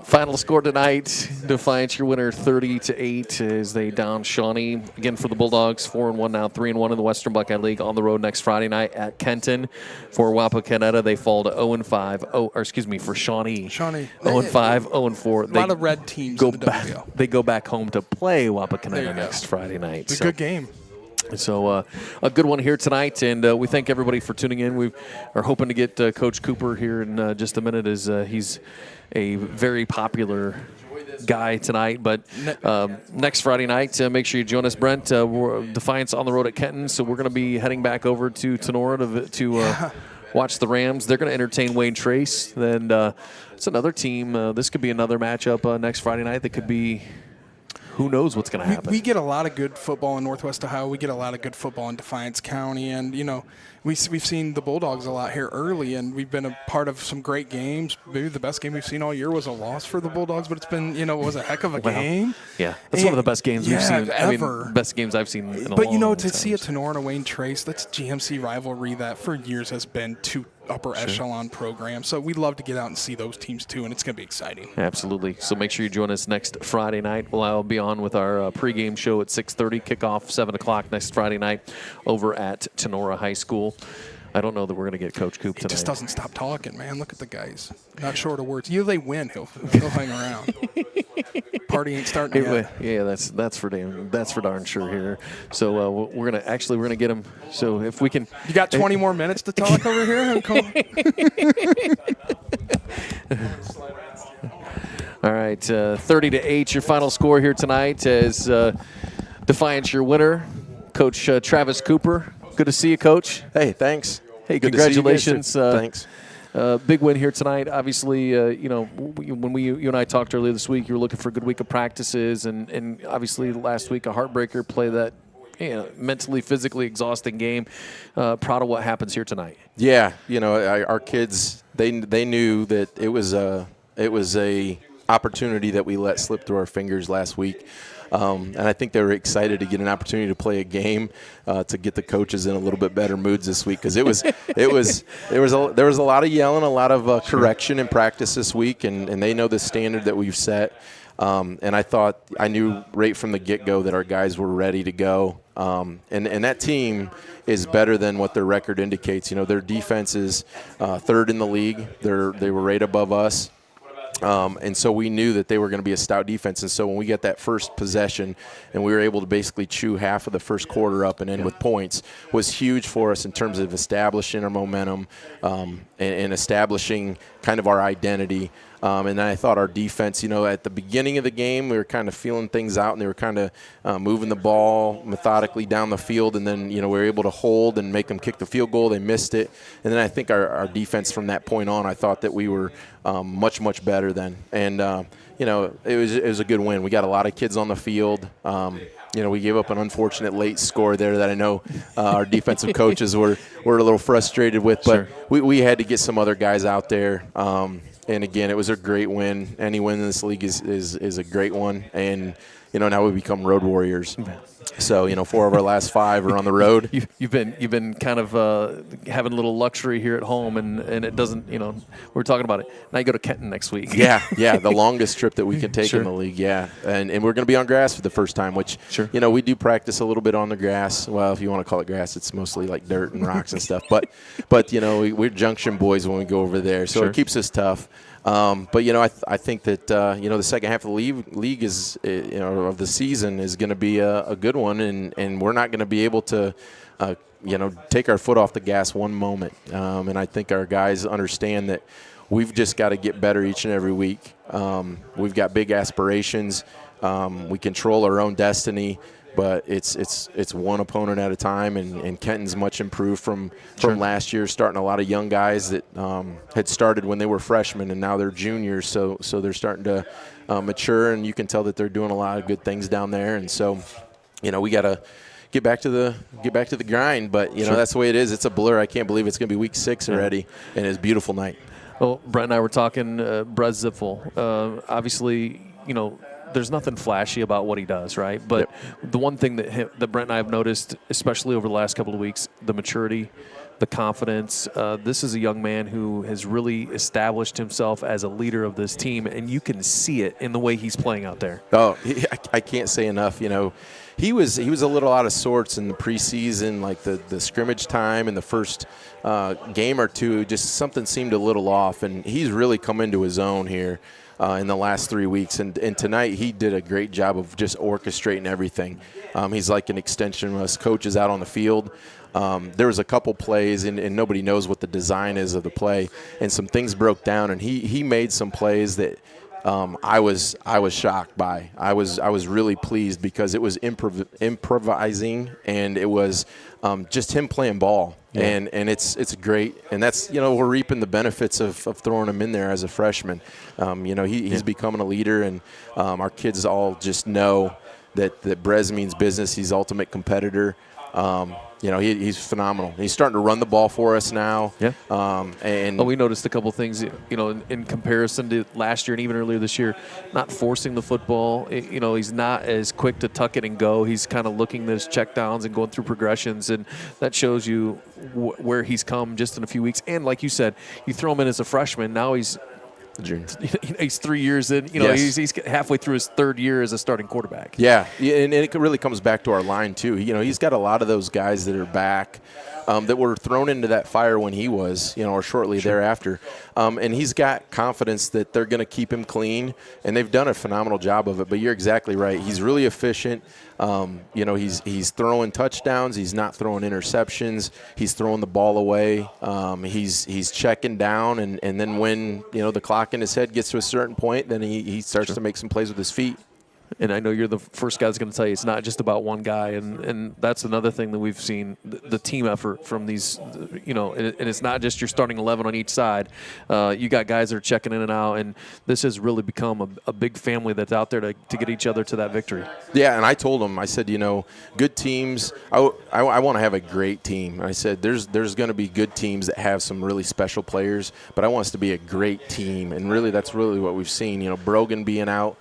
Final score tonight, Defiance, your winner 30-8 as they down Shawnee. Again, for the Bulldogs, 4-1 now, 3-1 in the Western Buckeye League on the road next Friday night at Kenton. For Wapakoneta, they fall to 0-5. For Shawnee. 0-5, 0-4. A lot of red teams in the WBL. They go back home to play Wapakoneta next Friday night. It's a good game. So a good one here tonight, and we thank everybody for tuning in. We are hoping to get Coach Cooper here in just a minute, as he's a very popular guy tonight. But next Friday night, make sure you join us, Brent. We're Defiance on the road at Kenton, so we're going to be heading back over to Tenora to watch the Rams. They're going to entertain Wayne Trace. And it's another team. This could be another matchup next Friday night that could be – who knows what's going to happen. We get a lot of good football in Northwest Ohio. We get a lot of good football in Defiance County. And, we've seen the Bulldogs a lot here early, and we've been a part of some great games. Maybe the best game we've seen all year was a loss for the Bulldogs, but it's been, it was a heck of a game. Yeah, that's one of the best games we've seen. Ever. Best games I've seen in a But, long to time. see a Tenora and a Wayne Trace, that's GMC rivalry that for years has been two upper echelon programs. So we'd love to get out and see those teams too, and it's going to be exciting. Absolutely. So make sure you join us next Friday night. I'll be on with our pregame show at 6:30, kickoff 7 o'clock next Friday night over at Tenora High School. I don't know that we're going to get Coach Coop tonight. He just doesn't stop talking, man. Look at the guys. Not short of words. Either they win, he'll hang around. Party ain't starting yet. Yeah, that's for darn sure here. So we're gonna get him. So if we can, you got 20 more minutes to talk over here. All right, 30-8, your final score here tonight as Defiance your winner, Coach Travis Cooper. Good to see you, Coach. Hey, thanks. Hey, good congratulations. To see you guys, thanks. Big win here tonight. Obviously, when you and I talked earlier this week, you were looking for a good week of practices, and obviously last week a heartbreaker, play that mentally, physically exhausting game. Proud of what happens here tonight. Yeah, our kids they knew that it was a opportunity that we let slip through our fingers last week. And I think they were excited to get an opportunity to play a game to get the coaches in a little bit better moods this week, because there was a lot of yelling, a lot of correction in practice this week, and they know the standard that we've set. And I knew right from the get-go that our guys were ready to go. And that team is better than what their record indicates. Their defense is third in the league. They were right above us. And so we knew that they were going to be a stout defense. And so when we get that first possession and we were able to basically chew half of the first quarter up and end with points, was huge for us in terms of establishing our momentum and establishing kind of our identity. And then I thought our defense, at the beginning of the game, we were kind of feeling things out, and they were kind of moving the ball methodically down the field. And then, we were able to hold and make them kick the field goal. They missed it. And then I think our defense from that point on, I thought that we were much, much better then. And, it was a good win. We got a lot of kids on the field. We gave up an unfortunate late score there that I know our defensive coaches were a little frustrated with. But we had to get some other guys out there. And again, it was a great win. Any win in this league is a great one. And, now we become road warriors. So, 4 of our last 5 are on the road. You've been kind of having a little luxury here at home, and it doesn't, we're talking about it. Now you go to Kenton next week. Yeah, the longest trip that we can take in the league, yeah. And we're going to be on grass for the first time, which, we do practice a little bit on the grass. Well, if you want to call it grass, it's mostly like dirt and rocks and stuff. But we're junction boys when we go over there, so it keeps us tough. But I think that the second half of the league is of the season is going to be a good one, and we're not going to be able to take our foot off the gas one moment. And I think our guys understand that we've just got to get better each and every week. We've got big aspirations. We control our own destiny. But it's one opponent at a time, and Kenton's much improved from last year, starting a lot of young guys that had started when they were freshmen, and now they're juniors, so they're starting to mature, and you can tell that they're doing a lot of good things down there. And so, we got to get back to the grind, but that's the way it is. It's a blur. I can't believe it's going to be week 6 already, and it's a beautiful night. Well, Brent and I were talking, Brett Zipfel, obviously, there's nothing flashy about what he does, right? But the one thing that Brent and I have noticed, especially over the last couple of weeks, the maturity, the confidence. This is a young man who has really established himself as a leader of this team, and you can see it in the way he's playing out there. Oh, I can't say enough. He was a little out of sorts in the preseason, like the scrimmage time and the first game or two. Just something seemed a little off, and he's really come into his own here in the last 3 weeks. And tonight he did a great job of just orchestrating everything. He's like an extension of us coaches out on the field. There was a couple plays, and nobody knows what the design is of the play, and some things broke down, and he made some plays that I was shocked by. I was really pleased because it was improvising, and it was just him playing ball. Yeah. And it's great, and that's, we're reaping the benefits of throwing him in there as a freshman. He's becoming a leader, and our kids all just know that Brez means business. He's ultimate competitor. He's phenomenal. He's starting to run the ball for us now. Yeah. And we noticed a couple things, in comparison to last year and even earlier this year, not forcing the football. He's not as quick to tuck it and go. He's kind of looking at his check downs and going through progressions, and that shows you where he's come just in a few weeks. And like you said, you throw him in as a freshman. Now he's 3 years in. Yes. He's halfway through his third year as a starting quarterback. Yeah, and it really comes back to our line too. He's got a lot of those guys that are back that were thrown into that fire when he was, or shortly thereafter. And he's got confidence that they're going to keep him clean, and they've done a phenomenal job of it. But you're exactly right. He's really efficient. He's throwing touchdowns. He's not throwing interceptions. He's throwing the ball away. He's checking down, and then when the clock in his head gets to a certain point, then he starts to make some plays with his feet. And I know you're the first guy that's going to tell you it's not just about one guy, and that's another thing that we've seen, the team effort from these, and it's not just your starting 11 on each side. You got guys that are checking in and out, and this has really become a big family that's out there to get each other to that victory. Yeah, and I told them, I said, good teams, I want to have a great team. I said, there's going to be good teams that have some really special players, but I want us to be a great team, and really that's really what we've seen. Brogan being out.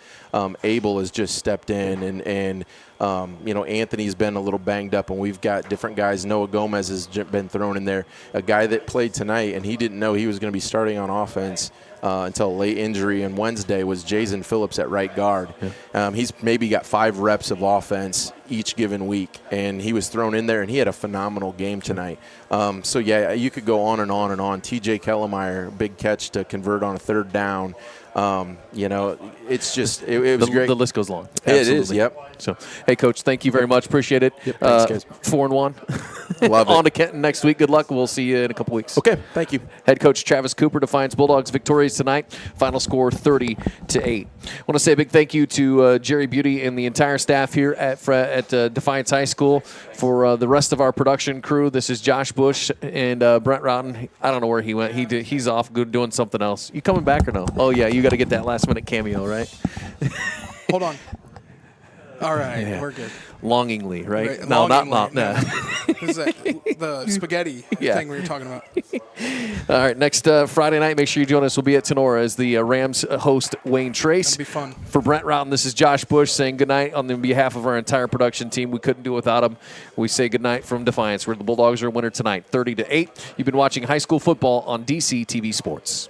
Abel has just stepped in, and Anthony's been a little banged up, and we've got different guys. Noah Gomez has been thrown in there. A guy that played tonight, and he didn't know he was going to be starting on offense until a late injury on Wednesday, was Jason Phillips at right guard. Yeah. He's maybe got 5 reps of offense each given week, and he was thrown in there, and he had a phenomenal game tonight. So, yeah, you could go on and on and on. TJ Kellemeyer, big catch to convert on a 3rd down. It's just it was great. The list goes long. Absolutely. It is. Yep. So, hey, Coach, thank you very much. Appreciate it. Yep, thanks, guys. 4-1. Love it. On to Kenton next week. Good luck. We'll see you in a couple weeks. Okay. Thank you. Head coach Travis Cooper, Defiance Bulldogs victorious tonight. Final score 30-8. I want to say a big thank you to Jerry Beauty and the entire staff here at Defiance High School. For the rest of our production crew, this is Josh Bush and Brent Routen. I don't know where he went. He's off doing something else. You coming back or no? Oh, yeah. You got to get that last-minute cameo, right? Hold on. All right, Yeah. we're good. Longingly, right? Right, No, longingly, not. no. This is the spaghetti thing we were talking about. All right, next Friday night, make sure you join us. We'll be at Tenora as the Rams host Wayne Trace. That'll be fun. For Brent Routen, this is Josh Bush saying goodnight on behalf of our entire production team. We couldn't do it without him. We say goodnight from Defiance, where the Bulldogs are a winner tonight, 30-8. You've been watching high school football on Dctv Sports.